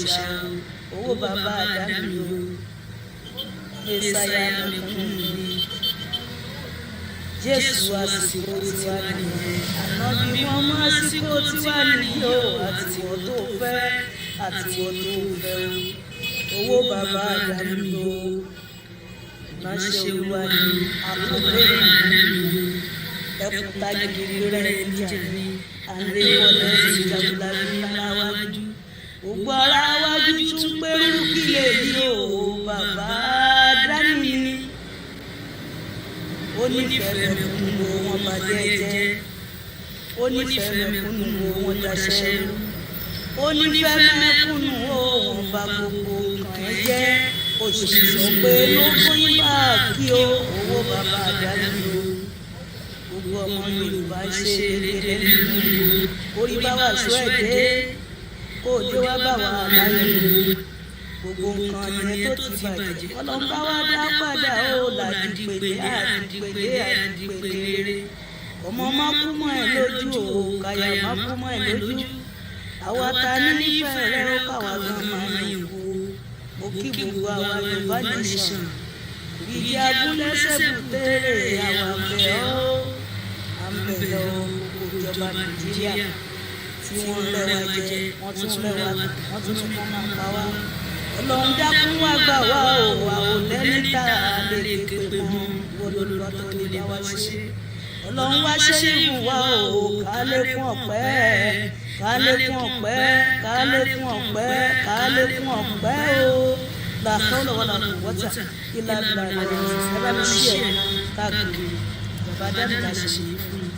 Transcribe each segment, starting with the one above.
òòṣà owó bàbá àdánù o mẹ́sàyà lọ́kùnrin mi Jésù àsìkò tiwa nìyẹn ànábì wọn mọ àsìkò tiwa nìyí o àtiwọ́ tó fẹ́ àtiwọ́ tó fẹ́ o owó bàbá àdánù o ránṣẹ́ olúwa ní àkọlé ìlú ẹkùtà gidi rẹ̀ níjà ní àléwọlé ìjàgbá ńlá wájú gbogbo ara wájú tún pẹ̀lú kílè yìí o bàbá dání ni ó nífẹ̀ẹ́ mẹ̀kúnnù wọn bá jẹ́jẹ́ ó nífẹ̀ẹ́ mẹ̀kúnnù wọn daṣẹ́ rú ó nífẹ̀ẹ́ mẹ̀kúnnù wọn bá gbogbo kàn jẹ́ òṣìṣẹ́ pé ló fún yín bá kí o owó bàbá dání o gbogbo ọmọ Yorùbá ṣe dédé nínú orí bá wà sọ ẹ̀dẹ́ kó o dé wá bá wà láyé gbogbo nǹkan yẹn tó ti bàjẹ́ Ọlọ́run bá wá dá padà ó làdìpèlé àdìpèlé rere ọmọ má kú mọ́ ẹ lójú o kàyà má kú mọ́ ẹ lójú àwa ta ní nífẹ̀ẹ́ rẹ ó káwa gan máa ń yìnbó mo kí gbogbo àwa Yorùbá nation ìdí agúnlẹ́sẹ̀ bùtẹ́rẹ̀ àwa bẹ̀ ọ́ àmbẹ̀lẹ̀ gbogbo ìjọba Nàìjíríà tí wọ́n lẹ́wà jẹ wọ́n tún lẹ́wà wọ́n tún tún kọ́ máa pa wá Ọlọ́run dákun wá gbà wá o wà ò lẹ́ni tá a lè ké mọ́ olùkọ́ tó lè dá wá ṣe Ọlọ́run wá ṣe ìwù wá o ká lékún ọpẹ́ ká lékún ọpẹ́ ká lékún ọpẹ́ ká lékún ọpẹ́ o làkọ́ lọ́wọ́ làkọ́ wọ́tà ìlànà ìlànà ẹ̀rọ ṣí ẹ̀ káàkiri bàbá dáadáa ṣe ṣe fún mi.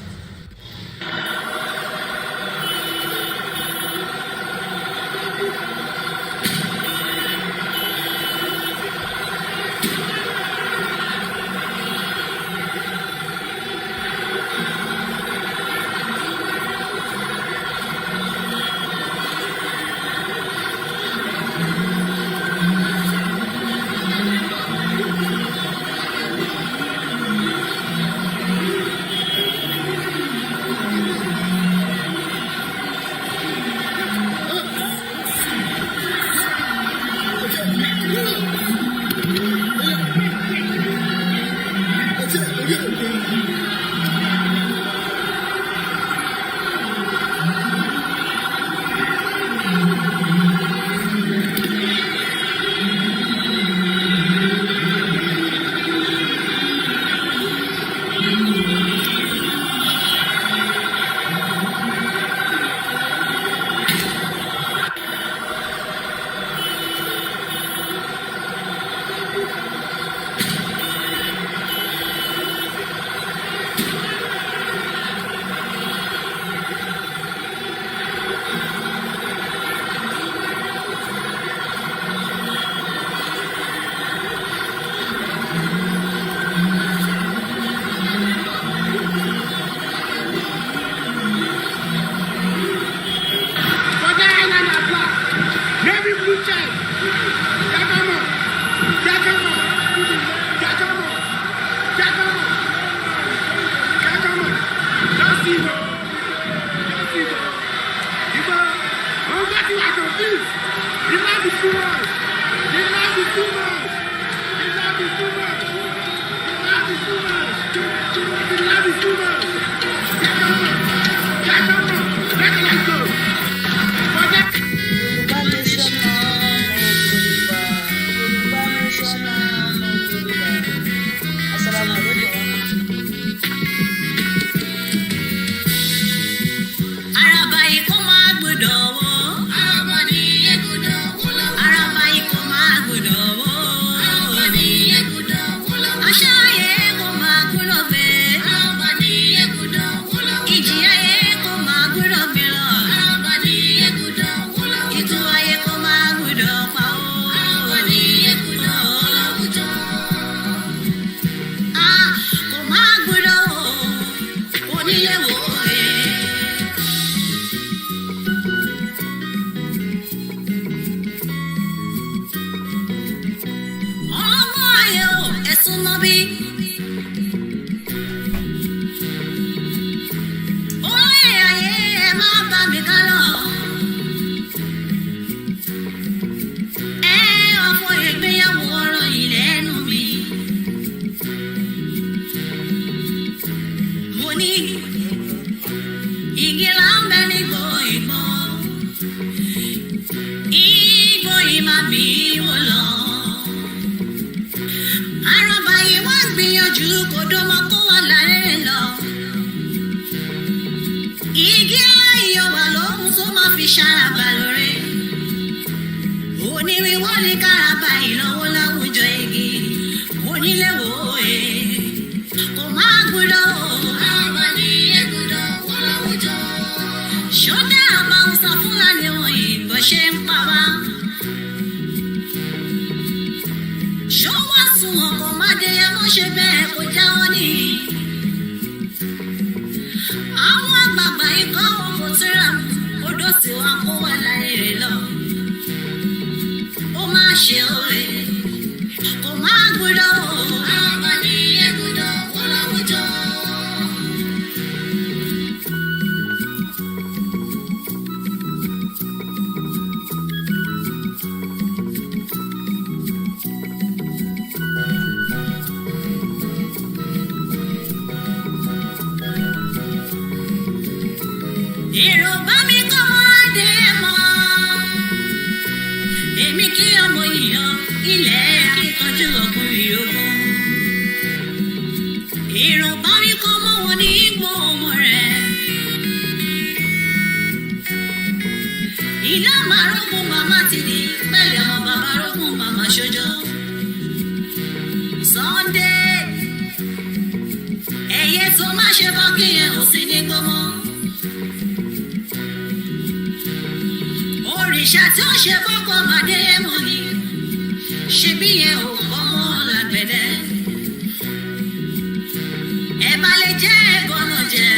èrò bá mi kọ́ ọmọdé mọ́ èmi kí ọmọ yìnyín ilẹ̀ akíkanjú ọkùnrin ogun èrò bá mi kọ́ ọmọ wọn ní ipò ọmọ rẹ̀ ìlà màrógún màmá ti di pẹ̀lẹ́ ọmọ bàbá rógún màmá ṣojo Sunday ẹ̀yẹ tó má ṣe bọ́ kí ẹ ò sí ní gbọ́mọ́ òrìṣà tí ó ṣe bọ́kọ̀ màdé mọ́ ni ṣe bí yẹn ò kọ́mọ́ lágbẹ̀dẹ ẹ bá lè jẹ́ ẹ̀gbọ́nà jẹ́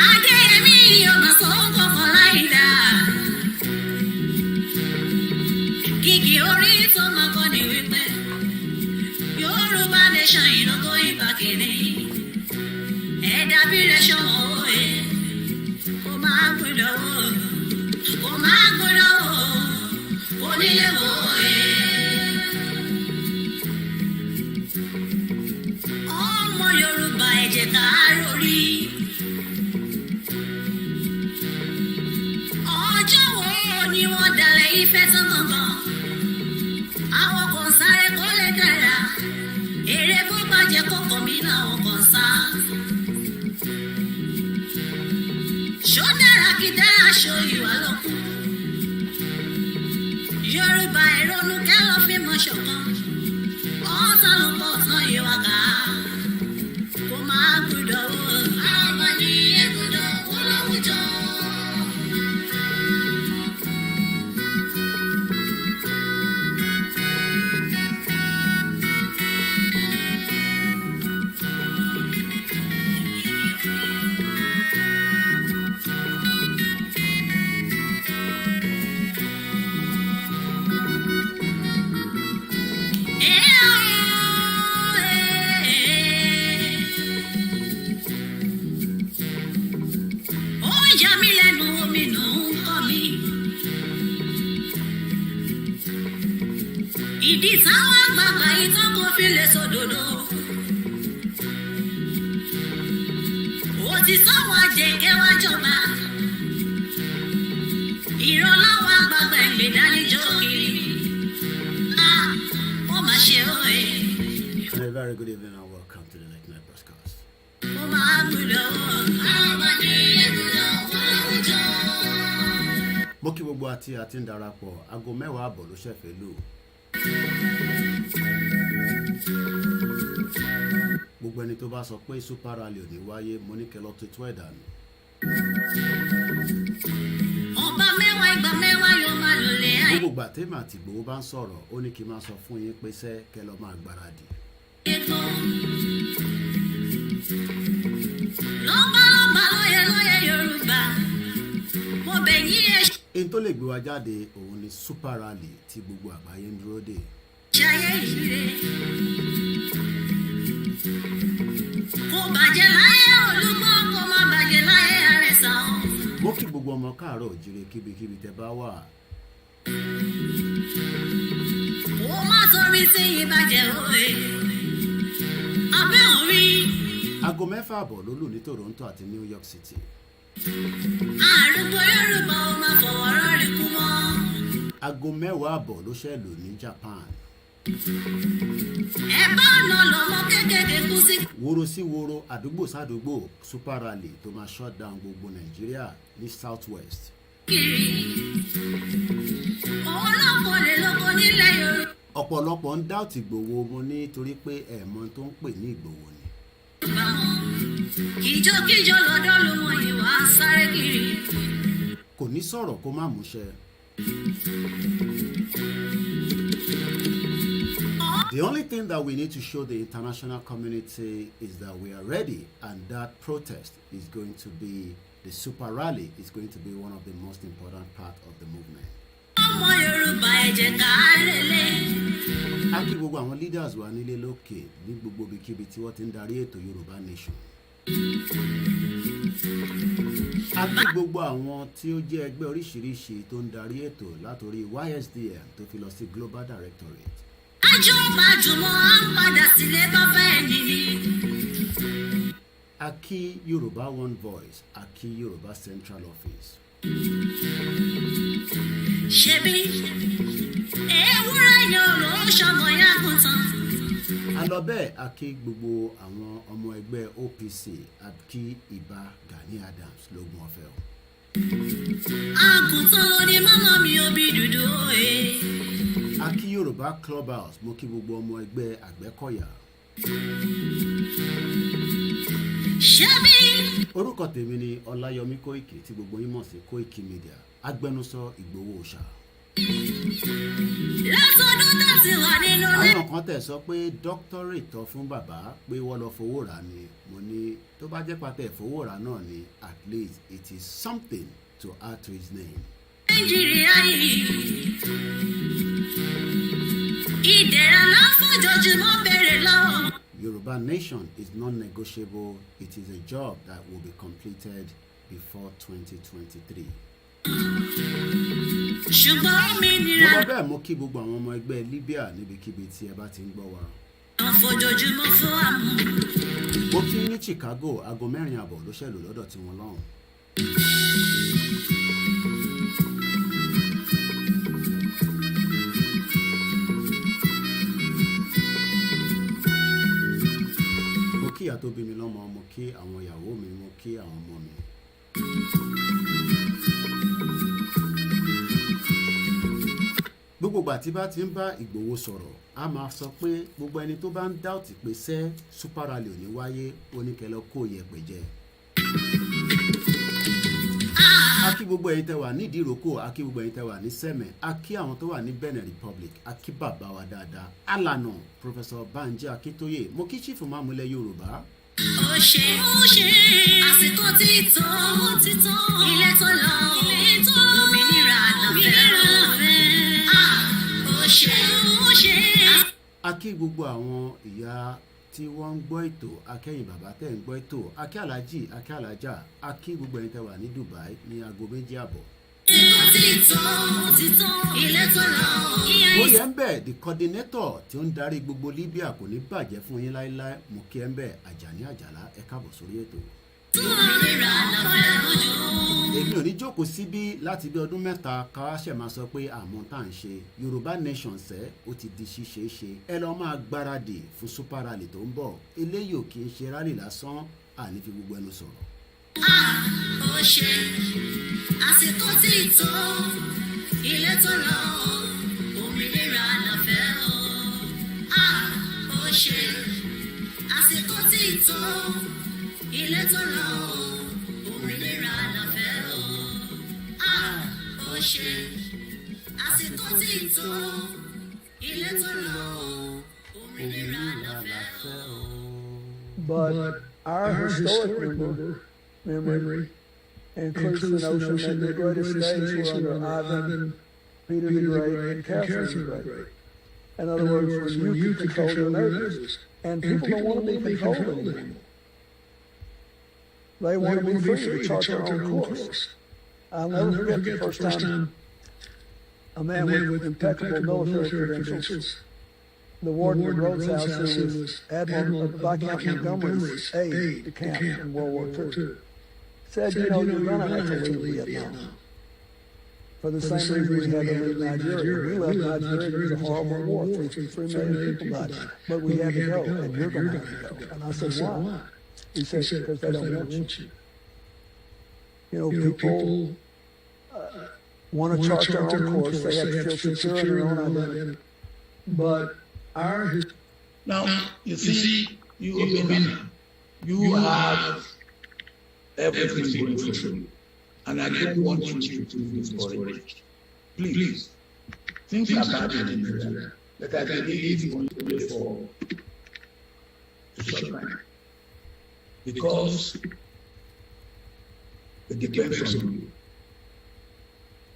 Adéyẹmí ọmọ sọ́kọ̀ kan láì dá kìkì orí tó máa kọ́ ni wípé Yorùbá nation ìlọ́kọ̀ ìbá kéde ẹ̀dá bí rẹ̀ ṣọmọ òye kó máa gbọ́dọ̀ wò kó máa gbọ́dọ̀ wò kó nílé wò òye. Ọmọ Yorùbá ẹ jẹ́ ká rórí ọjọ́ wo ni wọ́n dalẹ̀ Ifẹ̀ tán gangan àwọn kan sáré kó lè dára èrè bó bàjẹ́ kókò mi làwọn kan sá. ṣó dára kí dára aṣọ ìwà lọ́kùn Yorùbá ìrònú kẹ́lọ́ fi mọ̀ ṣọ̀kan ọ̀tá ló pọ̀ tán ìwà ká kó máa gbúdọ̀ wò àwọn ní ẹ̀gbọ́dọ̀ wọ́n láwùjọ. Ìdí táwọn àgbààgbà ìtàn kò fi lè sòdodo. Òtítọ́ wọn àjẹkẹ́ wá jọba. Ìrànlọ́wọ́ àgbààgbà ìgbèdánijọ́ kiri. Wọ́n máa ṣe òye. A very good evening and welcome to the Late Night Broadcast. Mo máa gbúdọ̀ àwọn ní ẹ̀gbọ́dọ̀ wọ́n láwùjọ. Mo kí gbogbo àti ń darapọ̀ aago 10:00 ló ṣẹ̀fẹ̀ lù. Gbogbo ẹni tó bá sọ pé super rally ò ní wáyé mo ní kẹ́ lọ tó tó ẹ̀dà nù. Ọba mẹ́wàá ìgbà mẹ́wàá yóò máa lò lé ayé. Gbogbo ìgbà tèmi àti Ìgbòho bá ń sọ̀rọ̀ ó ní kí n máa sọ fún yín pé sẹ́ kẹ́ lọ máa gbáradì. Lọ́balọ́ba lóye Yorùbá mo bẹ̀ yín ẹ̀ Èyí tó lè gbé wa jáde òun ni super rally tí gbogbo àgbáyé ń dúró dè. ṣayé ìṣiré kò bàjẹ́ láyé Olúgbọ́ kò má bàjẹ́ láyé Àrẹ̀sà. Mo kí gbogbo ọmọ káàárọ̀ òjíire kíbikíbi tẹ́ bá wà. Kò má torí sí ìbàjẹ́ òwe abẹ́ orí. Aago 6:30 ló lù ní Toronto àti New York City. Àrùkọ Yorùbá ó máa fọwọ́ rọ́ọ̀rì kú mọ́. Aago 10:10 ló ṣẹlù ní Japan. Ẹ bá ọ̀nà lọ́mọ kékeré kú sí. Woro sí woro, àdúgbò sádùgbò, super rally tó máa shut down gbogbo Nàìjíríà ní South West. Kiri òun lọ́pọ̀ lè lóko nílẹ̀ Yorùbá. Ọ̀pọ̀lọpọ̀ ń doubt Ìgbòho mo ní torí pé ẹ̀mọ́ tó ń pè ní Ìgbòho ni. Kíjokíjo lọ́dọ̀ ló mọ ìwà sáré kiri. Kò ní sọ̀rọ̀ kó má múṣẹ. The only thing that we need to show the international community is that we are ready, and that protest is going to be, the super rally is going to be one of the most important part of the movement. Ọmọ Yorùbá ẹ jẹ́ ká lélẹ̀. A kí gbogbo àwọn leaders wa nílé lókè ní gbogbo ibikíbi tí wọ́n ti ń darí ètò Yorùbá Nation. A kí gbogbo àwọn tí ó jẹ́ ẹgbẹ́ oríṣiríṣi tó ń darí ètò látòrí YSDM tó fi lọ sí Global Directorate. Àjọ máa jùmọ̀ á ń padà sílé bàbá ẹ̀ nìyí. Aki Yoruba One Voice, Aki Yoruba Central Office. Alọ́bẹ̀ Aki gbogbo àwọn ọmọ ẹgbẹ́ OPC Aki Iba Gani Adams lógún ọ̀fẹ́ o. Aki Yoruba Clubhouse mo kí gbogbo ọmọ ẹgbẹ́ Àgbẹ̀kọ̀yà. Orúkọ tèmi ni Ọláyọmí Kóìkì tí gbogbo yín mọ̀ sí koikimedia, agbẹnusọ Ìgbòho Òòṣà. Àwọn kan tẹ̀ sọ pé doctorate tọ́ fún bàbá pé wọ́n lọ fowó rà ni. Mo ní tó bá jẹ́ pàtẹ́ fowó rà náà ni at least it is something to add to his name. Yoruba nation is non-negotiable. It is a job that will be completed before 2023. Mo lọ bẹ́ẹ̀ mo kí gbogbo àwọn ọmọ ẹgbẹ́ Libya níbikíbi tí ẹ bá ti ń gbọ́ wa. Mo kí ní Chicago aago 4:00 ló ṣẹlù lọ́dọ̀ tí wọ́n lọ́hùn. Mo kí ìyá tó bí mi lọ́mọ, mo kí àwọn ìyàwó mi, mo kí àwọn ọmọ mi. Gbogbo ìgbà tí bá ti ń bá Ìgbòho sọ̀rọ̀ a máa sọ pé gbogbo ẹni tó bá ń dáùtì pé sẹ́ Super Rally ò ní wáyé oníkẹlẹ́ kó yẹpẹ̀ jẹ. A kí gbogbo ẹ̀yin tẹ́ wà ní Ìdíròkò, a kí gbogbo ẹ̀yin tẹ́ wà ní Sẹ́mẹ̀, a kí àwọn tó wà ní Benin Republic, a kí bàbá wa dáadáa Alànà Professor Banji Akintoye, mo kí Chief Mamule Yorùbá. Àsìkò ti tó ilé tó lọ òmìnira lọ́fẹ̀ẹ́. A kí gbogbo àwọn ìyá tí wọ́n ń gbọ́ ètò, akẹ́yìn bàbá tẹ́ ń gbọ́ ètò, akí alájì, akí alájà, a kí gbogbo ẹ̀yin tẹ́ wà ní Dubai ní aago 2:30. Oyè ń bẹ̀ the coordinator tí ó ń darí gbogbo Libya kò ní bàjẹ́ fún yín láéláé, mo kí ẹ ń bẹ̀ Àjàní Àjàlá, ẹ káàbọ̀ sórí ètò. Èmi ò ní jókòó síbí láti bí ọdún 3 ká ṣẹ̀ máa sọ pé àmọ́ tá à ń ṣe Yorùbá nation sẹ́ ó ti di ṣíṣe ṣe, ẹ lọ́ máa gbáradì fún Super Rally tó ń bọ̀. Eléyìí ò kì í ṣe rally lásán, àní fi gbogbo ẹnu sọ̀rọ̀. Àsìkò tí tó ilé tó lọ òmìnira lọ́fẹ̀ẹ́ o. Àsìkò tí tó ilé tó lọ òmìnira lọ́fẹ̀ẹ́ o. Àsìkò tí tó ilé tó lọ òmìnira lọ́fẹ̀ẹ́ o. But our historic memory includes the notion that the greatest days were under Ivan, Peter the Great, and Catherine the Great. In other words, when you could control your neighbors. And people don't want to be controlled anymore. They want to be free to chart their own course. I'll never forget the first time a man with impeccable military credentials, the warden of Rhodes House, who was Admiral Viscount Montgomery's aide de camp in World War II, said, you're going to have to leave Vietnam. For the same reason we had to leave Nigeria. We left Nigeria, it was a horrible war, 3 million people died. But we had to go, and you're going to have to go. And I said, why? He said, because they don't want you. You know, people want to chart their own course. They have to feel secure in their own identity. But now, you see, you have everything going for you. And I don't want you to be discouraged. Please, things are bad in Nigeria, but I believe you want to wait for a short time. Because it depends on you.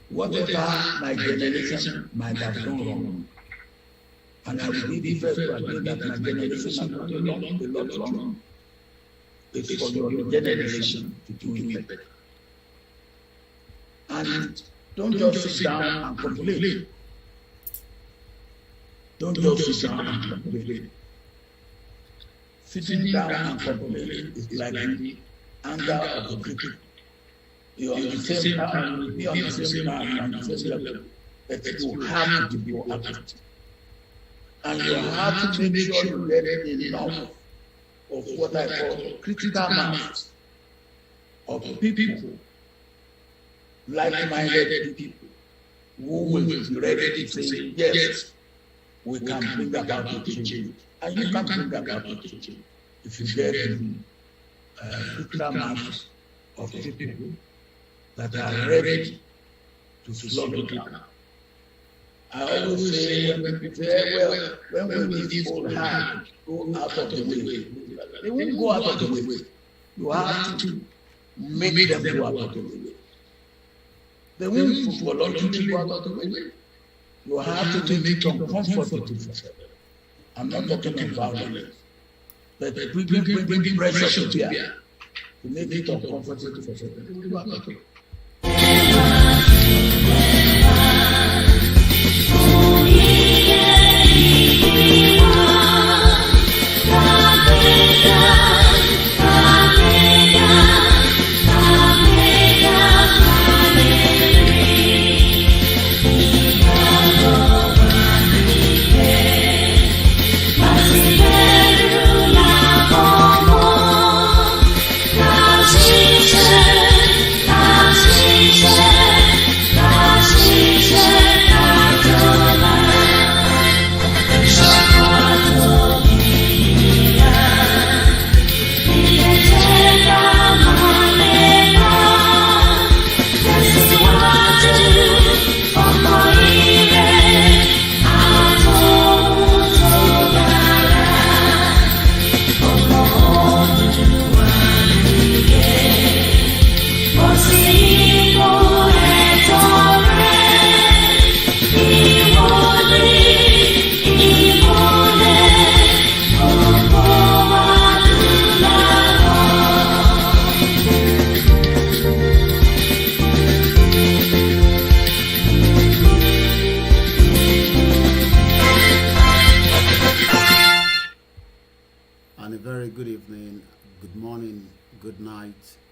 Whatever my generation might have done wrong, and I will be the first to admit that my generation has done a lot wrong, it's for your generation to do it better. And don't just sit down and complain. Don't just sit down and complain. sitting down and complaining is like the anger of the people. You're on the same time, you're on the same time, on the same level, that you have to be proactive. And you have to make sure you get enough of what I call critical mass of people, like-minded people, who will be ready to say, yes, we can bring about a change. And you can bring about a change if you get the critical mass of people that are ready to slug it down. I always say when people say, well, when we need this old hand, go out of the way. They won't go out of the way. You have to make them go out of the way. They won't voluntarily go out of the way. You have to make it uncomfortable for them. I'm not talking about violence, but bring pressure to bear to make it uncomfortable for them.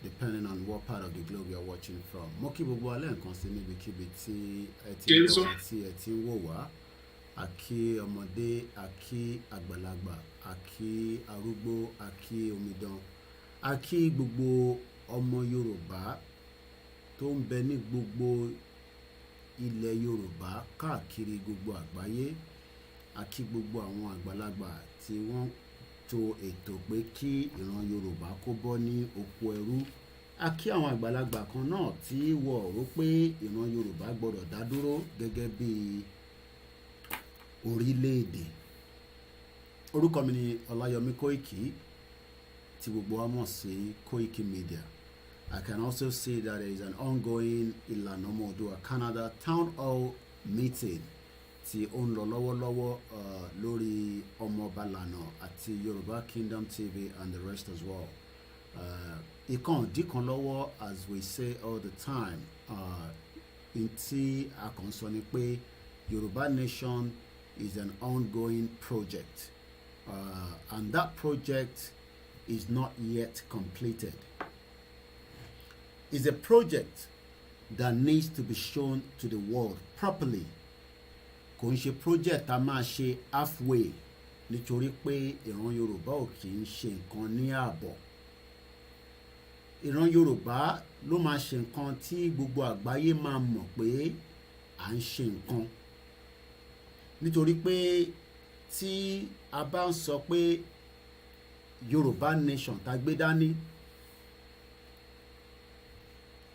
Depending on what part of the globe you're watching from. Mo kí gbogbo alẹ́ nǹkan sí níbikíbi tí ẹ ti gbọ́ wa tí ẹ ti ń wò wá. A kí ọmọdé, a kí àgbàlagbà, a kí arúgbó, a kí omidan. A kí gbogbo ọmọ Yorùbá tó ń bẹ ní gbogbo ilẹ̀ Yorùbá káàkiri gbogbo àgbáyé. A kí gbogbo àwọn àgbàlagbà tí wọ́n tó ètò pé kí ìran Yorùbá kó bọ́ ní oko ẹrú. A kí àwọn àgbàlagbà kan náà tí wọ́n rò pé ìran Yorùbá gbọ́dọ̀ dá dúró gẹ́gẹ́ bí orílẹ̀-èdè. Orúkọ mi ni Ọláyọmí Kóìkì tí gbogbo wa mọ̀ sí KOKIMEDIA. I can also say that there is an ongoing Ìlànà Ọmọ Oòduà Canada town hall meeting tí ó ń lọ lọ́wọ́lọ́wọ́ lórí Ọmọọba Lànà àti Yoruba Kingdom TV and the rest as well. Ìkan díkan lọ́wọ́, as we say all the time, in tí a kàn sọ ni pé Yoruba Nation is an ongoing project, and that project is not yet completed. It's a project that needs to be shown to the world properly. Kò ń ṣe project a máa ṣe halfway nítorí pé ìran Yorùbá ò kì í ṣe nǹkan ní ààbọ̀. Ìran Yorùbá ló máa ṣe nǹkan tí gbogbo àgbáyé máa mọ̀ pé à ń ṣe nǹkan. Nítorí pé tí a bá ń sọ pé Yoruba Nation tá gbé dání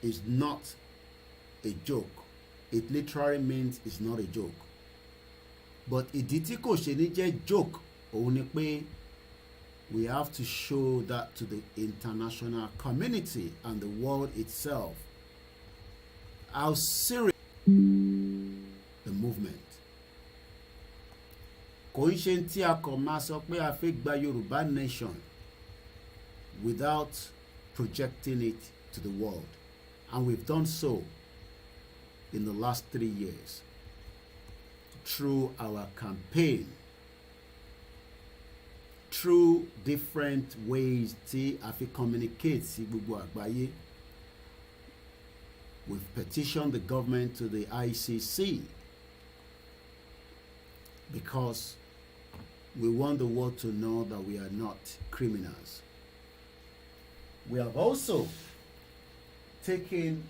is not a joke. It literally means it's not a joke. But ìdí tí kò ṣe ní jẹ́ joke òun ni pé we have to show that to the international community and the world itself how serious the movement. Kò ń ṣe tí a kàn máa sọ pé a fẹ́ gba Yoruba Nation without projecting it to the world, and we've done so in the last 3 years through our campaign, through different ways tí a fi communicate sí gbogbo àgbáyé. We've petitioned the government to the ICC because we want the world to know that we are not criminals. We have also taken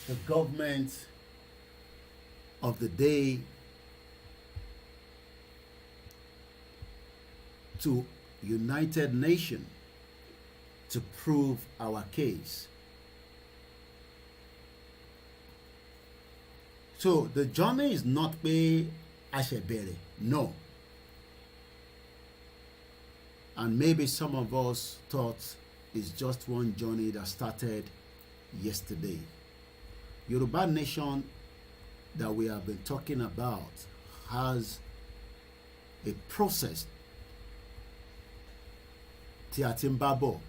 the government of the day to United Nations to prove our case. So the journey is not pé àṣẹ̀bẹ̀rẹ̀, no. And maybe some of us thought it's just one journey that started yesterday. Yoruba Nation that we have been talking about has a process tí a ti ń bá bọ̀.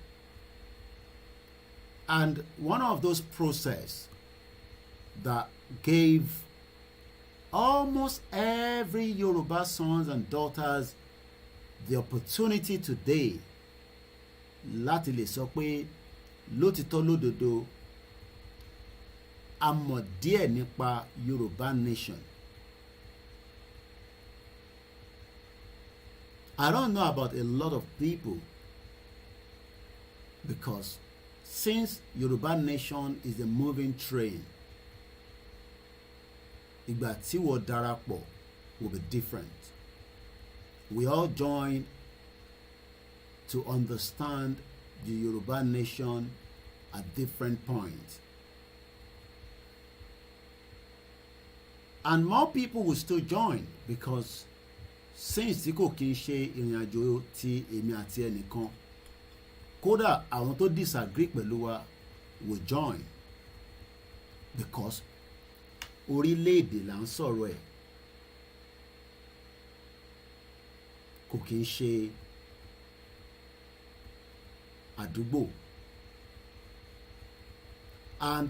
And one of those process that gave almost every Yoruba sons and daughters the opportunity today láti lè sọ pé lótìtọ́ lódodo a mọ̀ díẹ̀ nípa Yoruba Nation. I don't know about a lot of people because since Yoruba Nation is a moving train, ìgbà tí wọ́n darapọ̀ will be different. We all join to understand the Yoruba Nation at different points. And more people will still join because since tí kò kí n ṣe ìrìn àjò ti èmi àti ẹnìkan, kódà àwọn tó disagree pẹ̀lú wa will join because orílẹ̀-èdè là ń sọ̀rọ̀ ẹ̀, kò kí n ṣe àdúgbò. And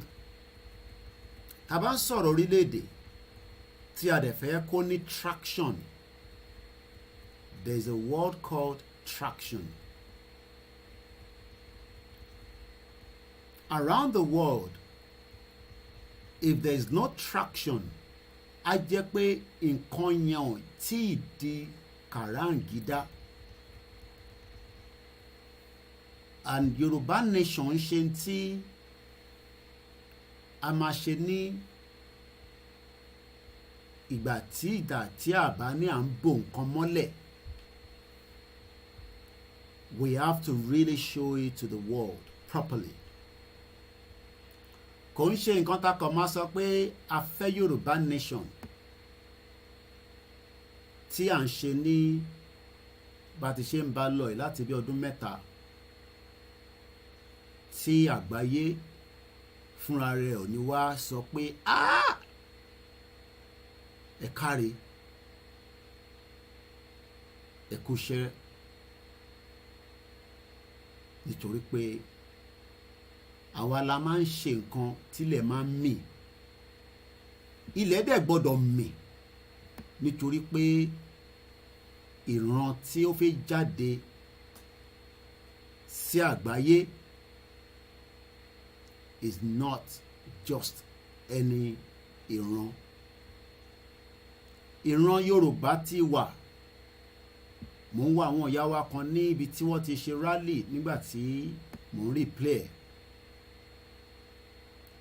tá bá ń sọ̀rọ̀ orílẹ̀-èdè tí a dẹ̀ fẹ́ kó ní traction, there is a word called traction. Around the world, if there is no traction, á jẹ́ pé nǹkan yẹn ò tí ì di kàráǹgídá. And Yoruba Nation ṣe tí a máa ṣe ní ìgbà tí a bá ní à ń bò nǹkan mọ́lẹ̀. We have to really show it to the world properly. Kò ń ṣe nǹkan tá kàn máa sọ pé a fẹ́ Yoruba Nation tí à ń ṣe ní bá ti ṣe ń bá lọ yìí láti bí ọdún mẹ́ta tí àgbáyé fúnra rẹ̀ ò ní wá sọ pé ẹ káre, ẹ kúṣẹ́, nítorí pé àwa la máa ń ṣe nǹkan tílẹ̀ máa ń mì. Ilẹ̀ dẹ̀ gbọ́dọ̀ mì nítorí pé ìran tí ó fẹ́ jáde sí àgbáyé is not just any ìran. Ìran Yorùbá ti wà. Mo ń wá àwọn ìyá wa kan ní ibi tí wọ́n ti ṣe rally nígbà tí mo ń replay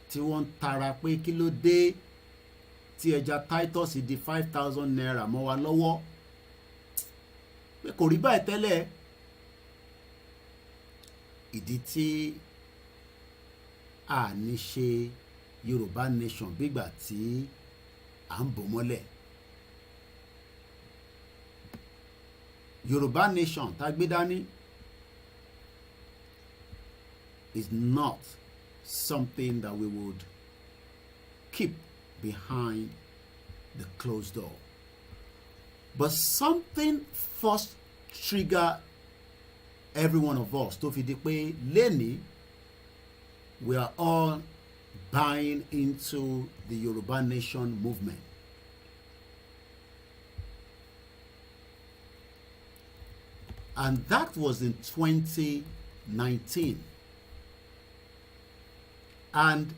tí wọ́n ń tara pé kí ló dé tí ẹja Titus di 5,000 naira mọ́ wa lọ́wọ́, pé kò rí báyìí tẹ́lẹ̀. Ìdí tí a ní ṣe Yoruba Nation bígbà tí à ń bò mọ́lẹ̀. Yoruba Nation tá gbé dání is not something that we would keep behind the closed door. But something first trigger every one of us tó fi di pé lẹ́ni we are all buying into the Yoruba Nation movement. And that was in 2019. And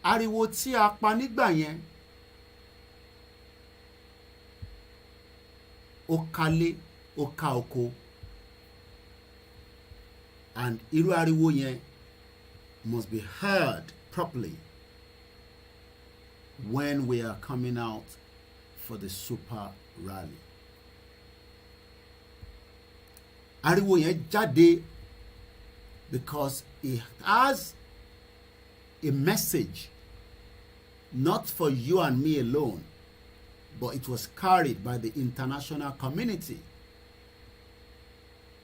ariwo tí a pa nígbà yẹn ó kálé ó ká oko, and irú ariwo yẹn must be heard properly when we are coming out for the super rally. Ariwo yẹn jáde because it has a message not for you and me alone, but it was carried by the international community.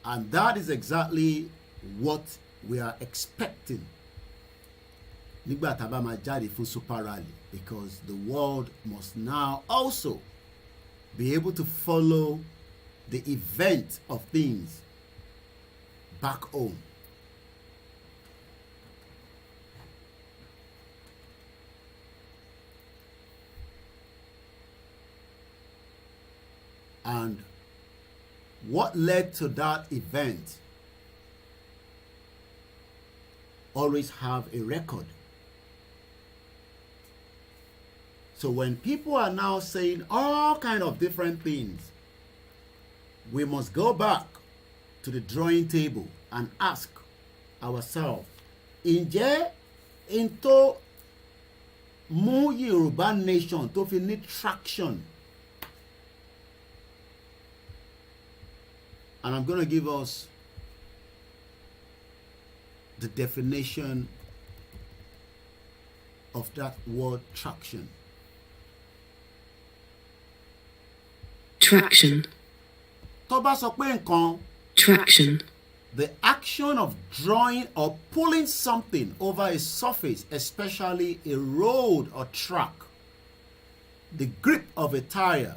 And that is exactly what we are expecting nígbà tá a bá máa jáde fún super rally, because the world must now also be able to follow the event of things back home. And what led to that event always have a record. So when people are now saying all kind of different things, we must go back to the drawing table and ask ourselves, ǹjẹ́ in tó mú Yoruba nation tó fi ní traction? And I'm going to give us the definition of that word traction. Traction. Tó bá sọ pé nǹkan, Traction. the action of drawing or pulling something over a surface, especially a road or track, the grip of a tire.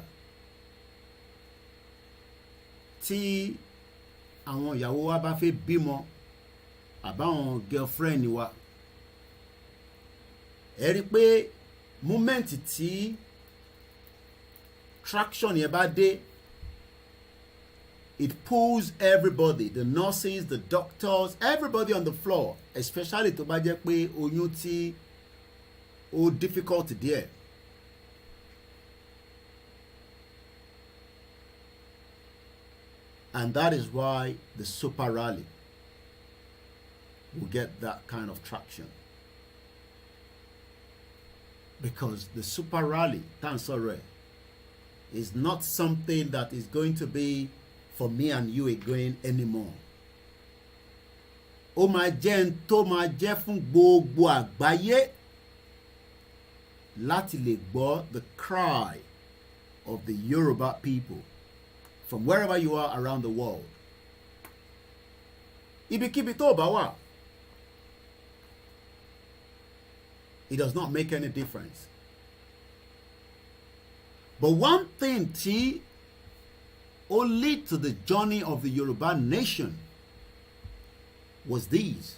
Tí àwọn ìyàwó wa bá fẹ́ bímọ àbáwọn girlfriend wa, ẹ rí pé moment tí traction yẹn bá dé, it pulls everybody, the nurses, the doctors, everybody on the floor, especially tó bá jẹ́ pé oyún tí ó difficult díẹ̀. And that is why the super rally will get that kind of traction. Because the super rally, Tansore, is not something that is going to be for me and you again anymore. Ó máa jẹ́ n tó máa jẹ́ fún gbogbo àgbáyé láti lè gbọ́ the cry of the Yoruba people from wherever you are around the world. Ibikíbi tó bá wà, it does not make any difference. But one thing tí ó lead to the journey of the Yoruba nation was this: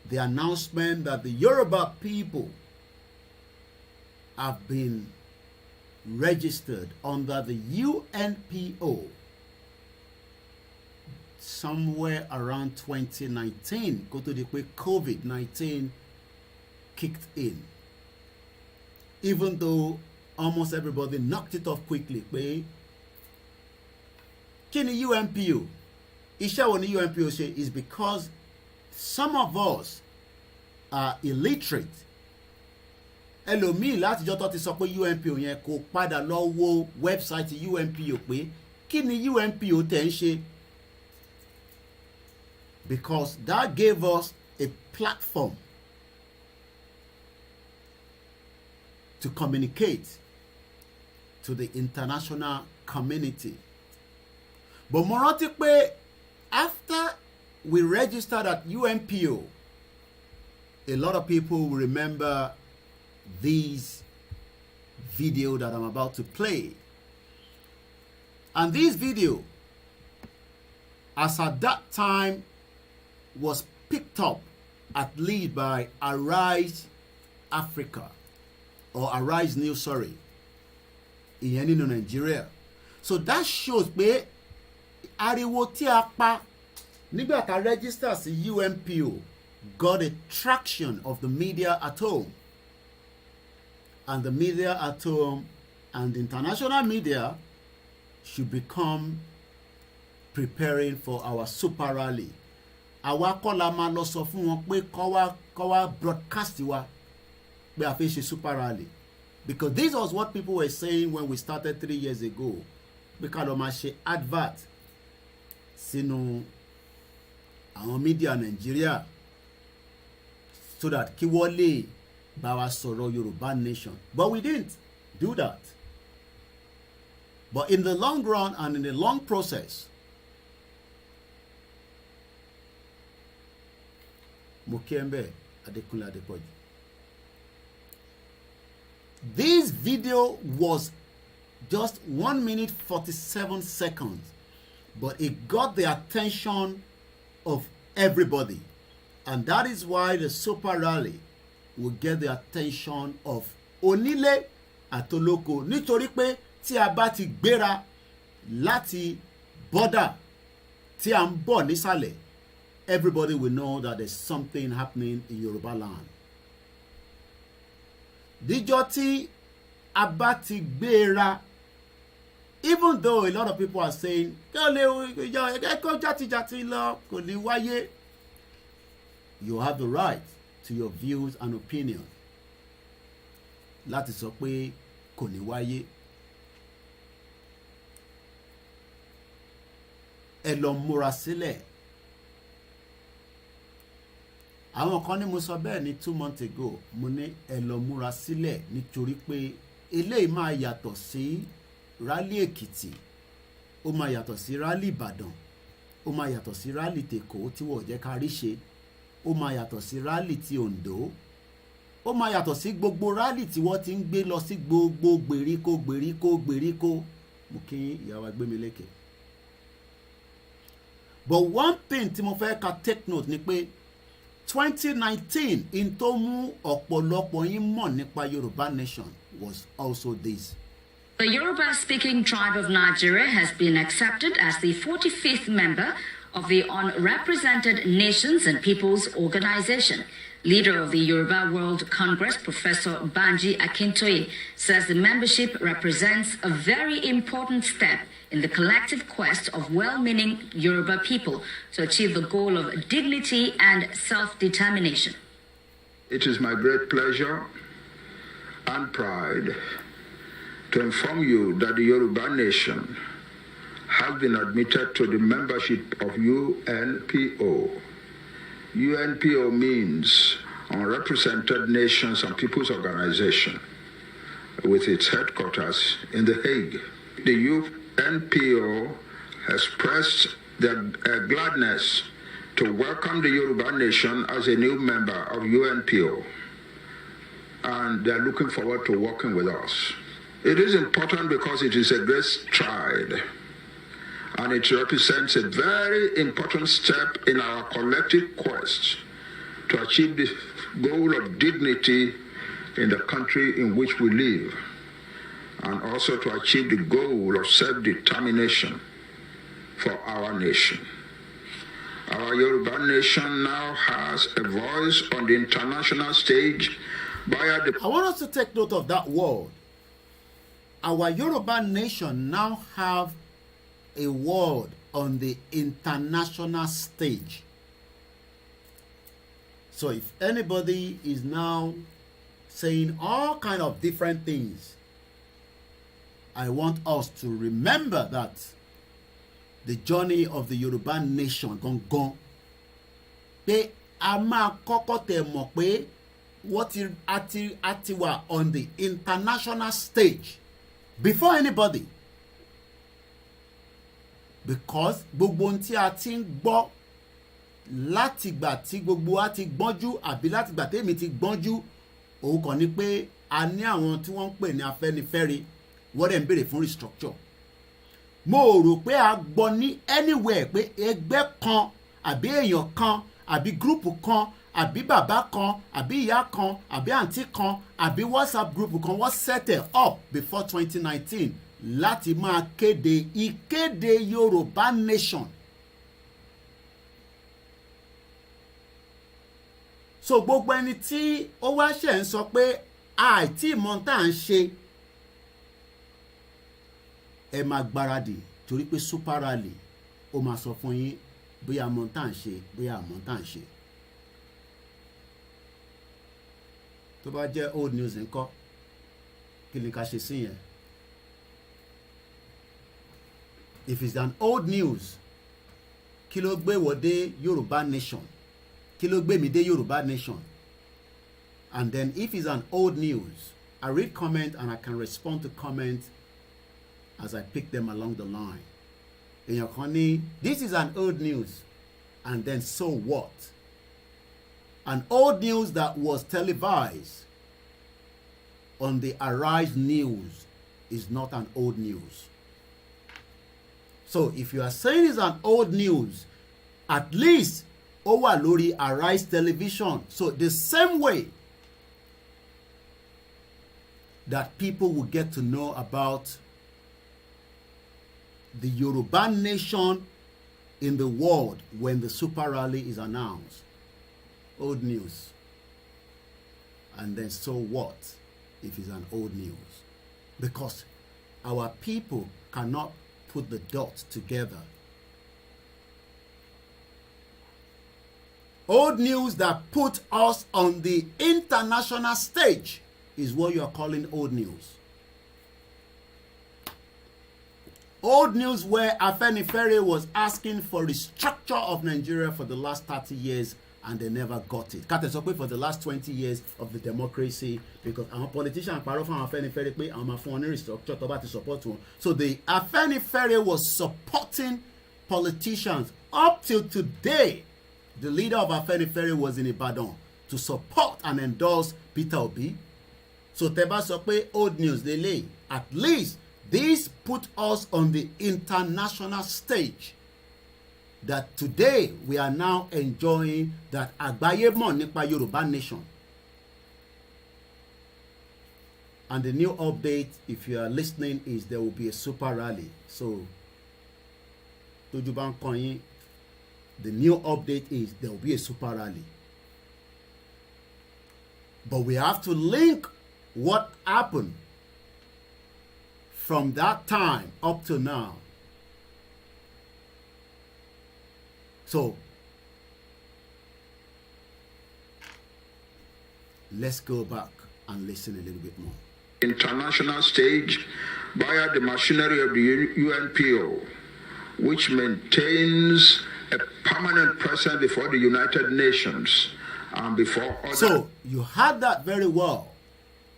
the announcement that the Yoruba people have been registered under the UNPO somewhere around 2019, kó tó di pé COVID-19 kicked in. Even though almost everybody knocked it off quickly, pé kí ni UNPO? Iṣẹ́ wo ni UNPO ṣe? Is because some of us are illiterate. Ẹlòmíì látijọ́ tó ti sọ pé UNPO yẹn kò padà lọ wo website UNPO pé kí ni UNPO tẹ̀ ń ṣe? Because that gave us a platform to communicate to the international community. But mo rántí pé after we registered at UNPO, a lot of people will remember this video that I'm about to play. And this video, as at that time, was picked up at least by Arise Africa, or Arise News, sorry, in Nigeria. So that shows pé ariwo tí a pa nígbà tá register sí UNPO got a traction of the media at home, and the media at home and the international media should become preparing for our super rally. Àwa kọ́ la máa lọ sọ fún wọn pé kọ́ wá broadcast wa pé a fẹ́ ṣe super rally, because this was what people were saying when we started 3 years ago. Pé ká lọ máa ṣe advert sínú àwọn media Nigeria so that kí wọ́n lè bá wa sọ̀rọ̀ Yoruba nation, but we didn't do that. But in the long run and in the long process, Mokembe Adekunle Adepoju, this video was just 1 minute 47 seconds, but it got the attention of everybody, and that is why the super rally will get the attention of onílé àtolóko, nítorí pé tí a bá ti gbéra láti border tí a ń bọ̀ nísàlẹ̀, everybody will know that there's something happening in Yoruba land. Díjọ́ tí a bá ti gbéra, even though a lot of people are saying you have the right to your views and opinions láti sọ pé kò ní wáyé. Ẹ lọ múra sílẹ̀. Àwọn kan ní mo sọ bẹ́ẹ̀ ní 2 months ago, mo ní ẹ lọ múra sílẹ̀ nítorí pé eléyìí máa yàtọ̀ sí rally Èkìtì, ó máa yàtọ̀ sí rally Ìbàdàn, ó máa yàtọ̀ sí rally tèkó tí wọ́n jẹ́ ká rí ṣe, ó máa yàtọ̀ sí rally ti Oǹdó, ó máa yàtọ̀ sí gbogbo rally tí wọ́n ti ń gbé lọ sí gbogbo gbèríko. Mo kí ìyàwó Agbémilékè. But one thing tí mo fẹ́ ká take note ni pé 2019 in tó mú ọ̀pọ̀lọpọ̀ yín mọ̀ nípa Yoruba nation was also this. The Yoruba-speaking tribe of Nigeria has been accepted as the 45th member of the Unrepresented Nations and Peoples Organization. Leader of the Yoruba World Congress, Professor Banji Akintoye, says the membership represents a very important step in the collective quest of well-meaning Yoruba people to achieve the goal of dignity and self-determination. It is my great pleasure and pride to inform you that the Yoruba nation has been admitted to the membership of UNPO. UNPO means Unrepresented Nations and Peoples Organization, with its headquarters in The Hague. The UNPO expressed their gladness to welcome the Yoruba nation as a new member of UNPO, and they're looking forward to working with us. It is important because it is a great stride, and it represents a very important step in our collective quest to achieve the goal of dignity in the country in which we live, and also to achieve the goal of self-determination for our nation. Our Yoruba nation now has a voice on the international stage via the... I want us to take note of that word. Our Yoruba nation now have a word on the international stage. So if anybody is now saying all kind of different things, I want us to remember that the journey of the Yoruba nation gone. Pé a máa kọ́kọ́ tẹ̀ mọ̀ pé wọ́n ti wà on the international stage before anybody, because gbogbo ohun tí a ti ń gbọ́ látìgbà tí gbogbo wa ti gbọ́njú àbí látìgbà tèmi ti gbọ́njú, òun kàn ní pé a ní àwọn tí wọ́n ń pè ní Afẹ́nifẹ́re wọ́n dẹ̀ ń béèrè fún restructure. Mo rò pé a gbọ́ ní anywhere pé ẹgbẹ́ kan àbí èèyàn kan àbí gúrùpù kan àbí bàbá kan àbí ìyá kan àbí àǹtí kan àbí WhatsApp group kan wọ́n set it up before 2019 láti máa kéde ìkéde Yorùbá nation. So gbogbo ẹni tí ó wá ṣe ń sọ pé àìtí mọ̀ tá à ń ṣe, ẹ máa gbáradì torí pé super rally ó máa sọ fún yín bóyá mọ̀ tá à ń ṣe bóyá mọ̀ tá à ń ṣe. tó bá jẹ́ old news ńkọ́ kí ni ká ṣe sí yẹn? If it's an old news, kí ló gbé wọ dé Yorùbá nation? Kí ló gbé mi dé Yorùbá nation? And then if it's an old news, I read comment and I can respond to comment as I pick them along the line. Èèyàn kan ní, this is an old news, and then so what? An old news that was televised on the Arise News is not an old news. So if you are saying it's an old news, at least ó wà lórí Arise television. So the same way that people will get to know about the Yoruba nation in the world when the super rally is announced. Old news. And then so what if it's an old news? Because our people cannot put the dots together. Old news that put us on the international stage is what you are calling old news. Old news where Afenifere was asking for the structure of Nigeria for the last 30 years and they never got it. Kate sọ pé for the last 20 years of the democracy, because our politicians parọ́ fún Afenifere pé àwọn máa fún wọn ní restructure tó bá ti support wọn. So the Afenifere was supporting politicians up till today. The leader of Afenifere was in Ibadan to support and endorse Peter Obi. So tẹ́ bá sọ pé old news lélẹ̀, at least this put us on the international stage. That today we are now enjoying that àgbáyé mọ̀ nípa Yorùbá nation. And the new update, if you are listening, is there will be a super rally. So tójú bá ń kàn yín, the new update is there will be a super rally. But we have to link what happened from that time up to now. So let's go back and listen a little bit more. International stage via the machinery of the UNPO, which maintains a permanent presence before the United Nations and before other. So you had that very well,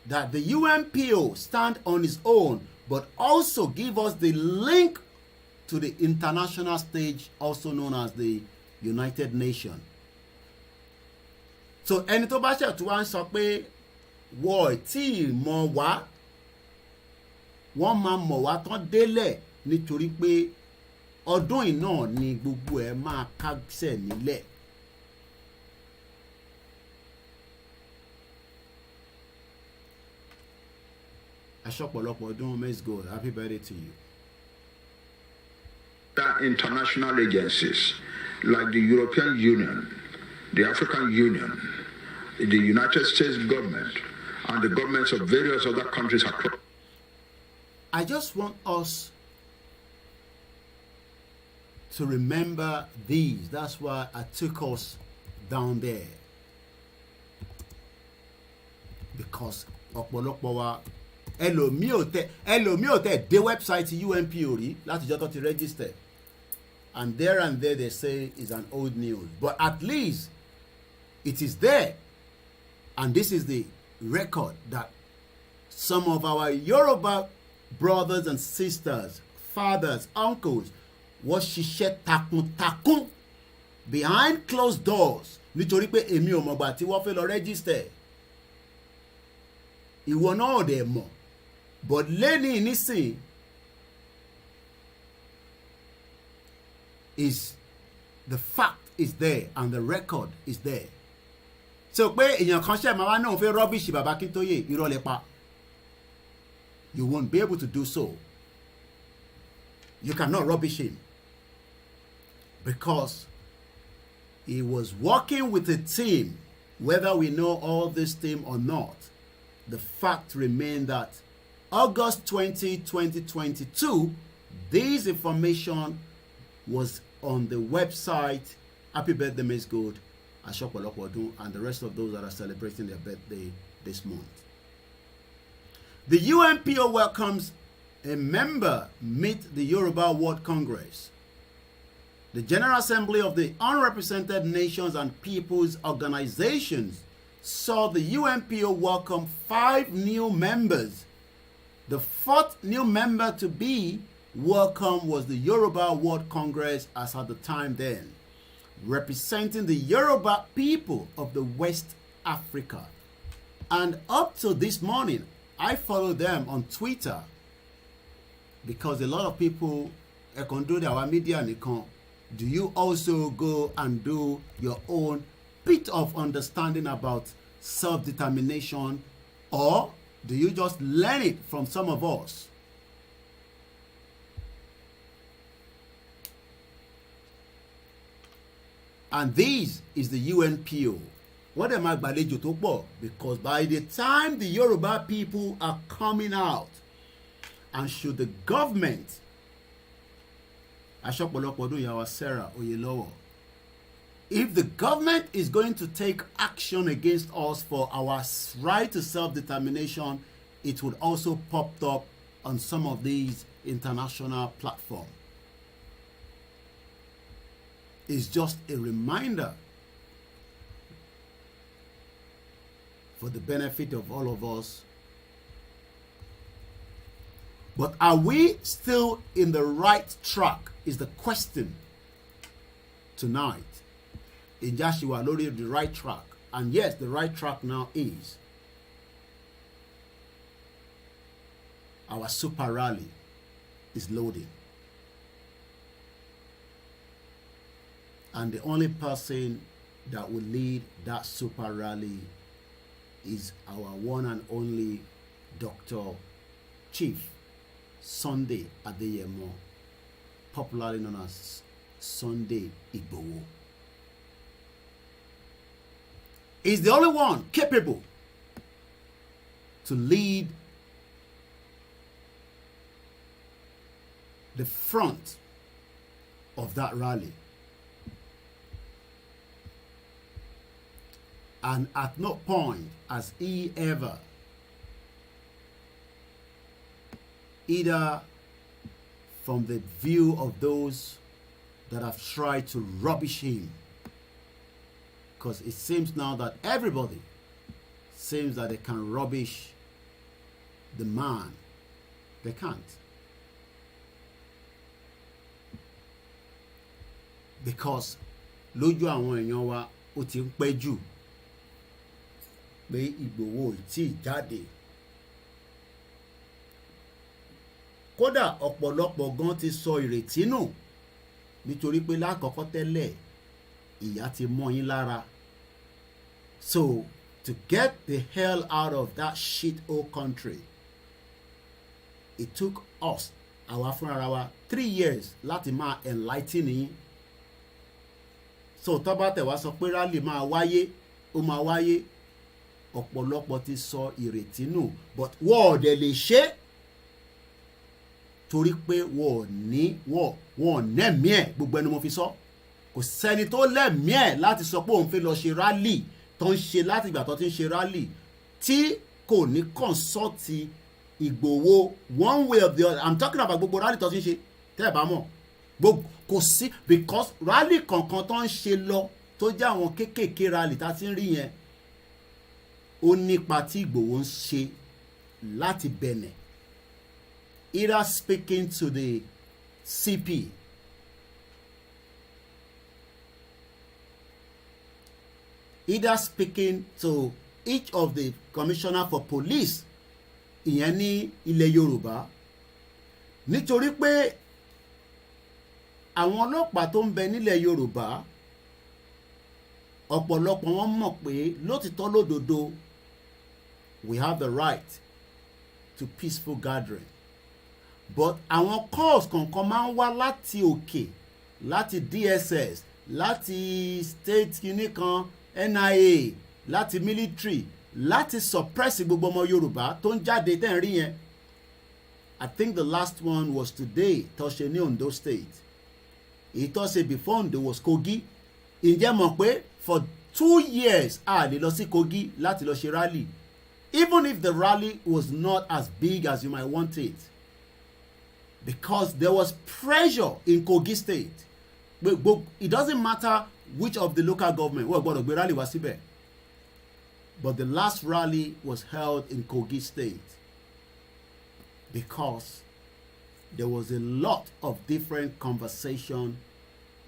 that the UNPO stand on its own, but also give us the link to the international stage, also known as the United Nations. So ẹni tó bá ṣe tó wá ń sọ pé wọ́n tí mọ̀ wá, wọ́n máa mọ̀ wá tán délẹ̀ nítorí pé ọdún yìí náà ni gbogbo ẹ̀ máa kásẹ̀ nílẹ̀. Aṣọ́pọ̀lọpọ̀ ọdún, let's go. Happy birthday to you. International agencies like the European Union, the African Union, the United States government, and the governments of various other countries across. I just want us to remember these. That's why I took us down there. Because ọ̀pọ̀lọpọ̀ wa ẹlòmíì ò tẹ̀ dé website UNPO rí látijọ́ tó ti register. And there they say it's an old news. But at least it is there. And this is the record that some of our Yoruba brothers and sisters, fathers, uncles, wọ́n ṣiṣẹ́ takuntakun behind closed doors nítorí pé èmi ò mọ̀gbà tí wọ́n fẹ́ lọ register. Ìwọ náà dẹ̀ mọ̀. But lẹ́ni nísìn is the fact is there and the record is there. So pé èèyàn kan ṣe máa wá náà fẹ́ rubbish Baba Akintoye irọ́ lẹ pa. You won't be able to do so You cannot rubbish him, because he was working with a team. Whether we know all this team or not, the fact remains that August 20, 2022, this information was on the website Happy Birthday Miss Good, Ashopolopodun, and the rest of those that are celebrating their birthday this month. The UNPO welcomes a member meet the Yoruba World Congress. The General Assembly of the Unrepresented Nations and Peoples Organizations saw the UNPO welcome 5 new members. The 4th new member to be welcomed was the Yoruba World Congress, as at the time then, representing the Yoruba people of the West Africa. And up to this morning, I follow them on Twitter, because a lot of people can do their media. Do you also go and do your own bit of understanding about self-determination, or do you just learn it from some of us? And this is the UNPO. What am I gbàlejò tó pọ̀? Because by the time the Yoruba people are coming out, and should the government, Ashopolopodun Yawa Sarah Oyelowo, if the government is going to take action against us for our right to self-determination, it would also pop up on some of these international platforms. It's just a reminder for the benefit of all of us. But are we still in the right track is the question tonight. In Joshua, Lord, the right track. And yes, the right track now is our super rally is loading. And the only person that will lead that super rally is our one and only Dr. Chief Sunday Adeyemo, popularly known as Sunday IGBOHO. He's the only one capable to lead the front of that rally. And at no point has he ever, either from the view of those that have tried to rubbish him, because it seems now that everybody seems that they can rubbish the man. They can't. Because lójú àwọn èèyàn wa ó ti ń pẹ́ jù pé Ìgbòho tí jáde. Kódà ọ̀pọ̀lọpọ̀ gan ti sọ ìrètí nù nítorí pé lákọ̀ọ́kọ́ tẹ́lẹ̀ ìyà ti mọ́ yín lára. So to get the hell out of that shithole country, it took us, àwa fúnra wa, 3 years láti máa enlighten yín. So tó bá tẹ̀ wá sọ pé rally máa wáyé, ó máa wáyé, ọ̀pọ̀lọpọ̀ ti sọ ìrètí nù, but wọ́n ò dẹ̀ lè ṣe torí pé wọ́n nẹ́mí ẹ̀, gbogbo ẹni mo fi sọ. Kò sẹ́ni tó lẹ́mí ẹ̀ láti sọ pé òun fẹ́ lọ ṣe rally tó ń ṣe láti ìgbà tó ti ń ṣe rally tí kò ní consult Ìgbòho one way or the other. I'm talking about gbogbo rally tó ti ń ṣe tẹ́ ẹ̀ bá mọ̀. Kò sí, because rally kankan tó ń ṣe lọ tó jẹ́ àwọn kéékèèké rally tá ti ń rí yẹn ó nípa tí Ìgbòho ń ṣe láti Benin, either speaking to the CP, either speaking to each of the commissioner for police ìyẹn ní ilẹ̀ Yorùbá, nítorí pé àwọn ọlọ́pàá tó ń bẹ nílẹ̀ Yorùbá ọ̀pọ̀lọpọ̀ wọn mọ̀ pé lótìtọ́ lódodo we have the right to peaceful gathering, but àwọn calls kankan máa ń wá láti òkè, láti DSS, láti state kìíní kan, NIA, láti military, láti suppress gbogbo ọmọ Yorùbá tó ń jáde tẹ́ ń rí yẹn. I think the last one was today, tó ṣe ní Ondo State. Èyí tó ṣe before Ondo was Kogi. Ǹjẹ́ mọ̀ pé for 2 years a lè lọ sí Kogi láti lọ ṣe rally, even if the rally was not as big as you might want it, because there was pressure in Kogi State. It doesn't matter which of the local government, wọ́n gbọ́dọ̀ gbé rally wá síbẹ̀. But the last rally was held in Kogi State because there was a lot of different conversation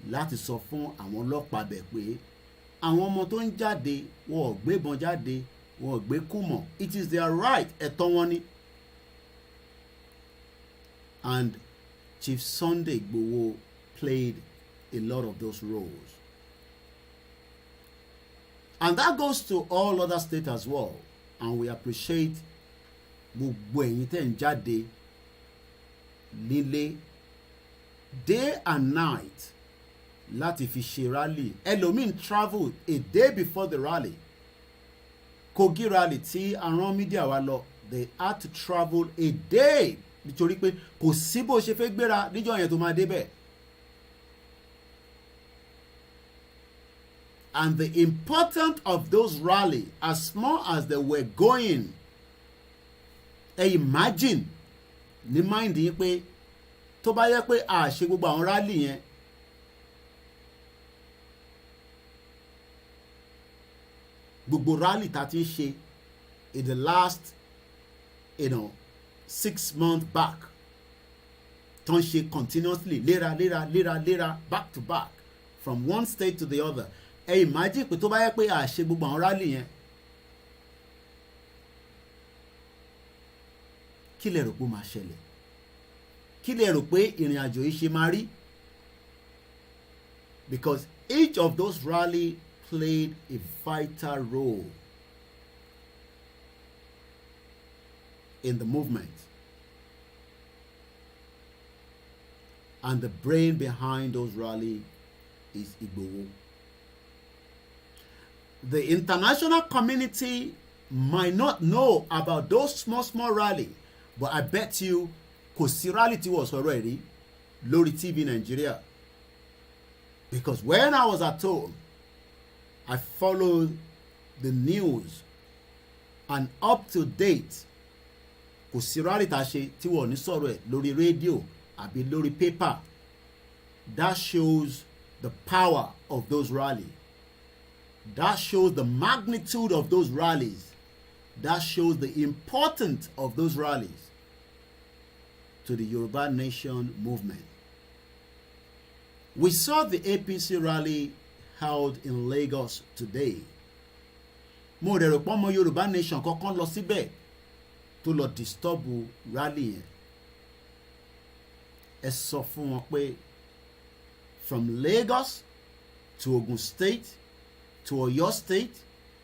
láti sọ fún àwọn ọlọ́pàá bẹ̀ pé àwọn ọmọ tó ń jáde wọn ò gbébọn jáde, wọn ò gbé kùmọ̀. It is their right, ẹ̀tọ́ wọn ni. And Chief Sunday Igboho played a lot of those roles. And that goes to all other states as well. And we appreciate gbogbo ẹ̀yin tẹ́ ń jáde nílé day and night láti fi ṣe rally. Ẹlòmíín travel a day before the rally. Kogi rally tí àwọn media wa lọ, they had to travel a day nítorí pé kò sí bó ṣe fẹ́ gbéra níjọ́ yẹn tó máa débẹ̀. And the importance of those rallies, as small as they were going, imagine ní mind yín pé tó bá yẹ pé a ṣe gbogbo àwọn rally yẹn, gbogbo rally tá ti ń ṣe in the last 6 months back, tó ń ṣe continuously léra back to back from one state to the other. Imagine pé tó bá yẹ pé a ṣe gbogbo àwọn rally yẹn, kí lẹ rò pé ó máa ṣẹlẹ̀? Kí lẹ rò pé ìrìn àjò yìí ṣe máa rí? Because each of those rally played a vital role in the movement. And the brain behind those rallies is Igboho. The international community might not know about those small rallies, but I bet you kò sí rally tí wọ́n sọ̀rọ̀ ẹ̀ rí lórí TV Nigeria. Because when I was at home, I followed the news, and up to date kò sí rally tá a ṣe tí wọ́n ní sọ̀rọ̀ ẹ̀ lórí rédíò àbí lórí paper. That shows the power of those rallies. That shows the magnitude of those rallies. That shows the importance of those rallies to the Yoruba Nation movement. We saw the APC rally held in Lagos today. Mo rẹ̀ rò pé ọmọ Yoruba Nation kankan lọ síbẹ̀ tó lọ disturb rally yẹn. Ẹ sọ fún wọn pé from Lagos to Ogun State to Oyo State,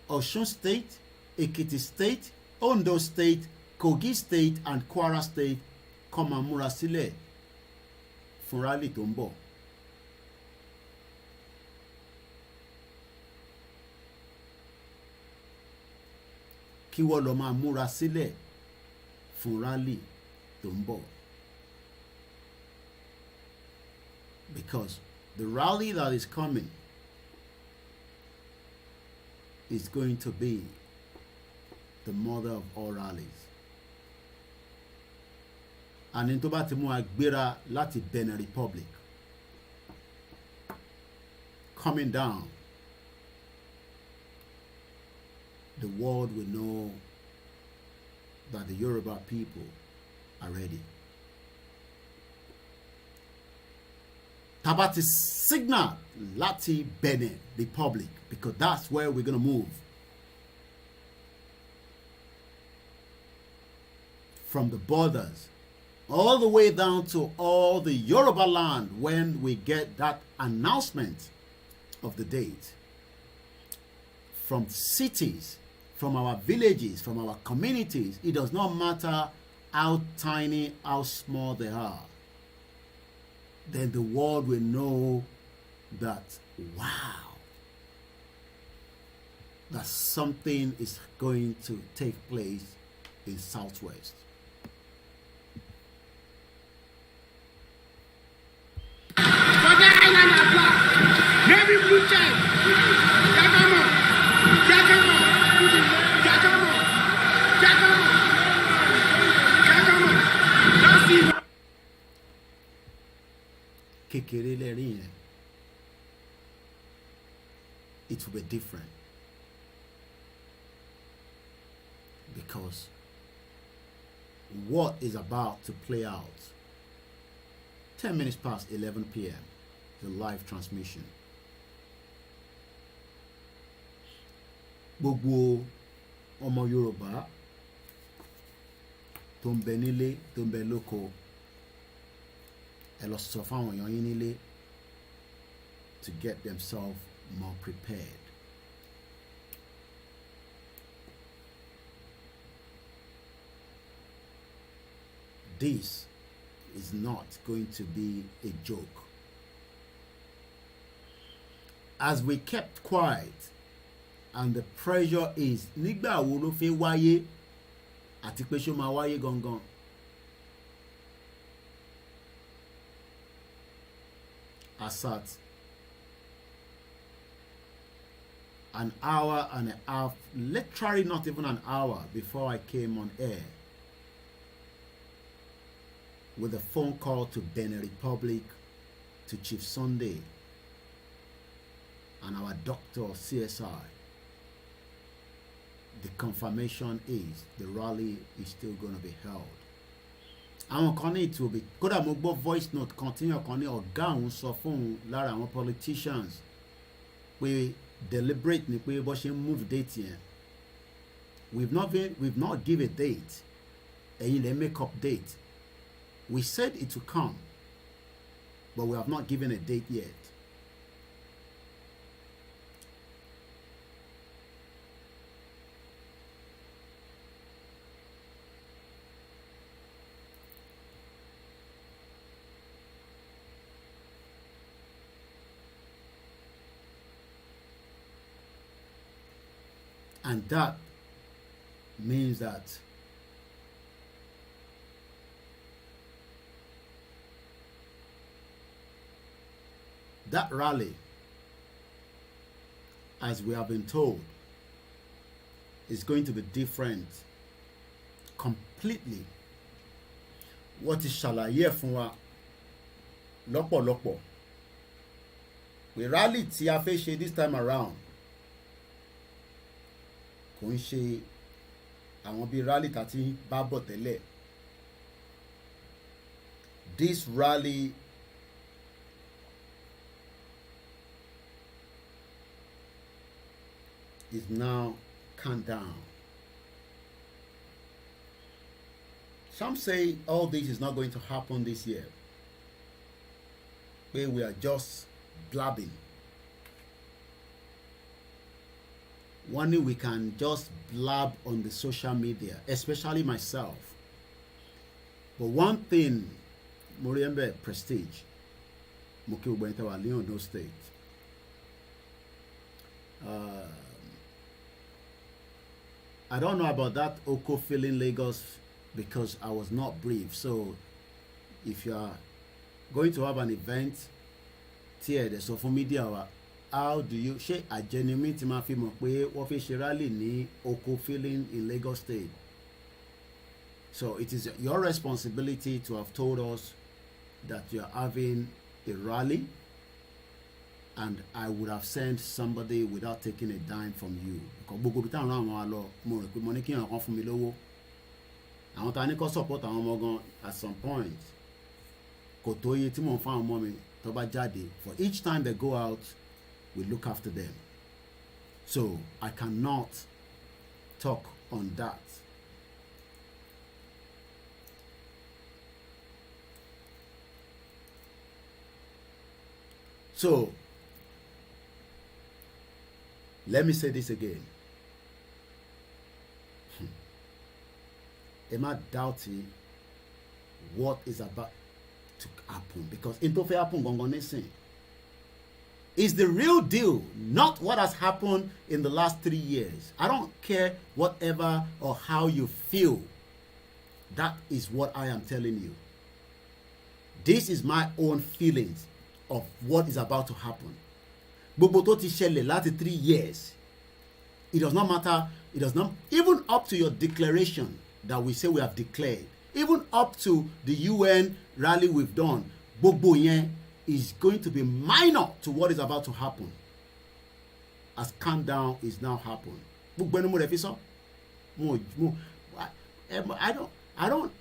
Osun State, Ekiti State, Ondo State, Kogi State and Kwara State kó máa múra sílẹ̀ fún rally tó ń bọ̀. Kí wọ́n lọ máa múra sílẹ̀ fún rally tó ń bọ̀. Because the rally that is coming is going to be the mother of all rallies. And in tó bá ti mú agbéra láti Benin Republic coming down, the world will know that the Yoruba people are ready. Tabati signal láti Benin Republic, because that's where we're going to move. From the borders all the way down to all the Yoruba land when we get that announcement of the date. From cities, from our villages, from our communities, it does not matter how tiny, how small they are, then the world will know that, wow, that something is going to take place in Southwest. Kékeré lẹ́rìn yẹn, it will be different, because what is about to play out 10 minutes past 11 p.m. the live transmission. Gbogbo ọmọ Yorùbá tó ń bẹ nílé, tó ń bẹ lóko, ẹ lọ sọ fáwọn èèyàn yín nílé to get themselves more prepared. This is not going to be a joke. As we kept quiet and the pressure is nígbà wo ló fẹ́ wáyé àti pé ṣó máa wáyé gangan. Asat an hour and a half, literally not even an hour before I came on air with a phone call to Benin Republic, to Chief Sunday and our doctor CSI. The confirmation is the rally is still going to be held. Àwọn kan ní it will be, kódà mo gbọ́ voice note continue kan ní ọ̀gá àwọn sọ fún lára àwọn politicians pé deliberate ni pé bó ṣe ń move date yẹn. We've not give a date. Ẹ̀yin lè make up date. We said it will come, but we have not given a date yet. And that means that that rally, as we have been told, is going to be different completely. What is ṣàlàyé fún wa lọ́pọ̀lọpọ̀? We rally tí a fẹ́ ṣe this time around kò ń ṣe àwọn bíi rally tàti bá bọ̀ tẹ́lẹ̀. This rally is now calmed down. Some say all this is not going to happen this year. Where we are just blabbing. One day we can just blab on the social media, especially myself. But one thing, Moriembe Prestige, Moki Ubentawa Leon, no state. I don't know about that Oko filling Lagos because I was not briefed. So if you are going to have an event here, the social media, how do you ṣe àjẹnimí tí máa fi mọ̀ pé wọ́n fi ṣe rally ní Oko filling in Lagos State? So it is your responsibility to have told us that you are having a rally, and I would have sent somebody without taking a dime from you. Because gbogbo bí táwọn àwọn àlọ́ mo rò pé mo ní kí èèyàn kan fún mi lówó. Àwọn tá a ní kó support àwọn ọmọ gan at some point. Kò tó iye tí mò ń fún àwọn ọmọ mi tó bá jáde. For each time they go out, we look after them. So I cannot talk on that. So let me say this again. ẹ má doubt what is about to happen, because in tó fẹ́ happen gangan nísìn is the real deal, not what has happened in the last 3 years. I don't care whatever or how you feel. That is what I am telling you. This is my own feelings of what is about to happen. Gbogbo tó ti ṣẹlẹ̀ láti 3 years. It does not matter. It does not, even up to your declaration that we say we have declared, even up to the UN rally we've done, gbogbo yẹn is going to be minor to what is about to happen. As countdown is now happening. Gbogbo ẹni mo rẹ̀ fi sọ. I don't,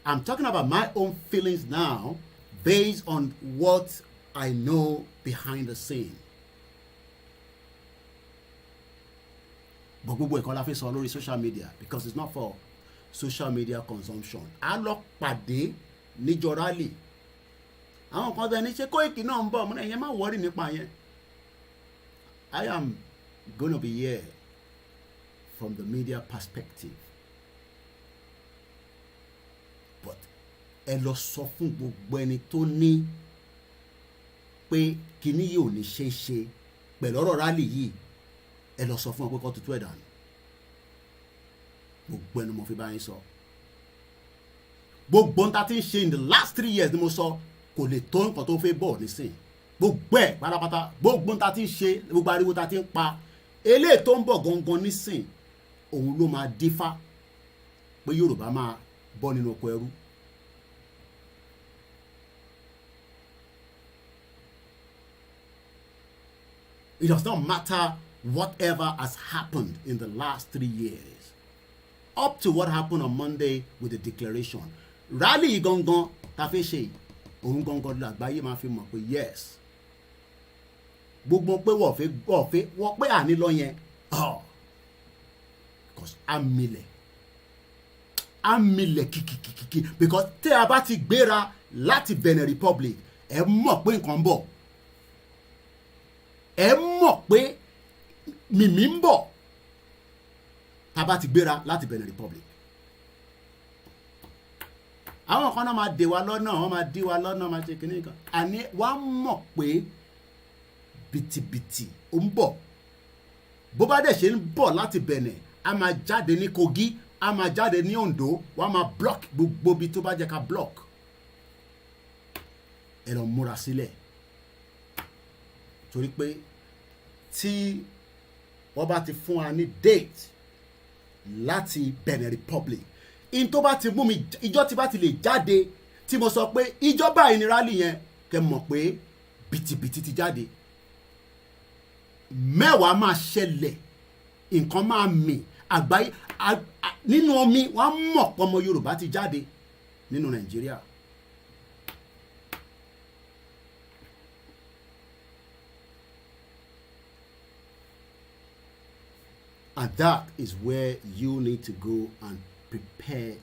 I'm talking about my own feelings now based on what I know behind the scene. But gbogbo ẹ̀kọ́ la fi sọ lórí social media because it's not for social media consumption. A lọ pàdé níjọ rally. Àwọn kan bẹ́ẹ̀ ní ṣe Koiki náà ń bọ̀ mo ní ẹ̀yẹn má worry nípa yẹn. I am going to be here from the media perspective. But ẹ lọ sọ fún gbogbo ẹni tó ní pé kíní yìí ò ní ṣe é ṣe pẹ̀lú ọ̀rọ̀ rally yìí, ẹ lọ sọ fún ọ pé kó tutù ẹ̀ dànù. Gbogbo ẹni mo fi bá yín sọ. Gbogbo ohun tá ti ń ṣe in the last 3 years ni mo sọ kò lè tó nǹkan tó fẹ́ bọ̀ nísìn. Gbogbo ẹ̀ pátápátá gbogbo ohun tá ti ń ṣe gbogbo ariwo tá ti ń pa eléyìí tó ń bọ̀ gangan nísìn òun ló máa dífá pé Yorùbá máa bọ́ nínú oko ẹrú. It does not matter whatever has happened in the last 3 years. Up to what happened on Monday with the declaration. Rally gangan ta fẹ́ ṣe òun gangan lágbàáyé máa fi mọ̀ pé yes. Gbogbo pé wọ́n pé àní lọ yẹn. Because amílẹ̀ kìkìkìkì because tẹ́ a bá ti gbéra láti Benin Republic ẹ mọ̀ pé nǹkan ń bọ̀. Ẹ mọ̀ pé mìmí ń bọ̀ tá a bá ti gbéra láti Benin Republic. Àwọn kan náà máa dè wá lọ́nà wọ́n máa dí wa lọ́nà máa ṣe kìíní kan àní wàá mọ̀ pé bìtìbìtì ó ń bọ̀. Bó bá dẹ̀ ṣe ń bọ̀ láti Benin a máa jáde ní Kogi a máa jáde ní Ondo wọ́n máa block gbogbo ibi tó bá jẹ́ ká block. Ẹ lọ múra sílẹ̀ torí pé tí wọ́n bá ti fún wa ní date láti Benin Republic in tó bá ti mú mi ìjọ tí bá ti lè jáde tí mo sọ pé ìjọba ìnirálì yẹn kẹ́ mọ̀ pé bìtìbìtì ti jáde. Mẹ́wàá máa ṣẹlẹ̀ nǹkan máa mì àgbáyé nínú omi wọ́n mọ̀ pé ọmọ Yorùbá ti jáde nínú Nàìjíríà. And that is where you need to go and prepare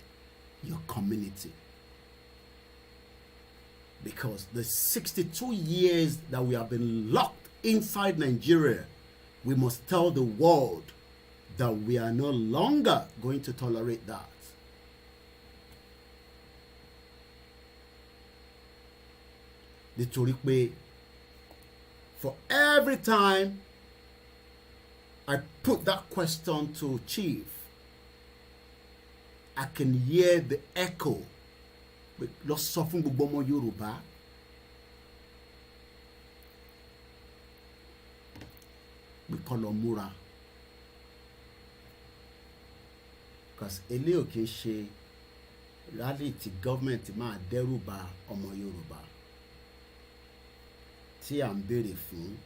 your community. Because the 62 years that we have been locked inside Nigeria, we must tell the world that we are no longer going to tolerate that. Nítorí pé for every time I put that question to Chief, I can hear the echo. Lọ sọ fún gbogbo ọmọ Yorùbá. We call lọ múra. Because eléyìí ò kìí ṣe rally tí government máa dẹ́rù bà ọmọ Yorùbá. Tí à ń béèrè fún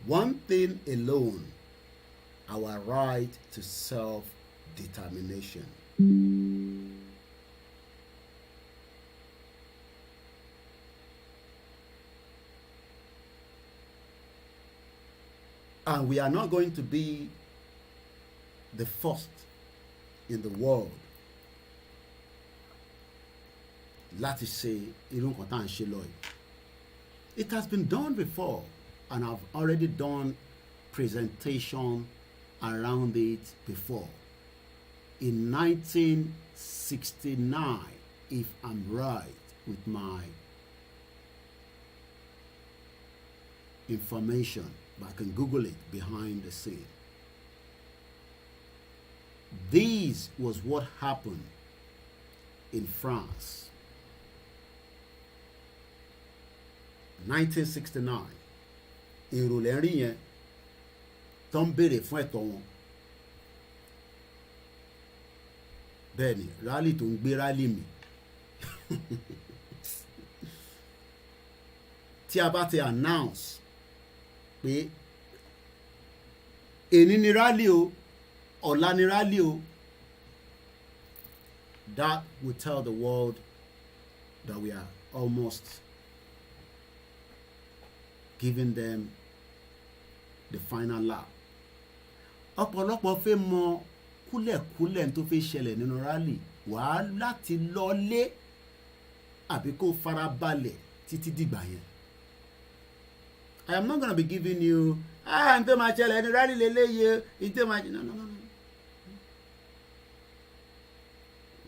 one thing alone. Our right to self-determination. And we are not going to be the first in the world láti ṣe irú nǹkan tá à ń ṣe lọ yìí. It has been done before and I've already done presentation around it before. In 19 1969, if I'm right with my information, but I can Google it behind the scene. This was what happened in France. 1969. Èrò lẹ́rìn yẹn tó ń béèrè fún ẹ̀tọ́ wọn. Bẹ́ẹ̀ni, rally tó ń gbé rally mi. Tí a bá ti announce pé èní ni rally o, ọ̀la ni rally o, that will tell the world that we are almost giving them the final lap. Ọ̀pọ̀lọpọ̀ fẹ́ mọ kúlẹ̀kúlẹ̀ tó fẹ́ ṣẹlẹ̀ nínú rally, wàá láti lọlé àbí kó fara balẹ̀ títí dìgbà yẹn. I am not going to be giving you ǹtẹ́ máa ṣẹlẹ̀ ní rally lélẹ́yẹ ǹtẹ́ máa no.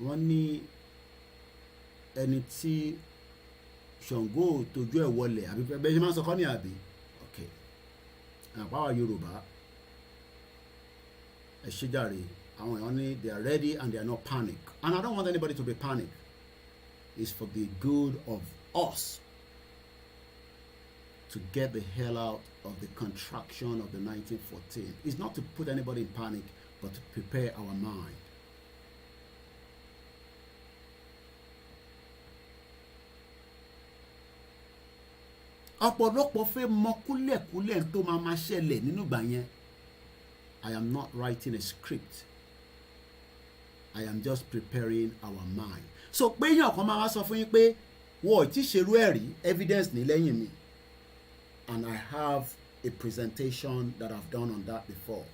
Wọ́n ní ẹni tí Ṣàngó tójú ẹ̀ wọlé àbí bẹ́ẹ̀ ṣe máa ń sọ kọ́ ní àbí okay àpáwà Yorùbá ẹ ṣé jàre àwọn èèyàn ní they are ready and they are not panic, and I don't want anybody to be panic. It's for the good of us to get the hell out of the contraction of the 1914. It's not to put anybody in panic, but to prepare our mind. Ọ̀pọ̀lọpọ̀ fẹ́ mọ kúlẹ̀kúlẹ̀ tó máa ṣẹlẹ̀ nínú ìgbà yẹn. I am not writing a script. I am just preparing our mind. So pé yàn kan máa wá sọ fún yín pé wọ́n ti ṣerú ẹ̀rí evidence ní lẹ́yìn mi. And I have a presentation that I've done on that before.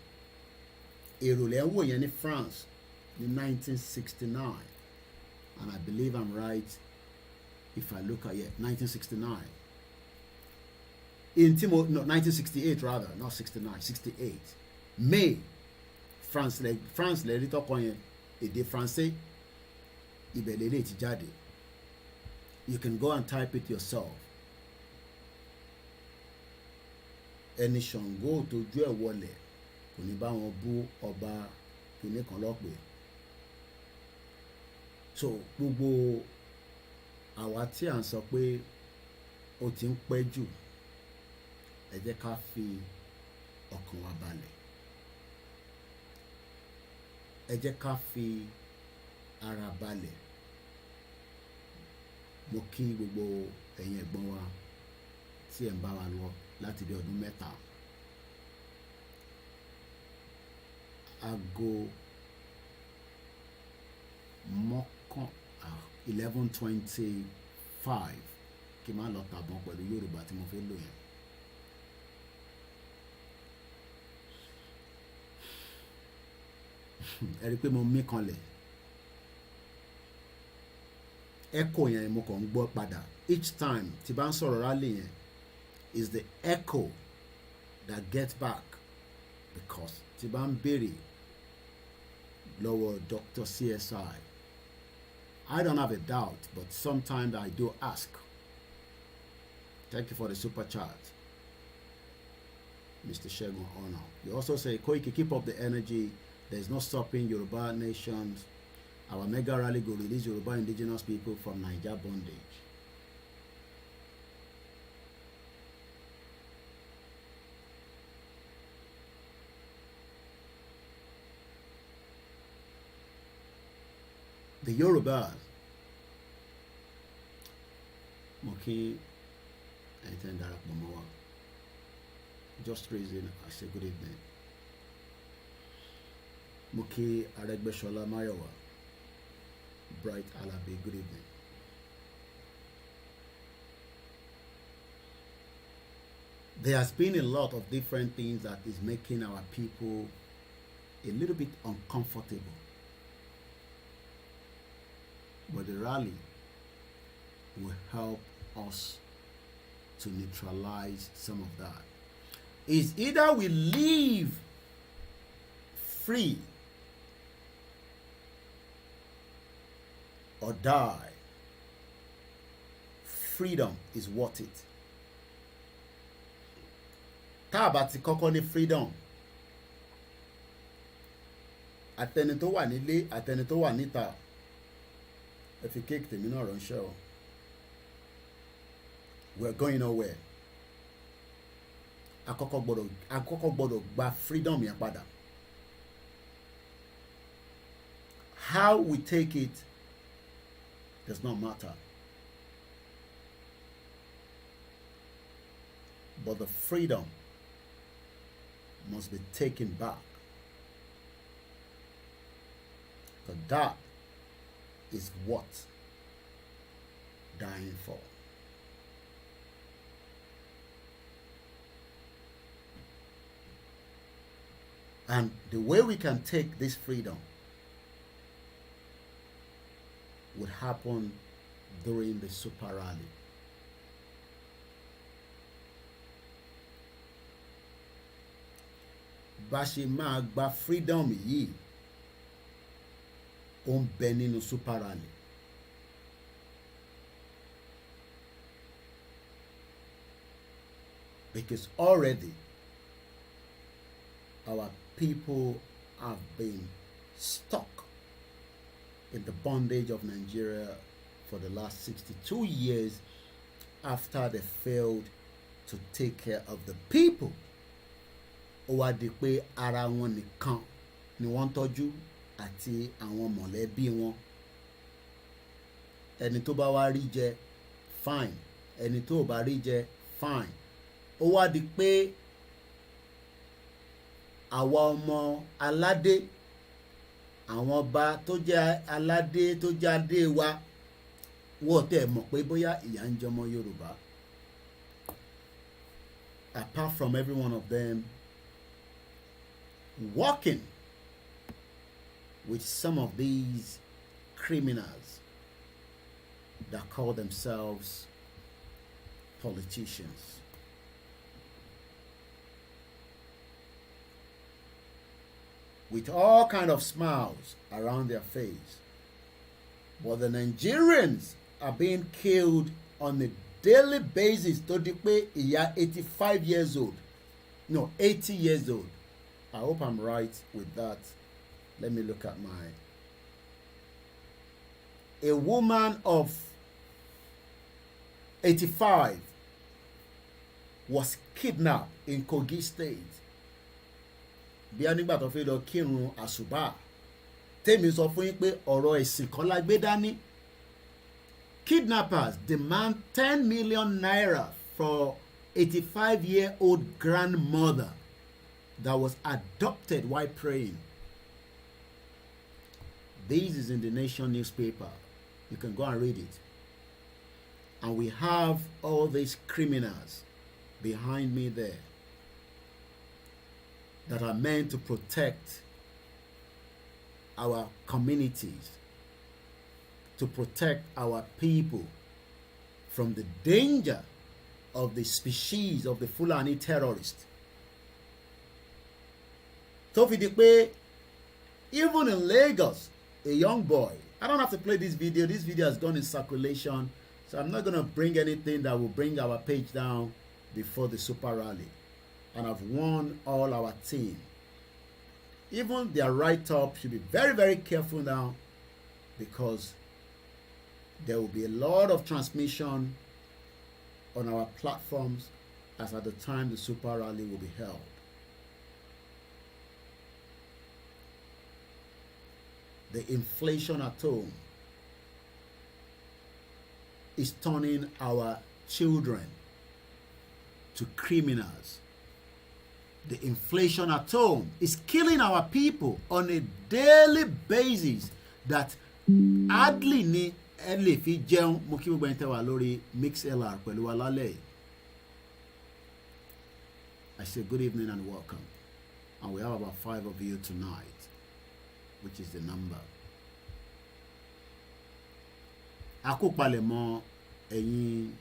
Èrò lẹ́ ń wò yẹn ní France ní 1969. And I believe I'm right if I look at it, 1969. In 1968 rather, not 69, 68. May, France lè rí tọkọ yẹn, èdè Français, ibẹ̀ lélẹ̀ ti jáde. You can go and type it yourself. Ẹni Ṣàngó tójú ẹ̀ wọlẹ̀ kò ní bá wọn bú ọba kìíní kan lọ́pẹ́. So gbogbo àwa tí à ń sọ pé ó ti ń pẹ́ jù, ẹ jẹ́ ká fi ọkàn wa balẹ̀. Ẹ jẹ́ ká fi ara balẹ̀. Mo kí gbogbo ẹ̀yin ẹ̀gbọ́n wa tí ẹ̀ ń bá wa lọ láti bí ọdún mẹ́ta. Aago 11:25 kí n má lọ tàbọn pẹ̀lú Yorùbá tí mo fẹ́ lò yẹn. Ẹ rí pé mo mí kanlẹ̀. Echo yẹn mo kàn ń gbọ́ padà. Each time tí bá ń sọ̀rọ̀ rally yẹn is the echo that gets back, because tí bá ń béèrè lọ́wọ́ Dr. CSI, I don't have a doubt, but sometimes I do ask. Thank you for the super chat, Mr. Shegun Ono. You also say, Koiki, keep up the energy. There's no stopping Yoruba nations. Our mega rally will release Yoruba indigenous people from Niger bondage. The Yorubas, Moki and Darapamawa, just raising, I say good evening. Moki Aregbeshola Mayowa, Bright Alabi, good evening. There has been a lot of different things that is making our people a little bit uncomfortable. But the rally will help us to neutralize some of that. It's either we live free or die. Freedom is worth it. Tá a bá ti kọ́kọ́ ní freedom, àtẹni tó wà nílé àtẹni tó wà níta, ẹ fi kéèkì tèmi náà ránṣẹ́ o. We're going nowhere. Àkọ́kọ́ gbọ́dọ̀ gba freedom yẹn padà. How we take it does not matter. But the freedom must be taken back. Because that is what dying for. And the way we can take this freedom would happen during the super rally. Bá ṣe máa gba freedom yìí ó ń bẹ nínú super rally. Because already our people have been stuck in the bondage of Nigeria for the last 62 years after they failed to take care of the people. Ó wá di pé ara wọn nìkan ni wọ́n tọ́jú àti àwọn mọ̀lẹ́bí wọn. Ẹni tó bá wá rí jẹ fine, ẹni tó bá rí jẹ fine. Ó wá di pé àwa ọmọ aládé, àwọn ọba tó jẹ́ aládé tó jáde wa, wọ́n tẹ̀ mọ̀ pé bóyá ìyà ń jọmọ Yorùbá. Apart from every one of them working with some of these criminals that call themselves politicians. With all kind of smiles around their face. But the Nigerians are being killed on a daily basis. To the pay, 85 years old. No, 80 years old. I hope I'm right with that. Let me look at mine. A woman of 85 was kidnapped in Kogi State. Bí a nígbà tó fi lọ kírun àsùbá, tèmi sọ fún yín pé ọ̀rọ̀ ẹ̀sìn kọ́ la gbé dání. Kidnappers demand 10 million naira for 85-year-old grandmother that was adopted while praying. This is in the Nation newspaper. You can go and read it. And we have all these criminals behind me there that are meant to protect our communities, to protect our people from the danger of the species of the Fulani terrorists. Tó fi di pé even in Lagos, a young boy, I don't have to play this video has gone in circulation, so I'm not going to bring anything that will bring our page down before the super rally. And I've warned all our team. Even their write-up should be very, very careful now, because there will be a lot of transmission on our platforms as at the time the super rally will be held. The inflation at home is turning our children to criminals. The inflation at home is killing our people on a daily basis that hardly ni ẹ lè fi jẹun. Mo kí gbogbo ẹni tẹ́ wà lórí MixLR pẹ̀lú wa lálẹ́ yìí. I say good evening and welcome. And we have about 5 of you tonight, which is the number. Àkópalẹ̀mọ́ ẹ̀yin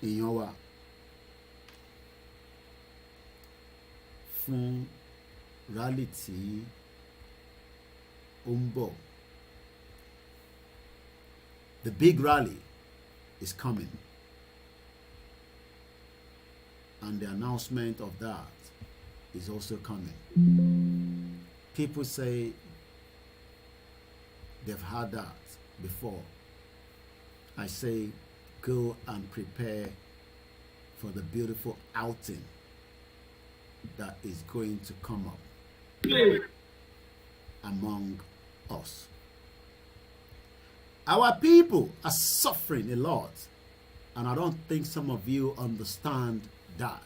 èèyàn wa fún rally tí ó ń bọ̀ The big rally is coming. And the announcement of that is also coming. People say they've had that before. I say, go and prepare for the beautiful outing that is going to come up among us. Our people are suffering a lot, and I don't think some of you understand that.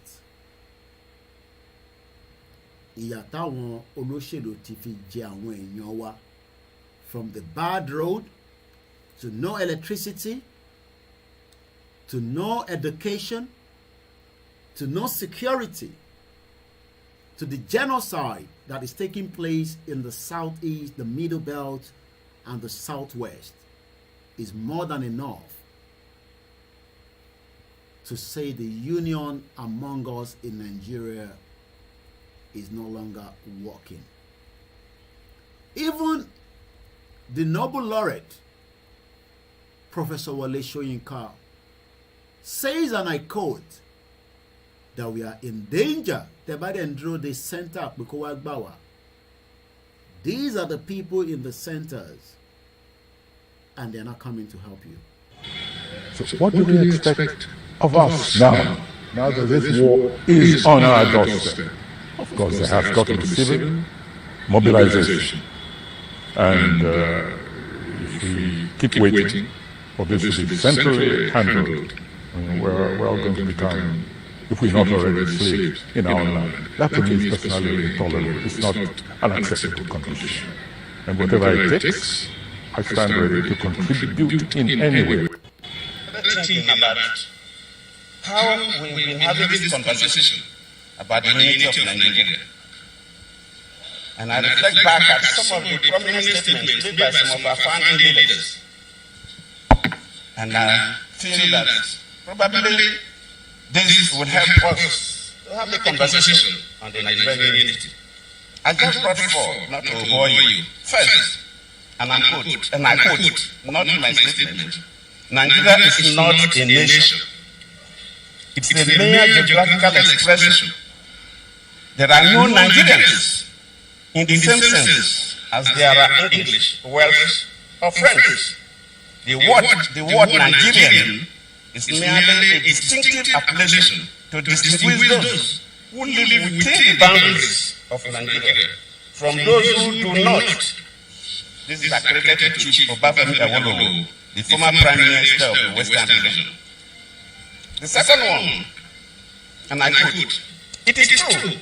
Ìyà táwọn olóṣèlú ti fi jẹ àwọn èèyàn wa, from the bad road to no electricity to no education to no security to the genocide that is taking place in the southeast, the middle belt, and the southwest is more than enough to say the union among us in Nigeria is no longer working. Even the Nobel laureate, Professor Wale Soyinka, says, and I quote, that we are in danger. The center. These are the people in the centers, and they're not coming to help you. So what do we expect of us now that this war is on our doorstep? Of course, there has got to be civil mobilization. And if we keep waiting for this to be centrally handled, we're all going to become, if we're not already slaves in our land. That to me is personally intolerable. It's not an acceptable condition. And whatever it takes, I stand ready to contribute in any way. Thinking about how we've been having this conversation about the unity of Nigeria. And I reflect back at some of the prominent statements made by some of our founding leaders. And I feel that probably this would help us to have a conversation on the Nigerian unity. I just brought forth, not to bore you, first, and I quote, not my statement, Nigeria is not a nation. It's a mere geographical expression. There are no Nigerians in the same sense as there are English, Welsh, or French. The word Nigerian is merely a distinctive appellation to distinguish those who live within the boundaries of Nigeria from those who do not. This is accredited to Chief Obafemi Awolowo, the former Prime Minister of the Western region. The second one, and I quote, it is true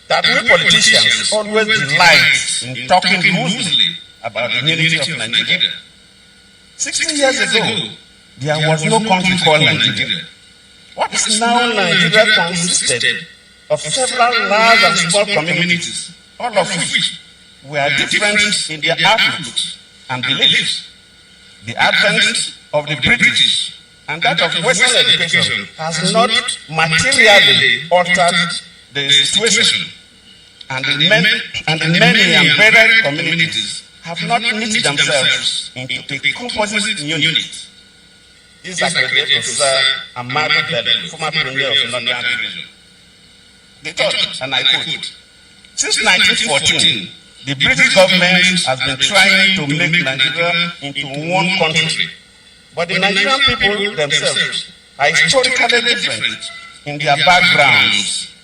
that we politicians always delight in talking loosely about the unity of Nigeria. 60 years ago, there was no country called Nigeria. What is now Nigeria consisted of several large and small communities, all of which were different in their outlook and beliefs. The advent of the British and that of Western education has not materially altered the situation, and the many and varied communities have not knit themselves into a composite unit. This is accredited to Sir Amadu Bello, former Premier of Northern Region. The third, and I quote, since 1914, the British government has been trying to make Nigeria into one country. But the Nigerian people themselves are historically different in their backgrounds,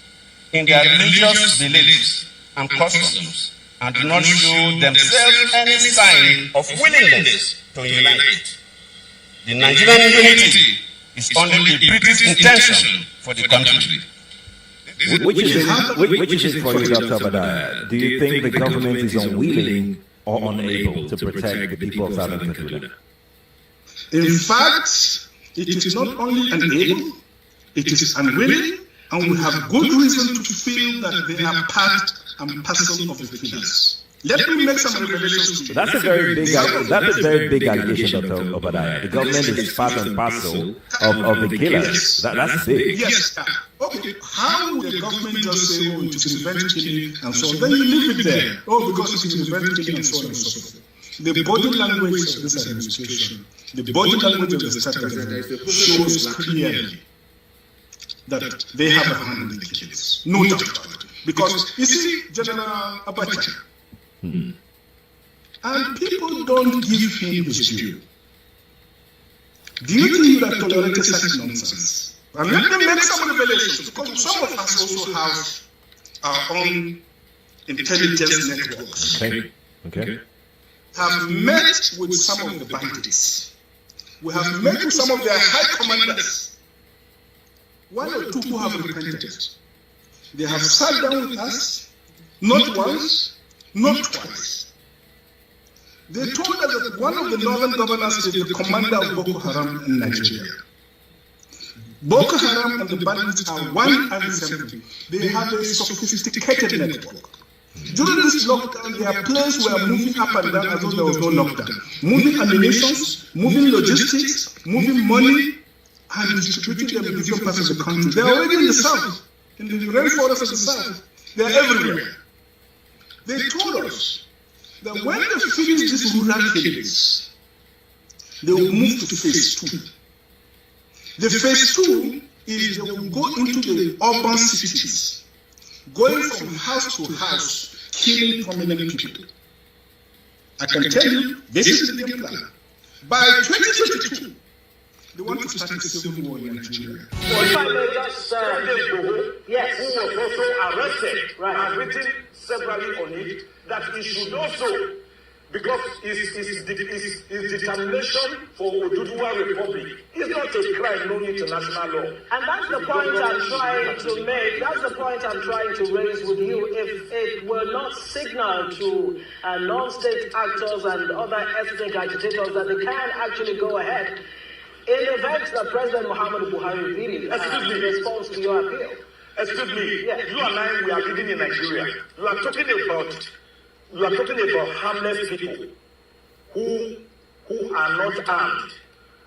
in their religious beliefs and customs, and do not show themselves any sign of willingness to unite. The Nigerian unity is only the British intention for the country. Which is it for you, Dr. Obadiah? Do you think the government is unwilling or unable to protect the people of Southern Kaduna? In fact, it is not only unable, it is unwilling, and we have good reason to feel that they are part and parcel of the killers. Let me make some revelations. That's a very big allegation, Dr. Obadiah. The government is part and parcel of the killers. That's big. Yes. Okay. How would the government just say, oh, it is revenge killing and so on? Then you leave it there. Oh, because it is revenge killing and so on and so forth. The body language of this administration, the body language of the state government shows clearly that they have a hand in the killings. No doubt about it. Because, you see, General Abacha, and people don't give him his due. Do you think that tolerated such nonsense? And let me make some revelations, because some of us also have our own intelligence networks. Okay. Have met with some of the bandits. We have met with some of their high commanders. One or two who have repented. They have sat down with us, not once, not twice. They told us that one of the northern governors is the commander of Boko Haram in Nigeria. Boko Haram and the bandits are one and the same thing. They have a sophisticated network. During this lockdown, their planes were moving up and down as though there was no lockdown. Moving ammunition, moving logistics, moving money, and distributing them in different parts of the country. They are already in the south, in the rainforest of the south. They are everywhere. They told us that when they finish these rural killings, they will move to phase 2. The phase 2 is they will go into the urban cities, going from house to house, killing prominent people. I can tell you, this is the game plan. By 2022, they want to start a civil war in Nigeria. If I may just yes, who was also arrested, and written severally on it, that he should also, because his determination for Oduduwa Republic is not a crime known international law. And that's the point I'm trying to make. That's the point I'm trying to raise with you. If it were not signaled to non-state actors and other ethnic agitators that they can actually go ahead, in the event that President Muhammadu Buhari did in response to your appeal. Excuse me, yes. You and I, we are living in Nigeria. You are talking about harmless people who are not armed.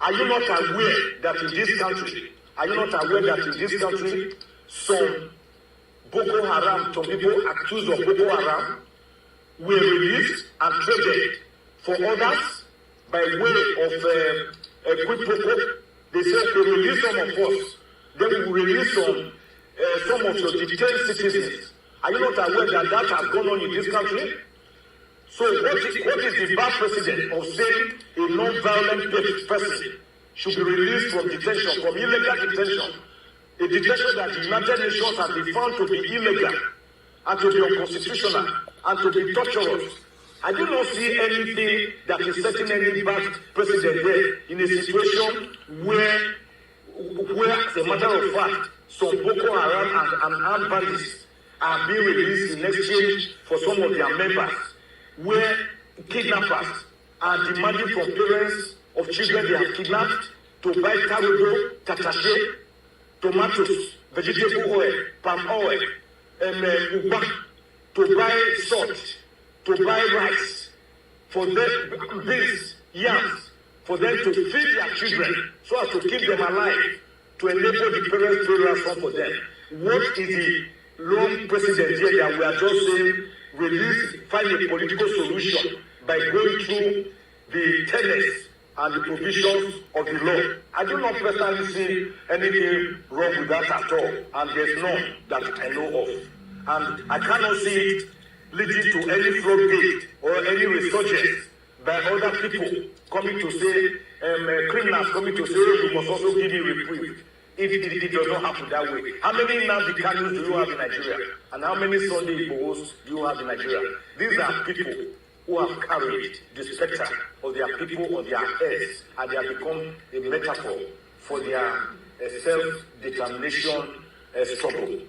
Are you not aware that in this country, some Boko Haram, some people accused of Boko Haram, were released and traded for others by way of quid pro quo? They said they release some of us, then we will release some of your detained citizens. Are you not aware that has gone on in this country? So what is the bad precedent of saying a non-violent person should be released from detention, from illegal detention? A detention that the United Nations has been found to be illegal and to be unconstitutional and to be torturous. I do not see anything that is setting any bad precedent there in a situation where, as a matter of fact, some Boko Haram and armed bandits are being released in exchange for some of their members, where kidnappers are demanding from parents of children they have kidnapped to buy tarodo, tatache, tomatoes, vegetable oil, palm oil, uba, to buy salt, to buy rice, for them, beans, yams, for them to feed their children so as to keep them alive, to enable the parents to ransom for them. What is the long precedent here that we are just saying, find a political solution by going through the tenets and the provisions of the law? I do not personally see anything wrong with that at all, and there's none that I know of. And I cannot see it leading to any floodgate or any resurgence by other people coming to say, criminals coming to say, you must also give me reprieve. If it does not happen that way. How many Nnamdi Kanus do you have in Nigeria? And how many Sunday IGBOHOs do you have in Nigeria? These are people who have carried the spectre of their people on their heads, and they have become a metaphor for their self-determination struggle.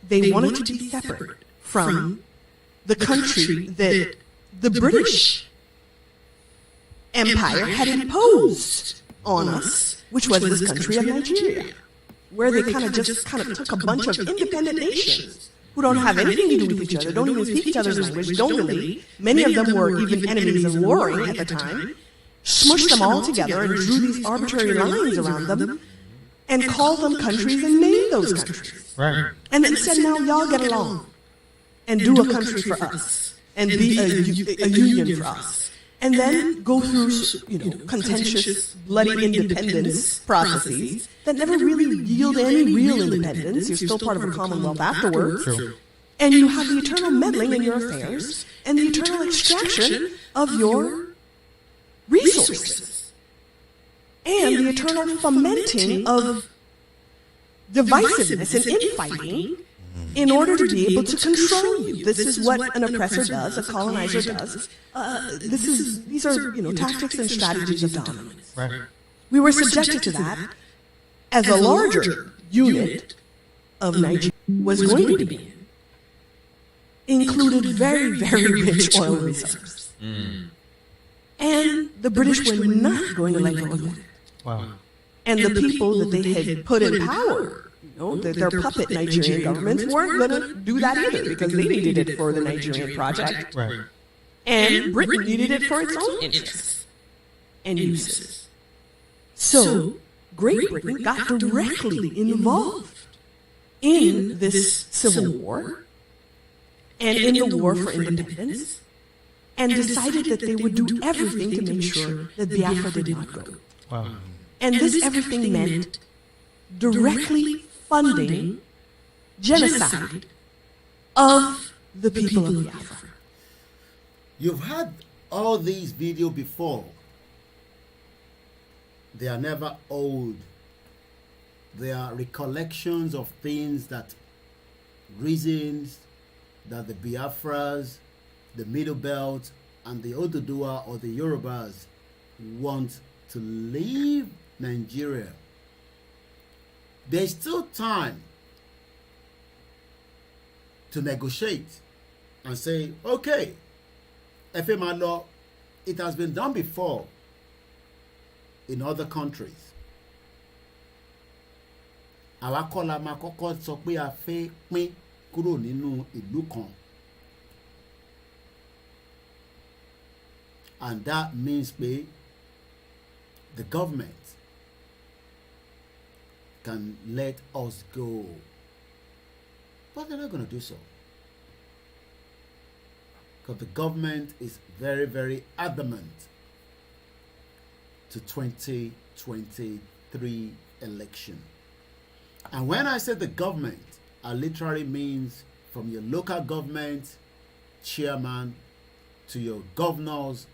They wanted to be separate from the country that the British Empire had imposed on us, which was this country of Nigeria, where they kind of took a bunch of independent nations who don't have anything to do with each other, don't even speak each other's language, don't really. Many of them were even enemies and warring at the time, smushed them all together and drew these arbitrary lines around them and called them countries and named those countries. Right. And then said, now y'all get along and do a country for us. and be a union for us. And then go through, contentious, bloody independence processes that never really yield any real independence. You're still part of a commonwealth afterwards. True. And you have the eternal meddling in your affairs and the eternal extraction of your resources. And the eternal fomenting of divisiveness and infighting in order to be able to control you. This is what an oppressor does, a colonizer does. These are tactics and strategies of dominance. Right. We were subjected to that as a larger unit of Nigeria was going to be included very, very rich oil reserves. And the British were not going to let go of that. Wow. And the people that they had put in power, their puppet Nigerian governments, weren't going to do that either because they needed it for the Nigerian project. Right. And Britain needed it for its own interests and uses. So Great Britain got directly involved in this civil war and in the war for independence, and decided that they would do everything to make sure that Biafra did not go. Wow. And this everything meant directly funding genocide of the people of Biafra. You've had all these videos before. They are never old. They are recollections of things reasons that the Biafras, the Middle Belt, and the Oduduwa or the Yorubas want to leave Nigeria. There's still time to negotiate and say, okay, FMA law, it has been done before in other countries. Àwa kọ́ la máa kọ́kọ́ sọ pé a fẹ́ pín kúrò nínú ìlú kan. And that means pé the government can let us go. But they're not going to do so. Because the government is very, very adamant to 2023 election. And when I say the government, I literally means from your local government chairman to your governors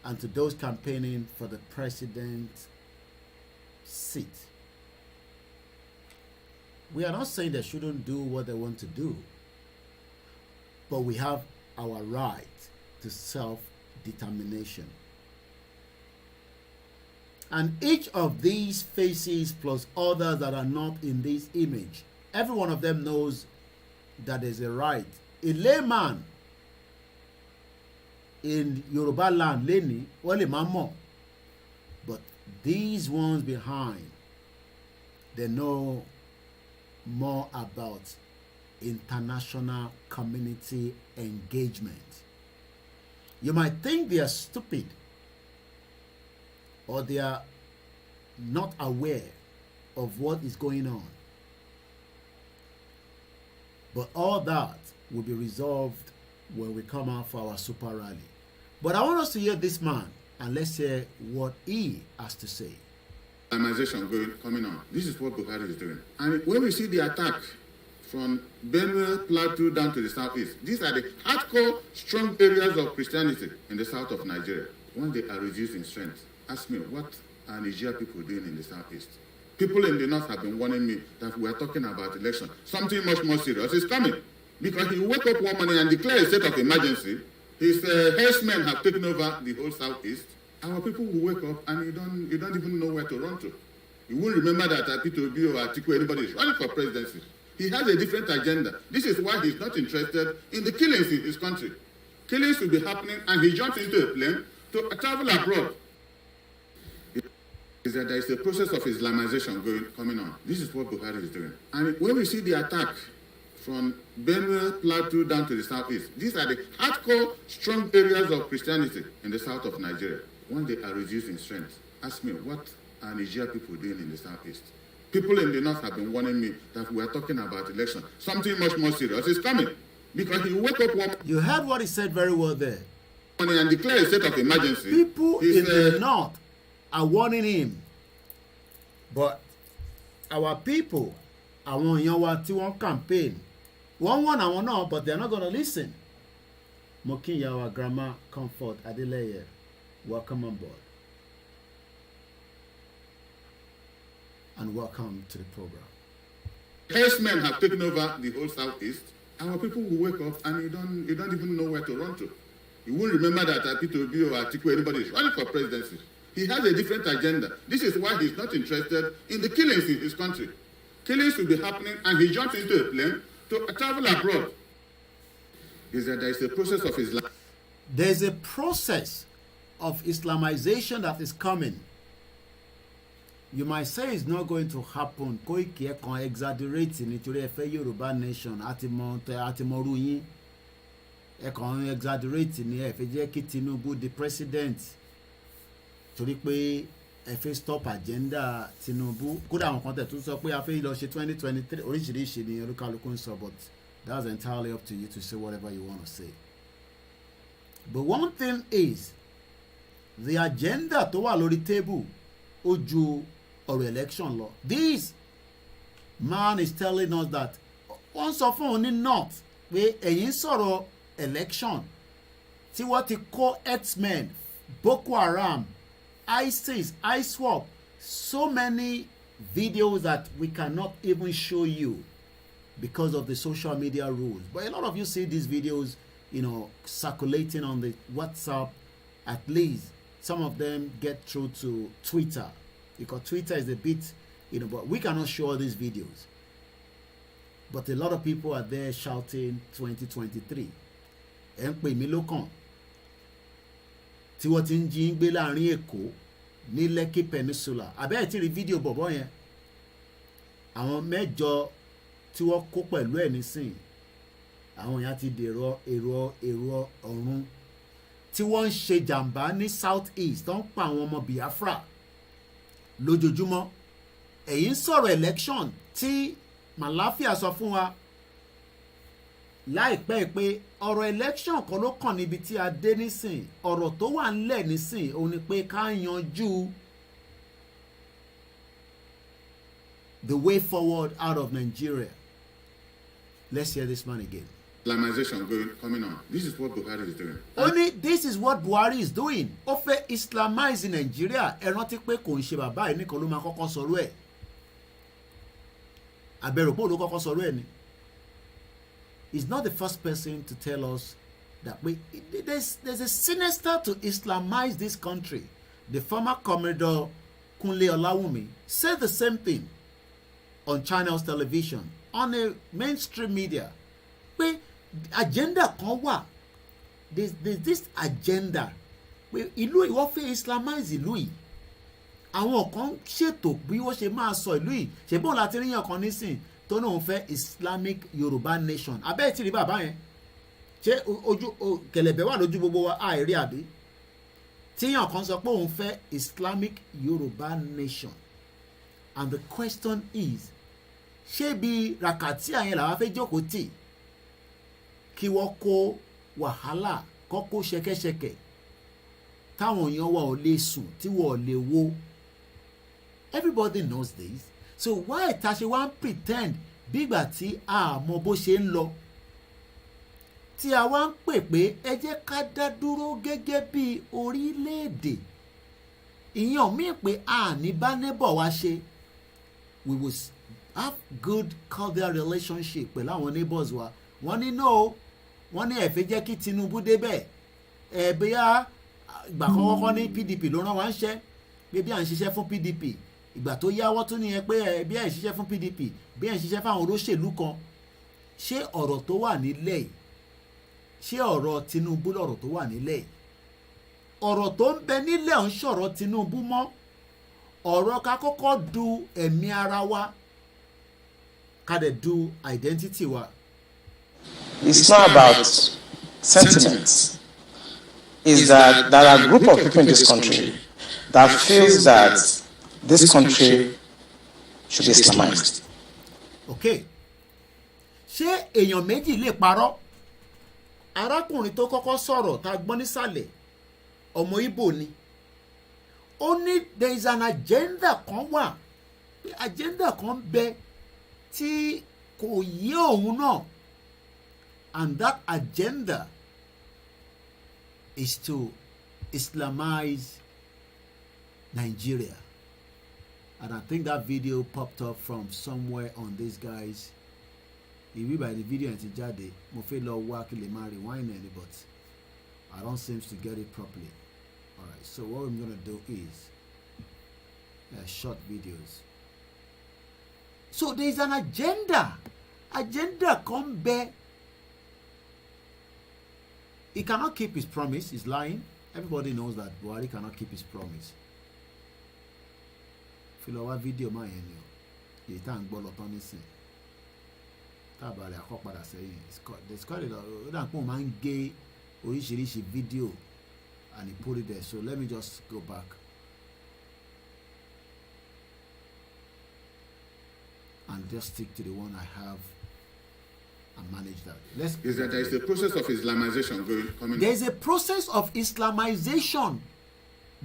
and to those campaigning for the president's seat. We are not saying they shouldn't do what they want to do, but we have our right to self-determination. And each of these faces plus others that are not in this image, every one of them knows that there's a right. A layman in Yoruba land, Leni, wale mamo. But these ones behind, they know more about international community engagement. You might think they are stupid or they are not aware of what is going on. But all that will be resolved when we come out for our super rally. But I want us to hear this man and let's hear what he has to say. Coming on. This is what Buhari is doing. And when we see the attack from Benue Plateau down to the southeast, these are the hardcore, strong areas of Christianity in the south of Nigeria. When they are reducing strength, ask me, what are Nigeria people doing in the southeast? People in the north have been warning me that we are talking about election. Something much more serious is coming. Because he woke up one morning and declared a state of emergency. His herdsmen have taken over the whole southeast. Our people will wake up and you don't even know where to run to. You won't remember that Peter Obi or Atiku, anybody is running for presidency. He has a different agenda. This is why he's not interested in the killings in his country. Killings will be happening and he jumps into a plane to travel abroad. Is that there is a process of Islamization coming on. This is what Buhari is doing. And when we see the attack from Benue Plateau down to the southeast, these are the hardcore, strong areas of Christianity in the south of Nigeria. When they are reducing strength, ask me, what are Nigeria people doing in the southeast? People in the north have been warning me that we are talking about election. Something much more serious is coming. Because he wake up one You heard what he said very well there. morning and declare a state of emergency. People in the north are warning him. But our people, àwọn èèyàn wa tí wọ́n campaign, wọ́n warn àwọn náà, but they're not going to listen. Mo kí ìyá wa Grandma Comfort Adeleye, welcome on board. And welcome to the program. Herdsmen have taken over the whole southeast. Our people will wake up and you don't even know where to run to. You won't remember that P2B or Atiku, anybody is running for presidency. He has a different agenda. This is why he's not interested in the killings in his country. Killings will be happening and he jumps into a plane to travel abroad. Is that there is a process of Islam. There's a process of Islamization that is coming. You might say it's not going to happen. Koiki kan exaggerate nítorí ẹ fẹ́ Yoruba nation àti mọ̀rú yín. Ẹ kàn exaggerate ní ẹ fẹ́ jẹ́ kí Tinubu di president. Torí pé ẹ fẹ́ stop agenda Tinubu. Kódà àwọn kan tẹ̀ tún sọ pé a fẹ́ lọ ṣe 2023 oríṣiríṣi ni olúkálùkù ń sọ, but that's entirely up to you to say whatever you want to say. But one thing is, the agenda tó wà lórí table ó ju or election law. This man is telling us that once of only not pé ẹ̀yin sọ̀rọ̀ election tí wọ́n ti kó herdsmen, Boko Haram, ISIS, ISWAP, so many videos that we cannot even show you because of the social media rules. But a lot of you see these videos, circulating on the WhatsApp. At least some of them get through to Twitter, because Twitter is a bit, but we cannot show all these videos. But a lot of people are there shouting 2023. Ẹ ń pè mí lókàn tí wọ́n ti ń jí ń gbé láàrin Èkó ní Lekki Peninsula. Àbẹ́ ẹ̀ tí rí fídíò bọ̀bọ̀ yẹn. Àwọn mẹ́jọ tí wọ́n kó pẹ̀lú ẹ̀ nísìn. Àwọn èèyàn ti dèrò èrò ọ̀run. Tí wọ́n ń ṣe jàǹbá ní South East tó ń pa àwọn ọmọ Biafra lójoojúmọ́. Ẹ̀yin sọ̀rọ̀ election tí Màláfíà sọ fún wa láìpẹ́ pé ọ̀rọ̀ election kan ló kàn níbi tí a dé nísìn. Ọ̀rọ̀ tó wà ńlẹ̀ nísìn òun ni pé ká yanjú the way forward out of Nigeria. Let's hear this man again. Islamization coming on. This is what Buhari is doing. Only this is what Buhari is doing. Ó fẹ́ Islamize in Nigeria. Ẹ rántí pé kò ń ṣe bàbá ẹ̀ nìkan ló máa kọ́kọ́ sọ̀rọ̀ ẹ̀. Àbẹ̀rù pé òun ló kọ́kọ́ sọ̀rọ̀ ẹ̀ ni. He's not the first person to tell us that there's a sinister to Islamize this country. The former Commodore Kunle Olawumi said the same on Channels television, on a mainstream media. Pé agenda kan wà. There's this agenda. Pé ìlú yìí wọ́n fẹ́ Islamize ìlú yìí. Àwọn kan ṣètò bí wọ́n ṣe máa sọ ìlú yìí. Ṣé bọ́n láti ríyàn kan nísìn tó náà fẹ́ Islamic Yoruba nation. Abẹ́ ti rí bàbá yẹn. Ṣé ojú kẹ̀lẹ̀bẹ̀ wà lójú gbogbo wa àìrí àbí? Tíyàn kan sọ pé òun fẹ́ Islamic Yoruba nation. And the question is, ṣé bí rakati àyẹn làwọn fẹ́ jókòó tì kí wọ́n kó wàhálà kọ́ kó ṣẹ̀kẹ̀ṣẹ̀kẹ̀ táwọn èèyàn wa ò lè sùn tí wọ́n ò lè wo? Everybody knows this. So why ta ṣe wá ń pretend bígbà tí a mọ bó ṣe ń lọ, tí a wá ń pè pé ẹ jẹ́ ká dá dúró gẹ́gẹ́ bí orílẹ̀-èdè. Ìyẹn mi pé a ní bá neighbor wa ṣe. We will have good cordial relationship pẹ̀lú àwọn neighbors wa. Wọ́n ní no, wọ́n ní ẹ fẹ́ jẹ́ kí Tinubu débẹ̀. Bóyá ìgbà kan kọ́kọ́ ní PDP ló rán wa ń ṣẹ́ pé bí à ń ṣiṣẹ́ fún PDP. Ìgbà tó yá wọ́n tún nìyẹn pé bí à ń ṣiṣẹ́ fún PDP, bí à ń ṣiṣẹ́ fáwọn olóṣèlú kan. Ṣé ọ̀rọ̀ tó wà nílẹ̀ yìí, ṣé ọ̀rọ̀ Tinubu lọ̀rọ̀ tó wà nílẹ̀ yìí? Ọ̀rọ̀ tó ń bẹ nílẹ̀ ń ṣọ̀rọ̀ Tinubu mọ́. Ọ̀rọ̀ ká kọ́kọ́ du ẹ̀mí ara wa, ká dẹ̀ du identity wa. It's not about sentiments. It's that there are a group of people in this country that feels that this country should be Islamized. Okay. Ṣé èèyàn méjì lè parọ́? arákùnrin tó kọ́kọ́ sọ̀rọ̀ tá a gbọ́ nísàlẹ̀ ọmọ Ìgbò ni ó ní there is an agenda kan wà agenda kan bẹ tí kò yé òun náà, and that agenda is to Islamize Nigeria. And I think that video popped up from somewhere on these guys. If you by the video and jáde, mo fẹ́ lọ wá kí lè máa rewind it, but I don't seem to get it properly. Alright, so what I'm gonna do is short videos. So there is an agenda. Agenda come back. He cannot keep his promise. He's lying. Everybody knows that Buhari cannot keep his promise. Filowa video ma yẹn ni o. Èyí tá à ń gbọ́ lọ tán nísìn. Tábàlẹ̀ àkọ́padà sẹ́yìn. There's quite a lot. Ó dà pé òun máa ń gé oríṣiríṣi video and he put it there. So let me just go back. And just stick to the one I have and manage that. Is that there is a process of Islamization coming on? There is a process of Islamization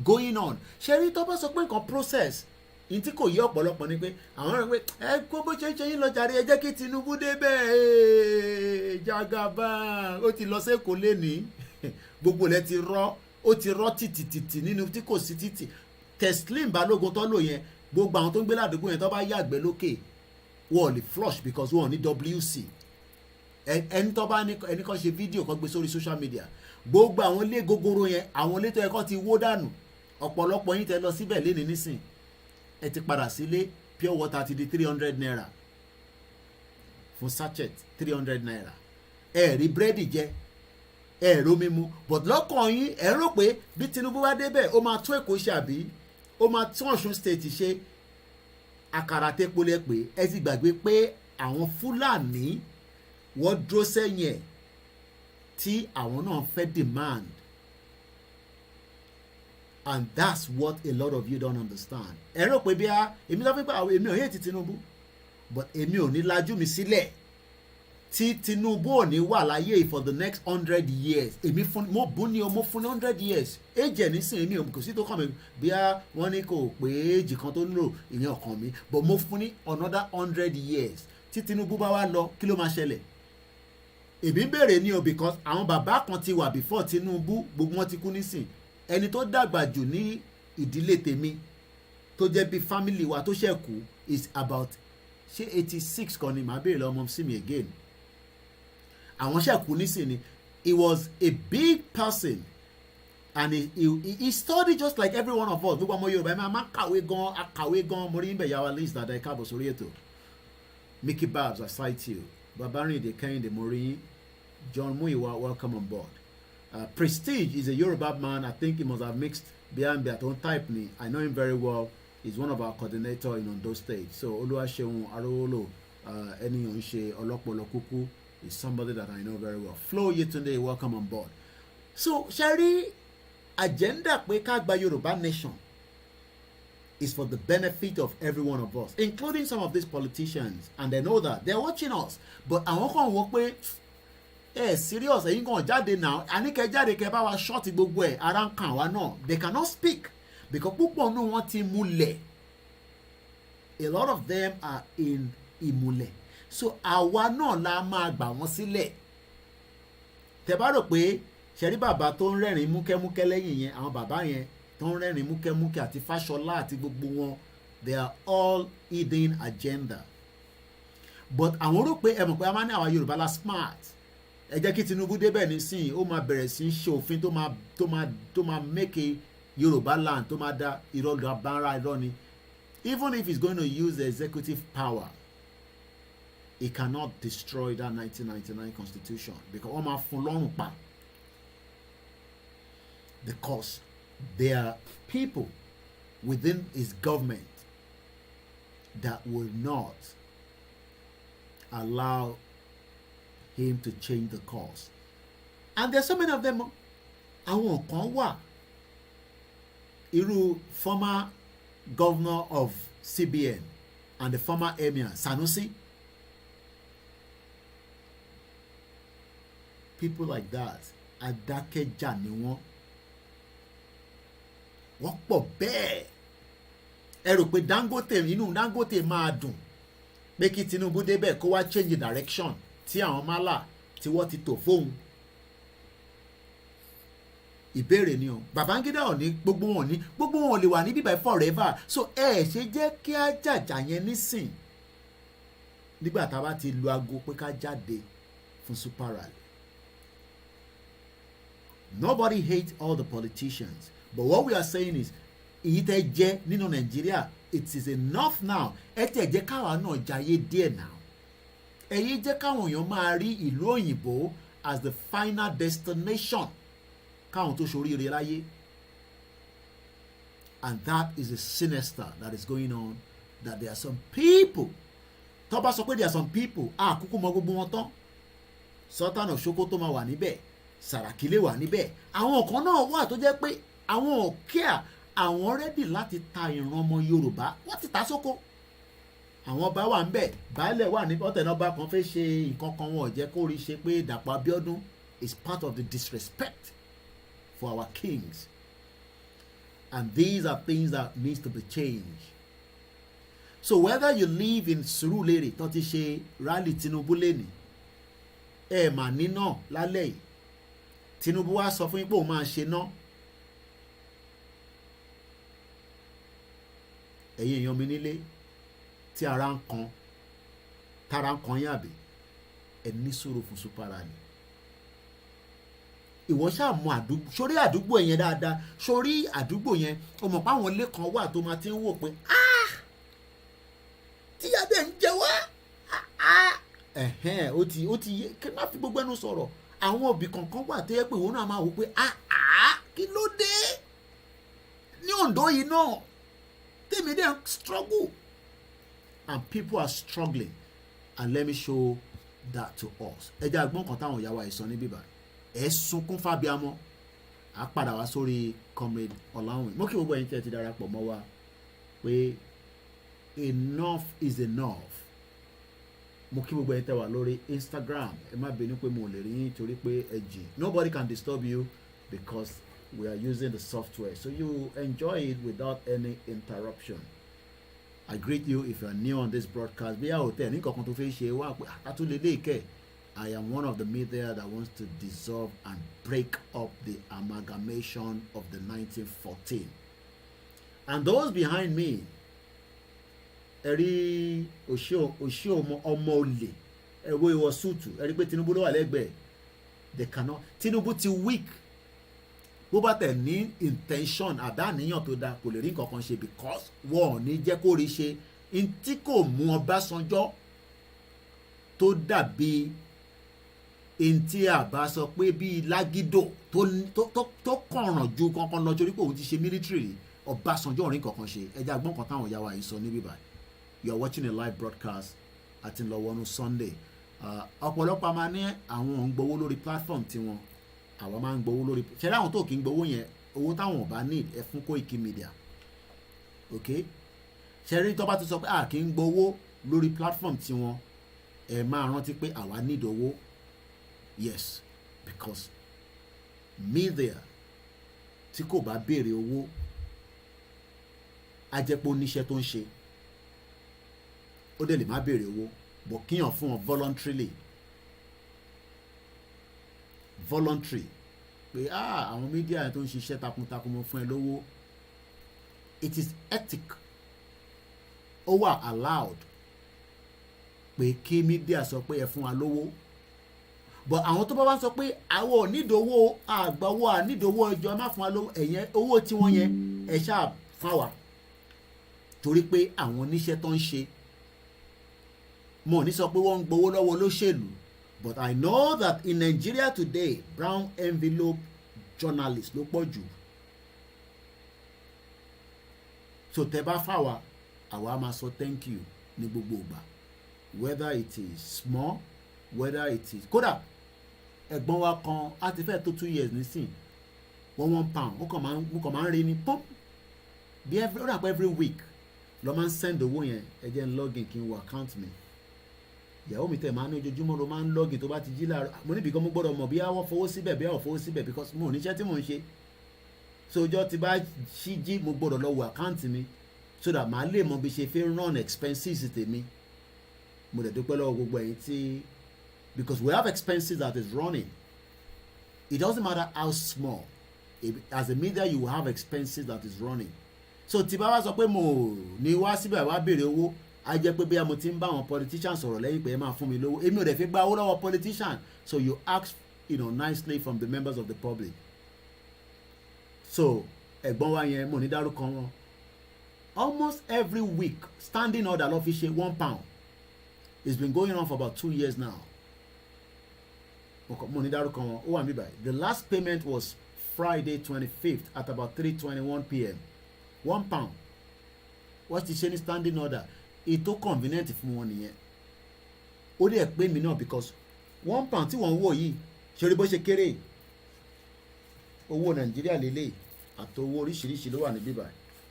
going on. Ṣẹ́rí tó bá sọ pé nǹkan process ní tí kò yé ọ̀pọ̀lọpọ̀ ni pé àwọn rẹ̀ pé ẹ kó bó ṣe ń ṣe yín lọ jàre ẹ jẹ́ kí Tinubu débẹ̀ Jagaban ó ti lọ sẹ́kọ̀ọ́ lẹ́ni gbogbo rẹ̀ ti rọ́ ó ti rọ́ tìtìtìtì nínú tí kò sí títì Teslim Balógun tó lò yẹn gbogbo àwọn tó ń gbé ládùúgbò yẹn tó bá yàgbẹ́ lókè wọ́n lè flush because wọ́n ní WC ẹni tó bá ẹni kan ṣe fídíò kan gbé sórí social media gbogbo àwọn ilé gogoro yẹn àwọn ilé tó yẹ kó ti wó dànù ọ̀pọ̀lọpọ̀ yín tẹ lọ síbẹ̀ léni nísìn ẹ ti padà sílé pure water ti di 300 naira fún sachet 300 naira ẹ rí búrẹ́dì jẹ ẹ rómi mu but lọ́kàn yín ẹ rò pé bí Tinubu bá débẹ̀ ó máa tún Èkó ṣe àbí ó máa tún Ọ̀ṣun state ṣe àkàrà tẹ́pọ̀ lẹ́ pé ẹ ti gbàgbé pé àwọn Fúlàní wọ́n dúró sẹ́yìn ẹ̀ tí àwọn náà fẹ́ demand, and that's what a lot of you don't understand. ẹ rò pé bí èmi lọ́ fi pé èmi ò hate Tinubu but èmi ò ní lajú mi sílẹ̀ tí Tinubu ò ní wà láyé for the next 100 years èmi fún mo bú ni o mo fún 100 years èjì ẹ̀ nísìnyí mi ò kò sí tó kàn mí bí wọ́n ní kò pé èjì kan tó lò ìyẹn ọkàn mi but mo fún ní another 100 years tí Tinubu bá wá lọ kí ló máa ṣẹlẹ̀ èmi bèrè ni o because àwọn bàbá kan ti wà before Tinubu gbogbo wọn ti kú nísìn ẹni tó dàgbà jù ní ìdílé tèmi tó jẹ́ bí family wa tó ṣẹ̀kú is about ṣé 86 kan ni màá bèrè lọ́mọ sí mi again àwọn ṣẹ̀kú nísìn ni he was a big person and he studied just like every one of us gbogbo ọmọ Yorùbá ẹ máa kàwé gan mo rí ń bẹ̀ yàrá list dada ẹ káàbọ̀ sórí ètò Mickey Babs I cite you Babarinde Kehinde Mori John Muyiwa welcome on board. Prestige is a Yoruba man. I think he must have mixed behind that own type me. I know him very well. He's one of our coordinator in Ondo State. So Oluwaseun Arolo Enionshe Olopolokuku is somebody that I know very well. Flo Yetunde, welcome on board. So Shari agenda pé ká gba Yoruba nation is for the benefit of every one of us, including some of these politicians, and they know that they're watching us. But àwọn kan wò pé serious ẹ̀yin kan jáde now àníkẹ́ jáde kẹ́ bá wa ṣọ́ọ̀tì gbogbo ẹ̀ ara ń kàn wá náà they cannot speak because púpọ̀ nù wọ́n ti múlẹ̀ a lot of them are in ìmúlẹ̀ so àwa náà la máa gbà wọ́n sílẹ̀ tẹ́ bá rò pé ṣẹ̀rí bàbá tó ń rẹ́rìn múkẹ́múkẹ́ lẹ́yìn yẹn àwọn bàbá yẹn tó ń rẹ́rìn múkẹ́múkẹ́ àti Fáṣọlá àti gbogbo wọn they are all hidden agenda but àwọn rò pé ẹ mọ̀ pé a máa ní àwa Yorùbá la smart ẹ jẹ́ kí Tinubu débẹ̀ nísìnyí ó máa bẹ̀rẹ̀ sí í ṣe òfin tó máa make a Yorùbá land tó máa dá irọ́ lọ bára irọ́ ni even if he's going to use the executive power he cannot destroy that 1999 constitution because wọ́n máa fún lọ́rùn pa because there are people within his government that will not allow him to change the course, and there's so many of them. Àwọn kan wà irú former governor of CBN and the former emir Sanusi people like that adákẹ́jà ni wọ́n pọ̀ bẹ́ẹ̀. Ẹ rò pé inú Dangote máa dùn pé kí Tinubu débẹ̀ kó wá change direction tí àwọn málà tí wọ́n ti tò fóun. Ìbéèrè ni o, Babangida ò ní gbogbo wọn lè wà ní bíbá forever, so ẹ ṣe jẹ́ kí á jàjà yẹn nísìn nígbà tá a bá ti lu aago pé ká jáde fún super rally. Nobody hates all the politicians, but what we are saying is èyí tẹ́ jẹ́ nínú Nàìjíríà, it is enough now. Ẹ tẹ̀ jẹ́ káwa náà jayé díẹ̀ now. Ẹ̀yin jẹ́ káwọn èèyàn máa rí ìlú òyìnbó as the final destination káwọn tó ṣoríire láyé. And that is a sinister that is going on, that there are some people, tó bá sọ pé there are some people, kúkú mọ gbogbo wọn tán. Sultan of Sokoto máa wà níbẹ̀, Sàràkí lè wà níbẹ̀. Àwọn kan náà wà tó jẹ́ pé àwọn ò kíà, àwọn rẹ́dì láti ta ìran ọmọ Yorùbá, wọ́n ti ta sóko. Àwọn ọba wà níbẹ̀, baálẹ̀ wà níbẹ̀, ọ̀tẹ̀nàba kan fẹ́ ṣe nǹkan kan, wọn ò jẹ́ kó rí ṣe pé Dàpọ̀ Abíọ́dún is part of the disrespect for our kings. And these are things that needs to be changed. So whether you live in Surulere tó ti ṣe rally Tinubu lẹ́nìí, mà níná lálẹ́ yìí, Tinubu wá sọ fún yín pé òun máa ṣe ná. Ẹ̀yin èèyàn mi nílé tí ara ń kan, tára ń kan yàbí, ẹ ní sùúrù fún super rally. Ìwọ ṣáà mọ àdúgbò, sórí àdúgbò yẹn dáadáa, sórí àdúgbò yẹn o mọ̀ pé àwọn ilé kan wà tó máa ti ń wò pé tíyàdé ń jẹ wá, ó ti yé kí n má fi gbogbo ẹnu sọ̀rọ̀. Àwọn òbí kankan wà tó yẹ pé òun náà máa wò pé kí ló dé ní Oǹdó yìí náà tèmi dẹ̀ struggle, and people are struggling, and let me show that to us. Ẹ jẹ́ àgbọ̀n kan táwọn ìyá wa ìsọ ní bíbá ẹ sunkún fábíàmọ́. A padà wá sórí comrade Ọláwìn. Mo kí gbogbo ẹ̀yin tí ẹ ti darapọ̀ mọ́ wa pé enough is enough. Mo kí gbogbo ẹ̀yin tẹ́ wà lórí Instagram. Ẹ má bínú pé mo lè rí yín torí pé ẹ jì. Nobody can disturb you because we are using the software, so you enjoy it without any interruption. I greet you if you are new on this broadcast. Bí a ò tẹ̀ ní kankan tó fẹ́ ṣe wá pé àtúnlélé ìkẹ́. I am one of the media that wants to dissolve and break up the amalgamation of the 1914. And those behind me, ẹ̀rí òṣì ọmọ olè, ẹ̀wọ́ ìwọ̀ súùtù, ẹ̀rí pé Tinubu ló wà lẹ́gbẹ̀ẹ́. They cannot. Tinubu ti weak. Bó bá tẹ̀ ní intention àdáníyàn tó dáa kò lè rí nǹkan kan ṣe because wọn ò ní jẹ́ kó rí ṣe. In tí kò mú Ọbásanjọ́ tó dàbí ntí àbá sọ pé bíi Lágídò tó kọ̀ràn ju kankan lọ torí pé òun ti ṣe military, Ọbásanjọ́ òrin kankan ṣe. Ẹja gbọ́n kan táwọn ìyá wa yìí sọ níbí báyìí. You are watching a live broadcast àti lọ́wọ́nú Sunday. Ọ̀pọ̀lọpọ̀ a máa ní àwọn ò ń gbowó lórí platform tiwọn, àwọn máa ń gbowó lórí. Ṣẹlẹ̀ àwọn tó kì í gbowó yẹn, owó táwọn ò bá need ẹ fún koikimedia. Okay? Ṣẹlẹ̀ tó bá ti sọ pé kì í gbowó lórí platform tiwọn, ẹ máa rántí pé àwa need owó. Yes, because media tí kò bá béèrè owó á jẹ́ pé ó níṣẹ́ tó ń ṣe, ó dẹ̀ lè má béèrè owó bọ̀ kíyàn fún wọn voluntary pé àwọn media tó ń ṣiṣẹ́ takuntakun mọ́ fún ẹ lówó. It is ethic, ó wà allowed pé kí media sọ pé ẹ fún wa lówó. But àwọn tó bá wá sọ pé àwọn ò nídòwó àgbàwọ́ ànídòwó ẹjọ́ má fún wa lówó, ẹ̀yẹn owó tí wọ́n yẹn ẹ̀ ṣáà fún wa torí pé àwọn oníṣẹ́ tó ń ṣe. Mo ní sọ pé wọ́n ń gbowó lọ́wọ́ olóṣèlú, but I know that in Nigeria today brown envelope journalists ló pọ̀ jù. So tẹ́ bá fà wá, àwa máa sọ thank you ní gbogbo ìgbà, whether it is small, whether it is kódà ẹ̀gbọ́n wa kan á ti fẹ́ tó 2 years nísìn, £1 mo kàn máa ń rí ní pọ́n bí every week lọ máa ń send owó yẹn. Ẹ jẹ́ n login kí n wo account mi. ìyàwó mi tẹ̀ máa ní ojoojúmọ́ ló máa ń lọ́ọ̀gì tó bá ti jí láàárọ̀ mo níbi kan mo gbọ́dọ̀ mọ̀ bí àwọn fowó síbẹ̀ bí àwọn fowó síbẹ̀ because mo ò níṣẹ́ tí mò ń ṣe so ọjọ́ tí bá ṣí jí mo gbọ́dọ̀ lọ wo àkáǹtì mi so that màá lè mọ bí ṣe fi run expenses tèmi mo dẹ̀ dúpẹ́ lọ́wọ́ gbogbo ẹ̀yin tí because we have expenses that is running it doesn't matter how small as a media you will have expenses that is running so tí bá wá sọ pé mo ní wá síbẹ̀ wá béèrè owó a jẹ́ pé bóyá mo ti ń bá àwọn politicians sọ̀rọ̀ lẹ́yìn pé ẹ máa fún mi lówó èmi ò dẹ̀ fi gba owó lọ́wọ́ politician so you ask nicely from the members of the public so ẹ̀gbọ́n wa yẹn mo ní dárúkọ wọn almost every week standing order ló fi ṣe £1 it's been going on for about 2 years now mo ní dárúkọ wọn ó wà mí báyìí the last payment was Friday 25th at about 3:21 p.m. £1 wọ́n ti ṣe ní standing order ètò convenient fún wọn nìyẹn ó dẹ̀ pé mi náà because £1 tí wọ́n ń wò yìí ṣorí bó ṣe kéré owó Nàìjíríà lélẹ̀ àti owó oríṣiríṣi ló wà ní bíbá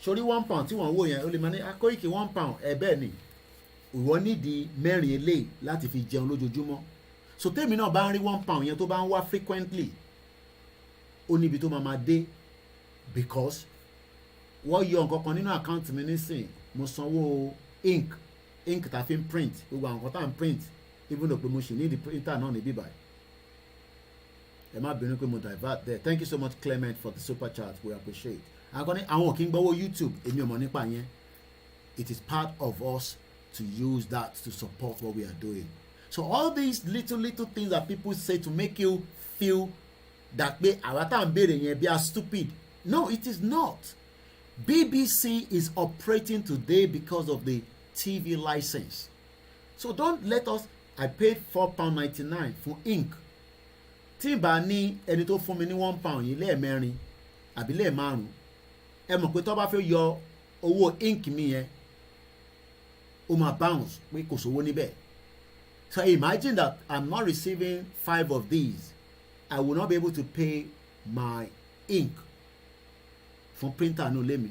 ṣorí £1 tí wọ́n ń wò yẹn ó lè máa ní akóyìkì £1 ẹ bẹ́ẹ̀ ni ìwọ nídìí mẹ́rin eléyìí láti fi jẹun lójoojúmọ́ so tèmi náà bá ń rí £1 yẹn tó bá ń wá frequently ó níbi tó máa dé because wọ́n yọ nǹkan kan nínú àkáǹtì mi nísìn mo sanwó ink tá a fi ń print gbogbo àwọn nǹkan tá à ń print even though pé mo ṣì ní the printer náà níbí báyìí ẹ má bínú pé mo divert there thank you so much Clement for the super chat we appreciate àwọn ò kí ń gbọ́wọ́ YouTube èmi ò mọ̀ nípa yẹn it is part of us to use that to support what we are doing so all these little things that people say to make you feel that pé àwa tá à ń béèrè yẹn bí a stupid no it is not. BBC is operating today because of the TV license. So don't let us. I paid £4.99 for ink. Tí n bá ní ẹni tó fún mi ní £1 yìí lẹ́ẹ̀mẹ́rin àbí lẹ́ẹ̀márùn ẹ mọ̀ pé tó bá fẹ́ yọ owó ink mi yẹn ó máa bounce pé kò sówó níbẹ̀. So imagine that I'm not receiving 5 of these. I will not be able to pay my ink. From printer no let me.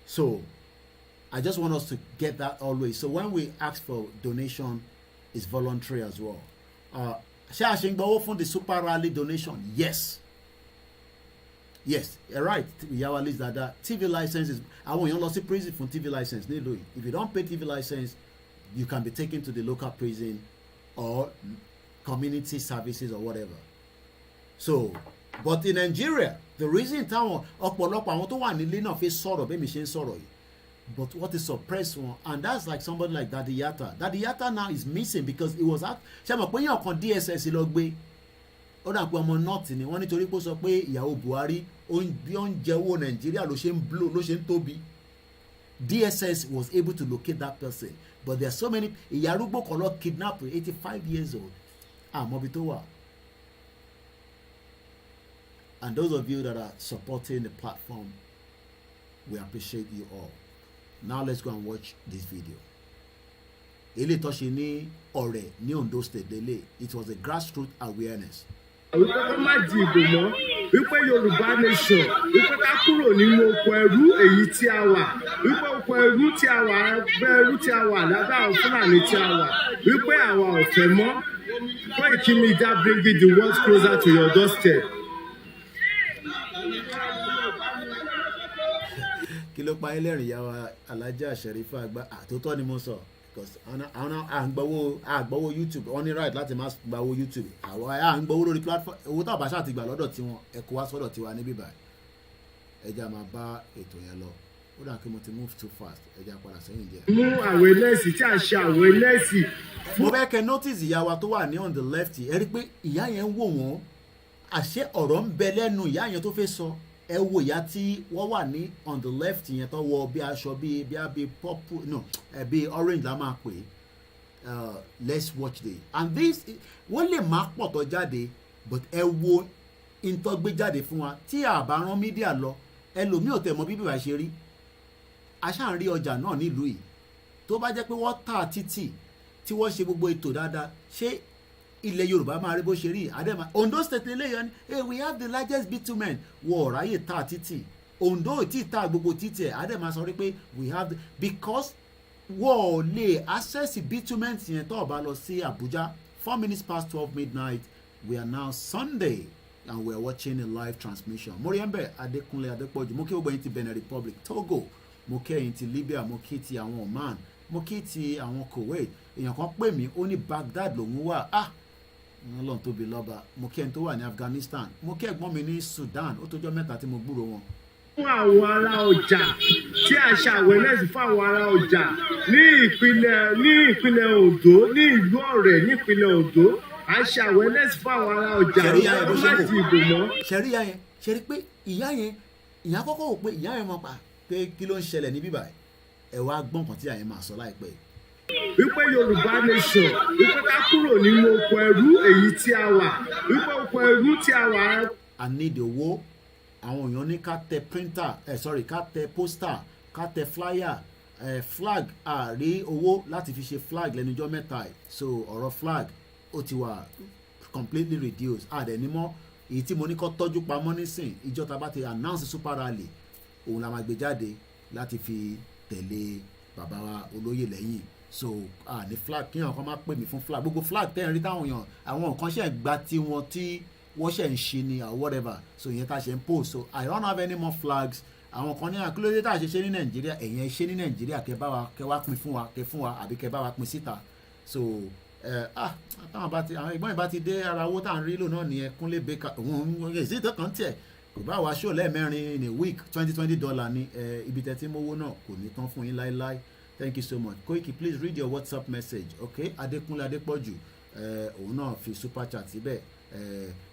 So I just want us to get that always. So when we ask for donation, it's voluntary as well. Ṣé a ṣe ń gbowó fún the super rally donation? Yes. Yes, you're right. Ìyáwó list dada. TV license is àwọn èèyàn lọ sí prison fún TV license nílùú yìí. If you don't pay TV license, you can be taken to the local prison or community services or whatever. So, but in Nigeria, the reason táwọn ọ̀pọ̀lọpọ̀ àwọn tó wà nílé náà fi sọ̀rọ̀ bẹ́ẹ̀ mi ṣe ń sọ̀rọ̀ yìí, but what is suppressed one, and that's like somebody like Daddy Yatta. Daddy Yatta now is missing because it was at ṣe mọ̀ pé yàn kan DSS lọ gbé ó dà pé ọmọ north ni wọ́n nítorí pé ó sọ pé ìyàwó Buhari bí ó ń jẹ owó Nàìjíríà ló ṣe ń blow ló ṣe ń tóbi. DSS was able to locate that person, but there are so many. Ìyá arúgbó kan lọ kidnap 85 years old àmọ́bi tó wà. And those of you that are supporting the platform, we appreciate you all. Now let's go and watch this video. Ele tó ṣe ní Ọ̀rẹ́ ní Ondo State délé, it was a grassroots awareness. Wípé kó má di ìbò mọ́, wípé Yorùbá nation, wípé ká kúrò nínú oko ẹrú èyí tí a wà, wípé oko ẹrú tí a wà, ẹrú tí a wà lábẹ́ àwọn Fúlàní tí a wà, wípé àwa ò fẹ́ mọ́. Koikimedia bringing the world closer to your doorstep. Kí ló pa ẹlẹ́rìí yà wá Alájà Sherifa àgbà àtótọ́ ni mo sọ because àwọn àgbọ̀wọ́ YouTube wọ́n ní right láti má gbàwó YouTube àwọn àgbọ̀wọ́ lórí platform owó tó àbáṣà ti gbà lọ́dọ̀ tiwọn ẹ̀kọ́ wá sọ́dọ̀ tiwa níbí báyìí ẹja máa bá ètò yẹn lọ ó dà kí mo ti move too fast ẹja padà sẹ́yìn díẹ̀. Mú àwọn ẹlẹ́sìn tí a ṣe àwọn ẹlẹ́sìn. Mo fẹ́ kẹ́ notice ìyá wa tó wà ní on the left ẹ rí pé ìyá yẹn ń wò wọ́n àṣé ọ̀rọ̀ ń bẹ lẹ́nu ìyá yẹn tó fẹ́ sọ ẹ wo ìyá tí wọ́n wà ní on the left yẹn tó wọ bí aṣọ bí purple no bí orange la máa pè let's watch this and this wọ́n lè má pọ̀ tó jáde but ẹ wo ìtọ́ gbé jáde fún wa tí a bá rán mídíà lọ ẹlòmíì ò tẹ̀ mọ́ bíbí wa ṣe rí aṣáà ń rí ọjà náà nílùú yìí tó bá jẹ́ pé wọ́n tà títì tí wọ́n ṣe gbogbo ètò dáadáa ṣé ilẹ̀ Yorùbá máa rí bó ṣe rí àdèmà Ondo State lélẹ́yìn ni hey we have the largest bitumen wọ̀ ọ̀ráyè tà títì Ondo tí ta gbogbo títì ẹ̀ àdèmà sọ pé we have because wọ́n ò lè access bitumen yẹn tó bá lọ sí Abuja. 4 minutes past 12 midnight. We are now Sunday and we are watching a live transmission. Moriembe Adekunle Adepoju, mo kí gbogbo yín ti Benin Republic, Togo, mo kí yín ti Libya, mo kí ti àwọn Oman, mo kí ti àwọn Kuwait. Èèyàn kan pè mí ó ní Baghdad lòun wà. Ọlọ́run tóbi lọ́ba. Mo kí ẹni tó wà ní Afghanistan, mo kí ẹ̀gbọ́n mi ní Sudan, ó tójọ́ mẹ́ta tí mo gbúrò wọn. Fún àwọn ará ọjà tí a ṣàwẹ́lẹ́sì fún àwọn ará ọjà ní ìpínlẹ̀ Ondo, ní ìlú Ọ̀rẹ́ ní ìpínlẹ̀ Ondo, a ṣàwẹ́lẹ́sì fún àwọn ará ọjà láti ìbò mọ́. Ṣẹ̀ríyá yẹn ṣe rí pé ìyá yẹn ìyá kọ́kọ́ wò pé ìyá yẹn mọ̀ pa pé kí ló ń ṣẹlẹ̀ ní bíbá ẹ̀ wá gbọ́n kan tí ìyá yẹn máa sọ láìpẹ́. Wípé Yorùbá nation, wípé ká kúrò nínú oko ẹrú èyí tí a wà, wípé oko ẹrú tí a wà. I need owó. Àwọn èèyàn ní ká tẹ printer ká tẹ poster, ká tẹ flyer, flag àrí owó láti fi ṣe flag lẹ́nujọ́ mẹ́ta so ọ̀rọ̀ flag ó ti wà completely reduced àdẹ̀nímọ́ èyí tí mo ní kọ́ tọ́jú pamọ́ nísìn ìjọba bá ti announce super rally òun la máa gbé jáde láti fi tẹ̀lé bàbá wa olóyè lẹ́yìn so ní flag kíyàn kan máa pè mí fún flag gbogbo flag tẹ́ ẹ̀ rí táwọn èèyàn àwọn nǹkan ṣe gba tiwọn tí wọ́n ṣe ń ṣe ni or whatever so ìyẹn tá a ṣe ń post so I don't have any more flags àwọn kan ní àkúlódé tá a ṣe ní Nàìjíríà ẹ̀yẹn ṣe ní Nàìjíríà kẹ́ wá pín fún wa àbí kẹ́ bá wa pín síta so àwọn ìgbọ́n ìbá ti dé ara owó tá à ń rí lò náà nìyẹn Kúnlé Baker òun èsì ìtàn kan tiẹ̀ kò bá wa ṣó lẹ́ẹ̀mẹ́rin in a week $20 ní ibi tẹ́tí mówó náà kò ní tán fún yín láéláé thank you so much Koiki please read your WhatsApp message okay Adékúnlé Adépọ̀jù òun náà fi super chat síbẹ̀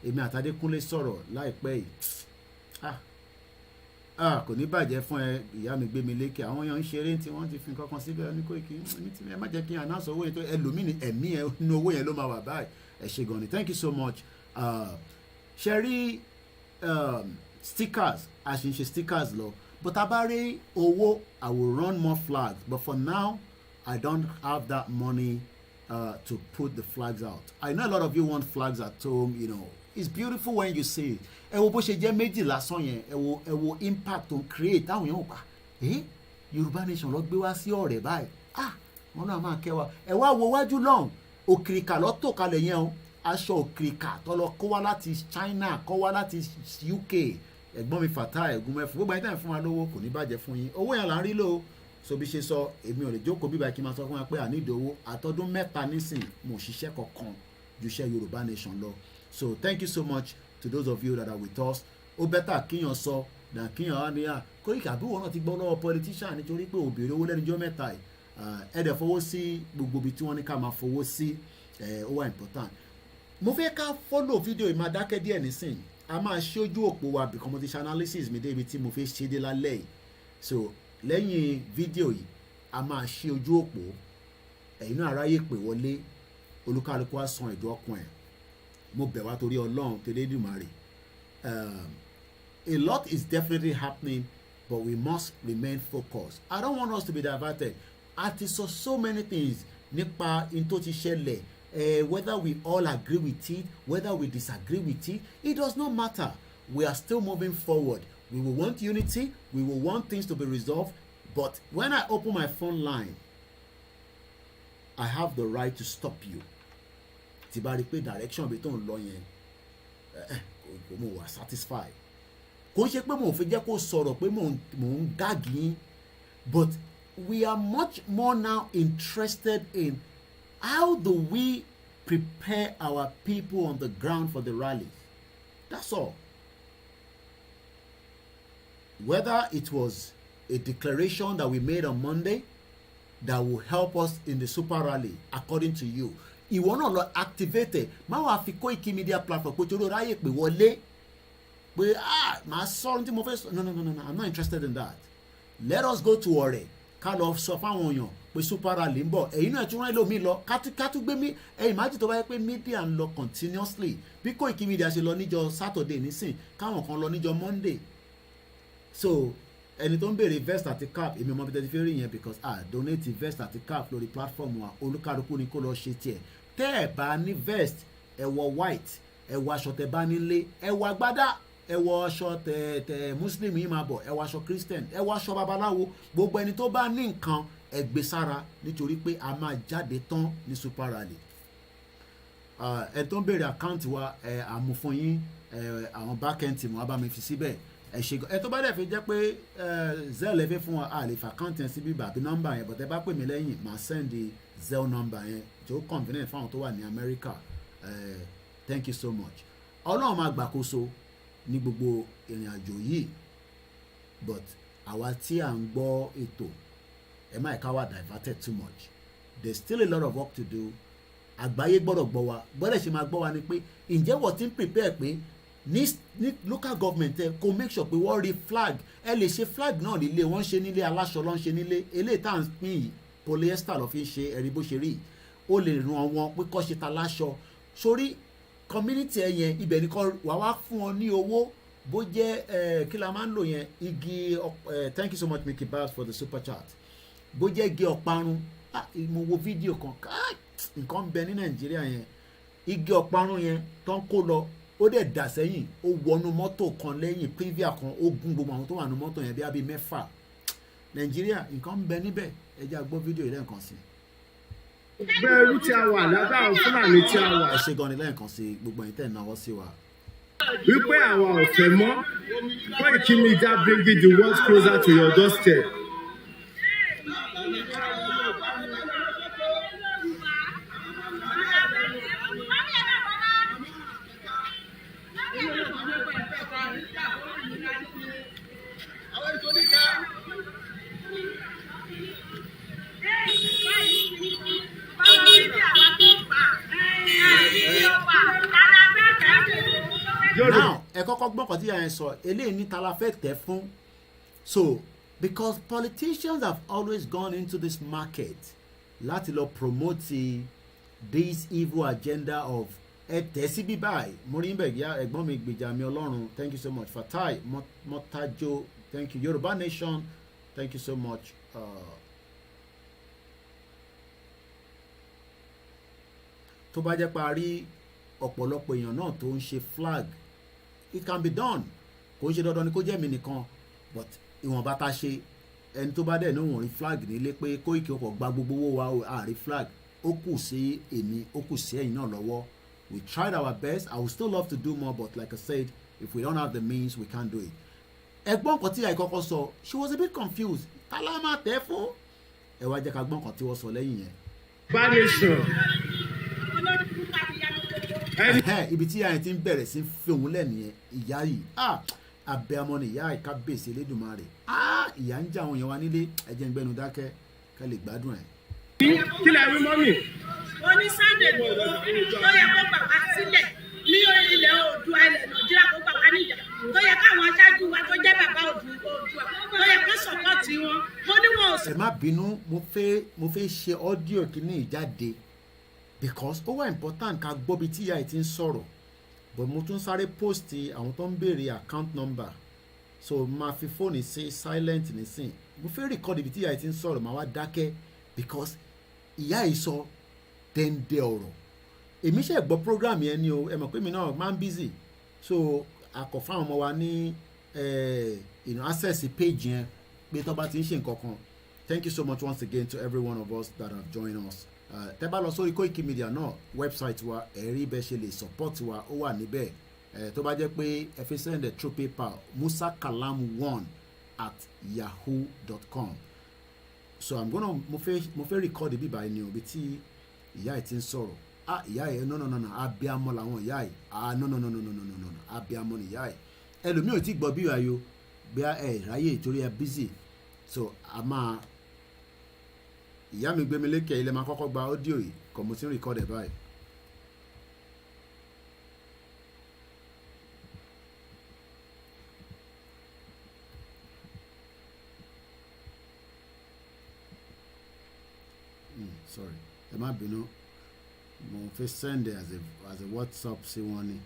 èmi àtàdékúnlé sọ̀rọ̀ láìpẹ́ yìí kò ní bàjẹ́ fún ẹ ìyá mi gbé mi lékè àwọn èèyàn ń ṣeré tí wọ́n ti fi nǹkan kan síbẹ̀ ní Koiki ẹ má jẹ́ kí n announce owó yẹn tó ẹlòmíì ẹ̀mí ẹ nínú owó yẹn ló máa wà báyìí ẹ ṣé gan ni thank you so much ṣe rí stickers a ṣì ń ṣe stickers lọ but a bá rí owó I will run more flags but for now I don't have that money to put the flags out. I know a lot of you want flags at home, you know. It's beautiful when you see it. Ẹ wo bó ṣe jẹ́ méjì lásán yẹn, ẹ wo impact on create táwọn èèyàn pa. Yorùbá nation lọ gbé wá sí Ọ̀rẹ́ báyìí. Wọ́n náà máa kẹwàá. Ẹ wá wo wájú lọ́hùn, òkìrìkà lọ tó kalẹ̀ yẹn o. Aṣọ òkìrìkà tó lọ kó wá láti China, kó wá láti UK. Ẹ̀gbọ́n mi Fatai Ẹ̀gúnmẹ́fù. Gbogbo ẹ̀yin tẹ́ ń fún wa lówó kò ní bàjẹ́ fún yín. Owó yẹn là ń rí lò ó. So bí ṣe sọ èmi ò lè jókòó bíbá kí n máa sọ fún wa pé àní ìdòwò àtọdún mẹ́ta nísìn mo ṣiṣẹ́ kankan ju iṣẹ́ Yorùbá nation lọ so thank you so much to those of you that are with us ó bẹ́tà kíyàn sọ na kíyàn á ní Koiki àbúrò náà ti gbọ́ lọ́wọ́ politician nítorí pé òbèrè owó lẹ́nujọ́ mẹ́ta yìí ẹ̀dẹ̀ fowó sí gbogbo ibi tí wọ́n ní ká máa fowó sí ó wà important mo fẹ́ ká follow fídíò yìí máa dákẹ́ díẹ̀ nísìn a máa ṣe ojú òpó wa because mo ti ṣe analysis mi débi tí mo fẹ́ ṣe dé lálẹ́ yìí so lẹ́yìn fídíò yìí a máa ṣí ojú òpó ẹ̀yin náà aráyè pè wọlé olúkálùkù á san ẹ̀dùn ọkàn ẹ̀ mo bẹ̀ wá torí Ọlọ́run tẹ́lẹ̀dùmarè a lot is definitely happening but we must remain focused I don't want us to be diverted a ti sọ so many things nípa in tó ti ṣẹlẹ̀ whether we all agree with it whether we disagree with it it does not matter we are still moving forward. We will want unity. We will want things to be resolved. But when I open my phone line, I have the right to stop you. Tí bá rí pé direction bí tó ń lọ yẹn, mo wà satisfied. Kò ṣe pé mo fi jẹ́ kó sọ̀rọ̀ pé mo ń gag yín. But we are much more now interested in how do we prepare our people on the ground for the rallies. That's all. Whether it was a declaration that we made on Monday that will help us in the super rally according to you ìwọ náà lọ activate má wàá fi koikimedia platform pé torí ráyè pé wọlé pé màá sọ̀rọ̀ tí mo fẹ́ sọ no I'm not interested in that let us go to Ọ̀rẹ́ ká lọ sọ fáwọn èèyàn pé super rally ń bọ̀ èyí náà tún rán lómi lọ ká tún gbé mi imagine tó bá yẹ pé media ń lọ continuously bí koikimedia ṣe lọ níjọ́ Saturday nísìn káwọn kan lọ níjọ́ Monday so ẹni tó ń béèrè vest àti cap èmi ọmọ bíi tẹ́tí fẹ́ rí yẹn because donate vest àti cap lórí platform wa olúkálùkù ni kó lọ ṣe tiẹ̀ tẹ́ ẹ̀ bá ní vest ẹ wọ white ẹ wọ aṣọ tẹ́ bá nílé ẹ wọ agbádá ẹ wọ aṣọ tẹ muslim yìí máa bọ̀ ẹ wọ aṣọ christian ẹ wọ aṣọ babaláwo gbogbo ẹni tó bá ní nǹkan ẹ gbé sára nítorí pé a máa jáde tán ní super rally. Ẹ tó ń béèrè àkáǹtì wa àmú fún yín, àwọn backend team wa bá mi fi síbẹ̀. Ẹ tó bá dẹ̀ fi jẹ́ pé Zelle ẹ fẹ́ fún wa, a lè fa àkáǹtì yẹn síbí bàbí nọ́mbà yẹn, but ẹ bá pè mí lẹ́yìn màá send Zelle nọ́mbà yẹn tó convenient fáwọn tó wà ní America. Thank you so much. Ọlọ́run máa gbàkóso ní gbogbo ìrìn àjò yìí, but àwa tí à ń gbọ́ ètò ẹ má ẹ̀ka wà diverted too much. There's still a lot of work to do. Àgbáyé gbọ́dọ̀ gbọ́ wa, bọ́dẹ̀ ṣe máa gbọ́ wa ni pé ǹjẹ́ wọ́n ti ń prepare pé ní local government ẹ kó make sure pé wọ́n rí flag. Ẹ lè ṣe flag náà nílé, wọ́n ń ṣe nílé, aláṣọ ló ń ṣe nílé, eléyìí tá à ń pín yìí polyester ló fi ń ṣe, ẹ̀rí bó ṣe rí. Ó lè ràn wọ́n pé kọ́ ṣe ta láṣọ sórí community ẹ yẹn, ibẹ̀ nìkan wà wá fún ọ ní owó bó jẹ́ kí la máa ń lò yẹn, igi thank you so much Mickey Babs for the super chat. Bó jẹ́ igi ọ̀parun, mo wo fídíò kan nǹkan ń bẹ ní Nàìjíríà yẹn, igi ọ̀parun yẹn tó ń kó lọ ó dẹ̀ dà sẹ́yìn, ó wọnú mọ́tò kan lẹ́yìn Privia kan, ó gún gbogbo àwọn tó wà ní mọ́tò yẹn bí abí mẹ́fà. Nàìjíríà nǹkan ń bẹ níbẹ̀, ẹ jẹ́ a gbọ́ fídíò yìí lẹ́ẹ̀kan sí. Bẹ́ẹ̀rù tí a wà lábẹ́ àwọn Fúlàní tí a wà. Ẹ ṣe gan ni lẹ́ẹ̀kan sí gbogbo ẹ̀yin tẹ́ ẹ̀ náwó sí wa. Wípé àwa ò fẹ́ mọ́, koikimedia bringing the world closer to your doorstep. Now ẹ kọ́kọ́ gbọ́ nǹkan tí yàrá yẹn sọ, eléyìí ní ta la fẹ́ tẹ̀ fún. So because politicians have always gone into this market láti lọ promote this evil agenda of ẹ tẹ̀ sí bí báyìí. Mo rí bẹ́ẹ̀ yá ẹ̀gbọ́n mi gbèjà mi Ọlọ́run, thank you so much. Fatai Motajo, thank you. Yoruba Nation, thank you so much. Tó bá jẹ́ parí ọ̀pọ̀lọpọ̀ èèyàn náà tó ń ṣe flag, it can be done. Kò ń ṣe dandan ni kó jẹ́ mi nìkan, but ìwọ̀nba ta ṣe, ẹni tó bá dẹ̀ ní òun rí flag nílé pé Koiki ọkọ̀ gba gbogbo owó wa àrí flag, ó kù sí èmi, ó kù sí ẹ̀yin náà lọ́wọ́. We tried our best. I would still love to do more, but like I said, if we don't have the means, we can't do it. Ẹ̀gbọ́n kan tí àìkọ́kọ́ sọ, she was a bit confused. Ta la máa tẹ̀ fún? Ẹ wá jẹ́ ká gbọ́n kan tí wọ́n sọ lẹ́yìn yẹn. Ibi tí ìyá yẹn ti ń bẹ̀rẹ̀ sí fi òun lẹ́nu yẹn, ìyá yìí abẹ́ ọmọ ni ìyá ìka bèsè Elédùmarè, ìyá ń jẹ àwọn èèyàn wa nílé, ẹ̀jẹ̀ ń gbẹ́nu dákẹ́ ká lè gbádùn ẹ̀. Kí lè rí mọ́mì? Ó ní Sunday tó yẹ kó gbà wá sílẹ̀ ní ilẹ̀ Oòduà ilẹ̀ Nàìjíríà kó gbà wá níjà, tó yẹ káwọn aṣáájú wa tó jẹ́ bàbá Oòduà tó yẹ kó sọ̀pọ̀tì wọn, mo ní wọn ò sọ. Ẹ má bínú, mo fẹ́ ṣe ọ́díò kìíní ìjáde because ó wà important ká gbọ́ bí tí ìyá ẹ̀ ti ń sọ̀rọ̀, but mo tún sáré post àwọn tó ń béèrè account number, so máa fi fóònù sí silent nísìn. Mo fẹ́ record ibi tí ìyá ẹ̀ ti ń sọ̀rọ̀, máa wá dákẹ́ because ìyá ẹ̀ sọ dẹ́ndẹ́ ọ̀rọ̀. Èmi ṣe gbọ́ program yẹn ni o, ẹ mọ̀ pé mi náà máa ń busy, so akọ̀ fáwọn ọmọ wa ní access page yẹn pé tó bá ti ń ṣe nǹkan kan. Thank you so much once again to every one of us that have joined us. Tẹ́ bá lọ sórí koikimedia náà website wa, ẹ̀rí bẹ́ẹ̀ ṣe lè support wa, ó wà níbẹ̀. Tó bá jẹ́ pé ẹ fi send through PayPal musakalam1@yahoo.com. So I'm gonna mo fẹ́ record ibi báyìí ni òbí tí ìyá ẹ̀ ti ń sọ̀rọ̀. Ìyá ẹ̀ no abiyamọ làwọn ìyá ẹ̀ no abiyamọ ni ìyá ẹ̀. Ẹlòmíì ò tí gbọ́ bí ìyá yo bí ẹ ráyè ìtorí ẹ busy, so a máa ìyá mi gbé mi lékè ilẹ̀ máa kọ́kọ́ gba ọ́díò yìí kọ́ mo ti ń record ẹ̀ báyìí. Sorry, ẹ má bínú, mo fẹ́ send it as a WhatsApp sí wọn ni,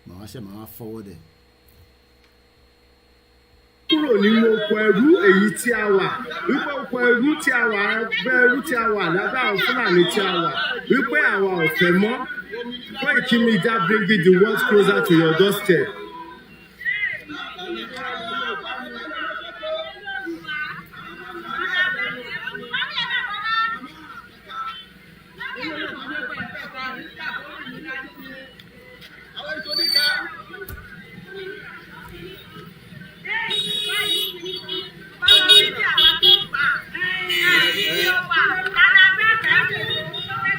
màá wá forward ẹ̀. Kúrò nínú oko ẹrú èyí tí a wà, wípé oko ẹrú tí a wà, bẹ́ẹ̀rù tí a wà lábẹ́ àwọn Fúlàní tí a wà, wípé àwa ò fẹ́ mọ́, koikimedia bringing the world closer to your doorstep.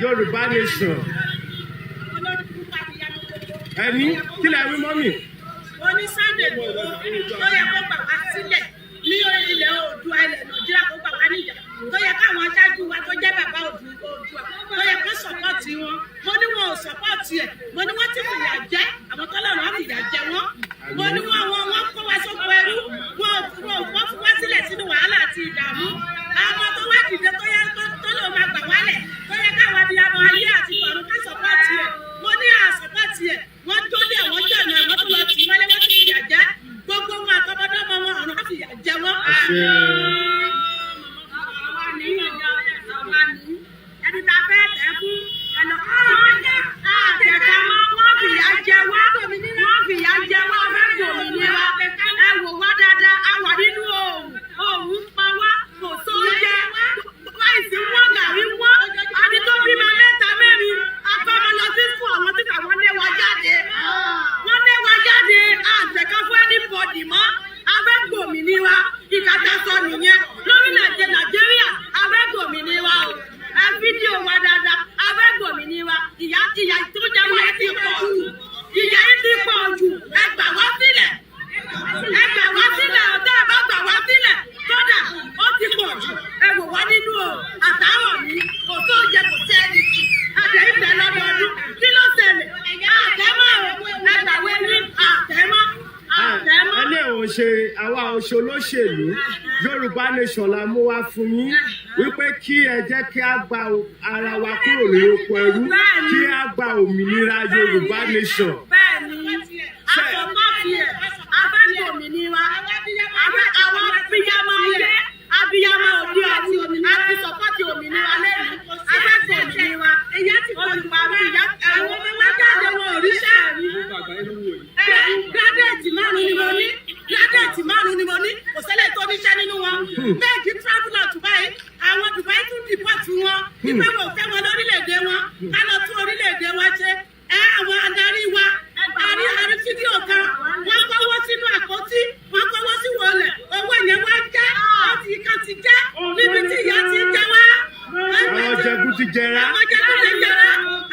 Yoruba nation. Ẹni kí lẹ wí mọ́mì? Oní Sunday tó yẹ kó gbà wá sílẹ̀ ní ilẹ̀ Oòduà ilẹ̀ Nàìjíríà kó gbà wá níjà. Tó yẹ káwọn aṣáájú wa tó jẹ́ bàbá Oòduà tó yẹ kó sọ̀pọ̀tì wọn. Mo ní wọn ò sọ̀pọ̀tì ẹ̀. Mo ní wọ́n ti fìyà jẹ àwọn tọ́lọ́run á fìyà jẹ wọ́n. Mo ní wọ́n kó wa sóko ẹrú. Wọ́n fi wá sílẹ̀ sínú wàhálà àti ìdààmú. Àwọn tó wá dìde tó yẹ tó lò máa gbà wálẹ̀. Tó yẹ káwọn abiyamọ ayé àti ọ̀run ká sọ̀pọ̀tì ẹ̀. Mo ní àsọ̀pọ̀tì ẹ̀. Wọ́n tó lé àwọn jọ̀nà àwọn tó lọ tì í mọ́lẹ́ wọ́n ti fìyà jẹ. Gbogbo wọn àtọmọdọ́mọ wọn ọ̀run á fìyà jẹ wọ́n. Ẹni tá a fẹ́ tẹ̀ fún ẹ̀nà àtẹ̀ká wọ́n fìyà jẹ wọ́n. Wọ́n fìyà jẹ wọ́n fẹ́ gbòmìnira. Ẹ wò wá dáadáa, a wà nínú òòrùn pa wá, kò sóúnjẹ. Láìsí wọ́n gàrí wọ́n. Àbí tó bímọ mẹ́ta mẹ́rin, àtọmọ lọ sí fún àwọn tí àwọn lé wa jáde. Wọ́n lé wa jáde, àtẹ̀ká fún anybody mọ́. A fẹ́ gbòmìnira. Ìkàtà sọ nìyẹn. Lórílẹ̀-èdè Nàìjíríà, a fẹ́ gbòmìnira o. Ẹ fídíò wa dáadáa, a fẹ́ gbòmìnira. Ìyà tó jẹ wá ti pọ̀ jù. Ìyà yìí ti pọ̀ jù. Ẹ gbà wá sílẹ̀. Ẹ gbà wá sílẹ̀. Ọ̀tá ẹ̀ bá gbà wá sílẹ̀. Kódà ó ti pọ̀ jù. Ẹ wò wá nínú o. Àtàrọ̀ mi, kò tó jẹ kò tẹ́ ẹni jù. Àjẹ́ ìfẹ́ lọ́dọọdún. Kí ló ṣẹlẹ̀? Àtẹ́mọ́ o. Ẹ gbàwé ní àtẹ́mọ́. Ẹlẹ́ ò ṣe àwa òṣèlóṣèlú Yorùbá nation la mú wá fún yín wípé kí ẹ jẹ́ kí a gba ara wa kúrò ní oko ẹrú kí a gba òmìnira Yorùbá nation. Bẹ́ẹ̀ni, àkọ́kọ́ tiẹ̀, abẹ́ni òmìnira, àwọn abiyamọ òde ọ̀run, àti sọ̀pọ̀tì òmìnira lẹ́nu, abẹ́ni òmìnira, ìyá ti pọ̀ jù parí ìyá àwọn ọmọ jáde wọn òríṣẹ́ rí. Gírádẹ́ẹ̀tì márùn-ún ni mo ní, kò ṣẹlẹ̀ tó níṣẹ́ nínú wọn. Méjì travel out báyìí, àwọn Dubai tún dìpọ́tù wọn, ìfẹ́ wọn ò fẹ́ wọn lórílẹ̀-èdè wọn, ká lọ tún orílẹ̀-èdè wọn ṣe. Àwọn adarí wa, àrí fídíò kan, wọ́n kọ́wọ́ sínú àpótí, wọ́n kọ́wọ́ sí wọlé, owó yẹn wá jẹ́, ọtí kan ti jẹ́, níbi tí ìyá ti jẹ́ wá. Àwọn jẹ̀bú ti jẹrà.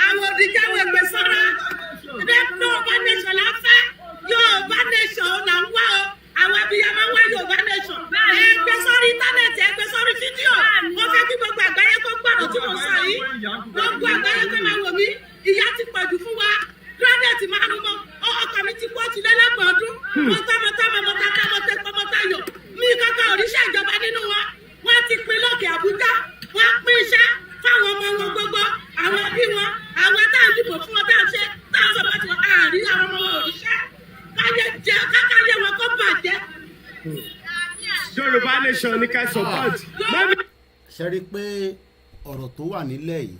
Àwọn òdìjẹ́wò ẹgbẹ́ sọ́ra. Ẹgbẹ́ Yorùbá nation la fẹ́. Yorùbá nation là ń wá o. Àwọn abiyamọ wá Yorùbá nation. Ẹgbẹ́ sórí íńtánẹ̀tì, ẹgbẹ́ sórí fídíò. Wọ́n fẹ́ kí gbogbo àgbáyé kó gbọ́dọ̀ tí mo sọ yìí. Gbogbo àgbáyé kó máa wò mí. Ìyá ti pọ̀jù fún wa. Gírádẹ́ẹ̀tì márùn-ún mọ́. Ọkọ̀ mi ti pọ̀ tilẹ̀ lẹ́gbọ̀n ọdún. Mọ́tàyọ̀. Mi kankan òrìṣà ìjọba nínú wa. Wọ́n ti pín lókè Àbújá. Wọ́n pín iṣẹ́ fáwọn ọmọ wọn gbogbo. Àwọn ẹbí wọn. Àwọn tá à ń dìbò fún wọn tá à ń ṣe. Tá à ń sọ̀rọ̀ tí àárín àwọn ọmọ wọn òrìṣà. Káyé wọn kó bàjẹ́. Yorùbá nation ní ká support. Ṣe rí i pé ọ̀rọ̀ tó wà nílẹ̀ yìí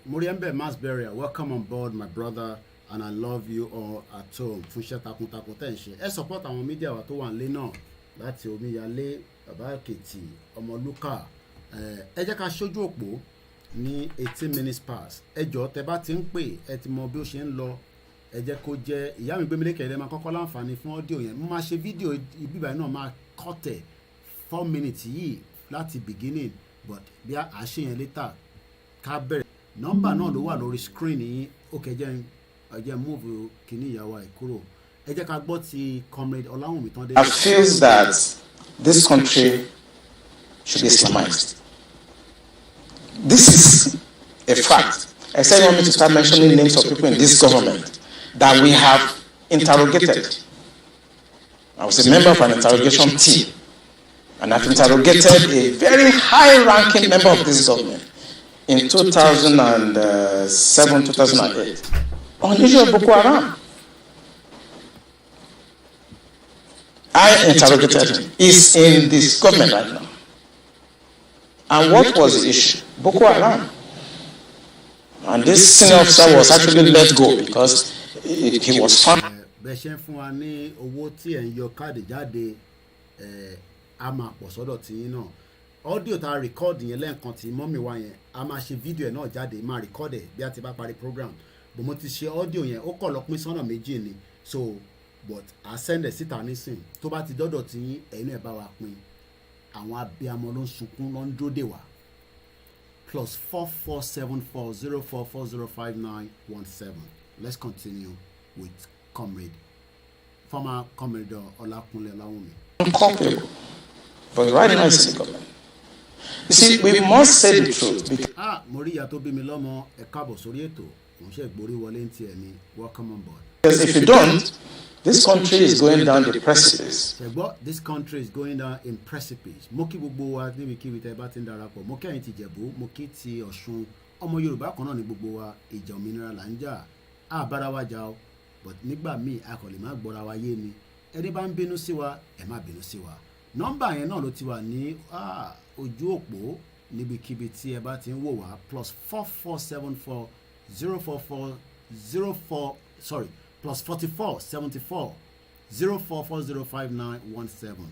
Muriembe mass burial, welcome on board my brother and I love you all at home fún iṣẹ́ takuntakun tẹ̀ ń ṣe. Ẹ support àwọn mídíà wa tó wà nílé náà láti Omíyalé, Bàbá Èkìtì, Ọmọlúkà. Ẹ jẹ́ ká ṣojú òpó ní 18 minutes past. Ẹ jọ̀ọ́ tẹ́ bá ti ń pè ẹ ti mọ bí ó ṣe ń lọ. Ẹ jẹ́ kó jẹ́ ìyá mi Gbémilékè ẹ máa kọ́kọ́ láǹfààní fún ọ́díò yẹn. Mo máa ṣe fídíò ìbíbà náà máa kọ́tẹ̀ 4 minutes yìí láti beginning but bí a ṣe yẹn later ká bẹ̀rẹ̀. Nọ́mbà náà ló wà lórí screen yìí. Ó kẹjẹ́ ẹ move kìíní ìyàwó àìkúrò. Ẹ jẹ́ ká gbọ́ ti comrade Ọláwùnmí tán dé. I feel that this country should be Islamized. This is a fact. I said I want me to start mentioning names of people in this government that we have interrogated. I was a member of an interrogation team, and I've interrogated a very high-ranking member of this government in 2007, 2008 on the issue of Boko Haram. I interrogated him. He's in this government right now. And what was the issue? Boko Haram. And this senior officer was actually let go because he was found. Bẹ́ẹ̀ fún wa ní owó tí ẹ̀ ń yọ káàdì jáde a máa pọ̀ sọ́dọ̀ tí yín náà. Ọ́díò tá a rìkọ́ọ̀dì yẹn lẹ́ẹ̀kan tí mọ́mì wa yẹn a máa ṣe fídíò ẹ̀ náà jáde máa rìkọ́ọ̀dì bí a ti bá parí program. Bó mo ti ṣe ọ́díò yẹn ó kọ̀ lọ pín sọ́nà méjì ni so but a sẹ́ndẹ̀ síta nísìn tó bá ti dọ́dọ̀ tí yín ẹ̀yin náà bá wa pín. Àwọn abiyamọ ló ń sunkún ló ń dúró dè wá. +447404405917. Let's continue with former Comrade Olakunle Olawumi. Unculpable, but right now it's in the government. You see, we must say the truth. Welcome on board. Because if you don't, this country is going down the precipice. This country is going down in precipice. Moki gbogbo wa níbi kíbi tẹ́ bá ti ń darapọ̀. Moki ẹ̀yin ti Jẹ̀bú, moki ti Ọ̀ṣun. Ọmọ Yorùbá kan náà ni gbogbo wa. Ìjà òmìnira là ń jà. A bára wa jà o. But nígbà míì a kò lè má gbọ́ra wa yé ni. Ẹni bá ń bínú sí wa, ẹ má bínú sí wa. Nọ́mbà yẹn náà ló ti wà ní ojú òpó níbi kíbi tí ẹ bá ti ń wò wá +4474 +4474 04405917.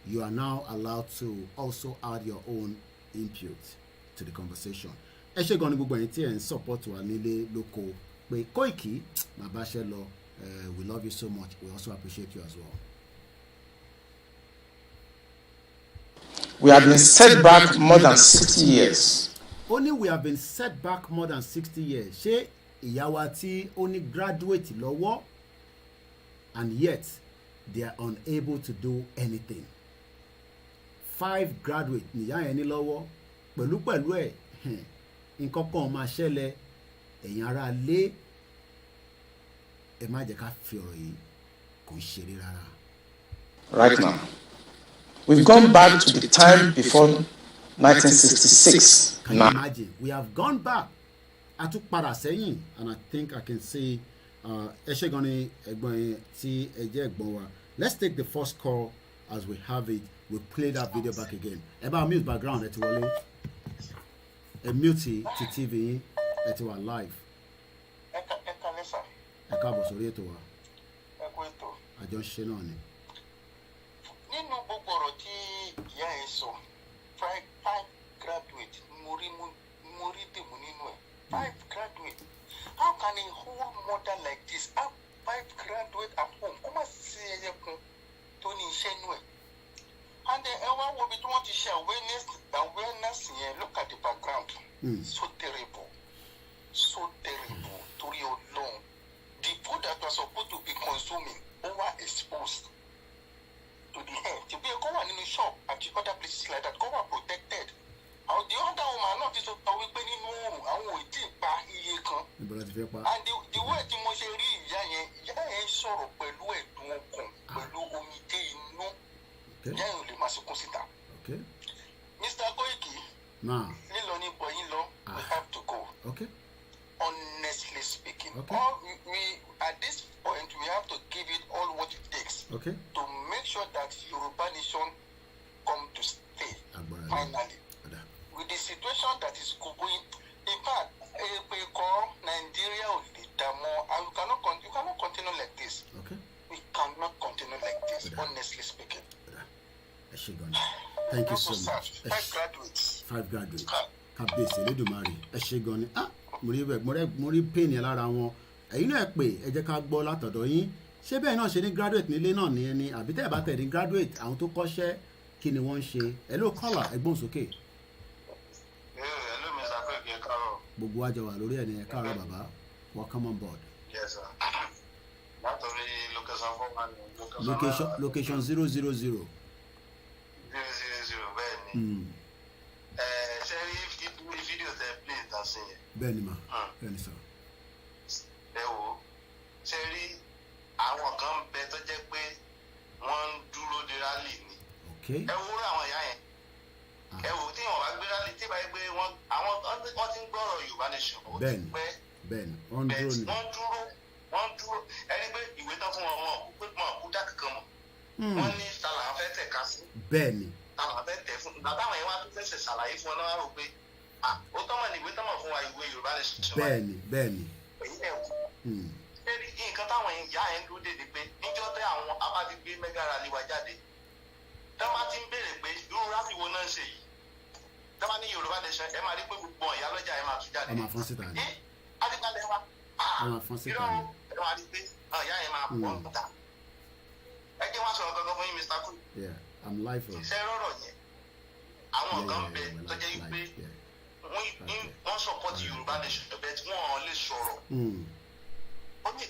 You are now allowed to also add your own input to the conversation. Ẹ ṣé gan ni gbogbo ẹ̀yin tí ẹ ń support wa nílé lóko pé Koiki máa bá ṣe lọ. We love you so much. We also appreciate you as well. We have been set back more than 60 years. Only we have been set back more than 60 years. Ṣé ìyá wa tí ó ní graduate lọ́wọ́ and yet they are unable to do anything. 5 graduate níyà yẹn ní lọ́wọ́ pẹ̀lú ẹ̀ nǹkan kan máa ṣẹlẹ̀ ẹ̀yin ará lé ẹ má jẹ́ ká fi ọ̀rọ̀ yìí kò ń ṣeré rárá. Right now, we've gone back to the time before 1966. Can you imagine? We have gone back. A tún padà sẹ́yìn, and I think I can say ẹ ṣé gan ni ẹ̀gbọ́n yẹn tí ẹ jẹ́ ẹ̀gbọ́n wa. Let's take the first call as we have it. We'll play that video back again. Ẹ bá mute background ẹ ti wọlé. Ẹ mute ti TV yín ẹ ti wà live. Ẹ káàbọ̀ sórí ètò wa. Àjọ ń ṣe náà ni. Nínú gbogbo ọ̀rọ̀ tí ìyá ẹ sọ, 5 graduate mo rí dèmú nínú ẹ̀. 5 graduate. How can a whole mother like this have 5 graduate at home? Kó má sí ẹyẹ kan tó ní iṣẹ́ inú ẹ̀. And ẹ wá wo bí tí wọ́n ti ṣe awareness yẹn, look at the background. So terrible. Torí Ọlọ́run. The food that was supposed to be consuming overexposed to the air. To be a go in the shop and the other places like that, go protected. How the other woman not is wípé nínú oòrùn àwọn ò tí ì pa iye kan. And the way tí mo ṣe rí ìyá yẹn sọ̀rọ̀ pẹ̀lú ẹ̀dùn ọkàn pẹ̀lú omijé inú. Ìyá yẹn ò lè máa sunkún síta. Mr. Koiki, lílọ ní bọ̀yìn lọ, we have to go. Honestly speaking, we at this point we have to give it all what it takes to make sure that Yoruba nation come to stay finally. With the situation that is going, in fact, Nigeria will be more, and you cannot continue like this. We cannot continue like this, honestly speaking. Thank you so much. 5 graduates. 5 graduates. Kábíyèsí Elédùmarè. Ẹ ṣé gan ni. Mo rí pain yẹn lára wọn. Ẹ̀yin náà pè ẹ jẹ́ ká gbọ́ látọ̀dọ̀ yín. Ṣé bẹ́ẹ̀ náà ṣe ní graduate nílé náà ní ẹni àbí tẹ́ ẹ bá tẹ̀ ní graduate àwọn tó kọ́ṣẹ́ kí ni wọ́n ń ṣe? Hello caller, ẹgbọ́n sókè. Hello Mr. Koiki, ẹ káàárọ̀. Gbogbo àjọ wà lórí ẹni ẹ káàárọ̀ bàbá. Welcome on board. Yes sir. Látọ̀rí location 000. 000 bẹ́ẹ̀ ni. Ṣé rí fídíò tẹ play ìtàn sí yẹn? Bẹ́ẹ̀ ni mà, bẹ́ẹ̀ ni sọ. Ẹ wo, ṣé rí àwọn kan bẹ tó jẹ́ pé wọ́n ń dúró de rally ni. Ẹ wo àwọn ìyá yẹn. Ẹ wo tí wọ́n bá gbé rally tí báyìí pé wọ́n ti ń gbọ́rọ̀ Yorùbá nation. Bẹ́ẹ̀ni, wọ́n dúró ni. Wọ́n dúró ẹni pé ìwé tán fún wọn pé wọn kú dá kankan mọ́. Wọ́n ní tàlà fẹ́ tẹ̀ ká sí. Bẹ́ẹ̀ni. Tàlà fẹ́ tẹ̀ fún bàbá àwọn yẹn wá tún fẹsẹ̀ ṣàlàyé fún ọ náà rò pé ó tọ́mọ̀ ní ìwé tọ́mọ̀ fún wa ìwé Yorùbá nation. Bẹ́ẹ̀ni. Èyí ẹ̀ wò. Ṣé nǹkan táwọn ìyá yẹn dúró dé ni pé níjọ́ tẹ́ àwọn abáti gbé mẹ́gà rally wa jáde tẹ́ bá ti ń béèrè pé irú rally wo náà ń ṣe yìí tẹ́ bá ní Yorùbá nation ẹ máa rí pé gbogbo ìyá lọ́jà ẹ máa tún jáde. Ọmọ àfọ́n síta ni. Adigunlẹ̀ wa. Ọmọ àfọ́n síta ni. Ẹ máa rí pé ìyá yẹn máa pọ̀ níta. Ẹ jẹ́ wá sọ̀rọ̀ gangan fún yín Mr. Koiki. I'm live. Ṣé rọ̀rọ̀ yẹn àwọn kan bẹ tó jẹ́ wípé wọ́n support Yorùbá nation bẹ́ẹ̀ tí wọ́n lè sọ̀rọ̀. Ó ní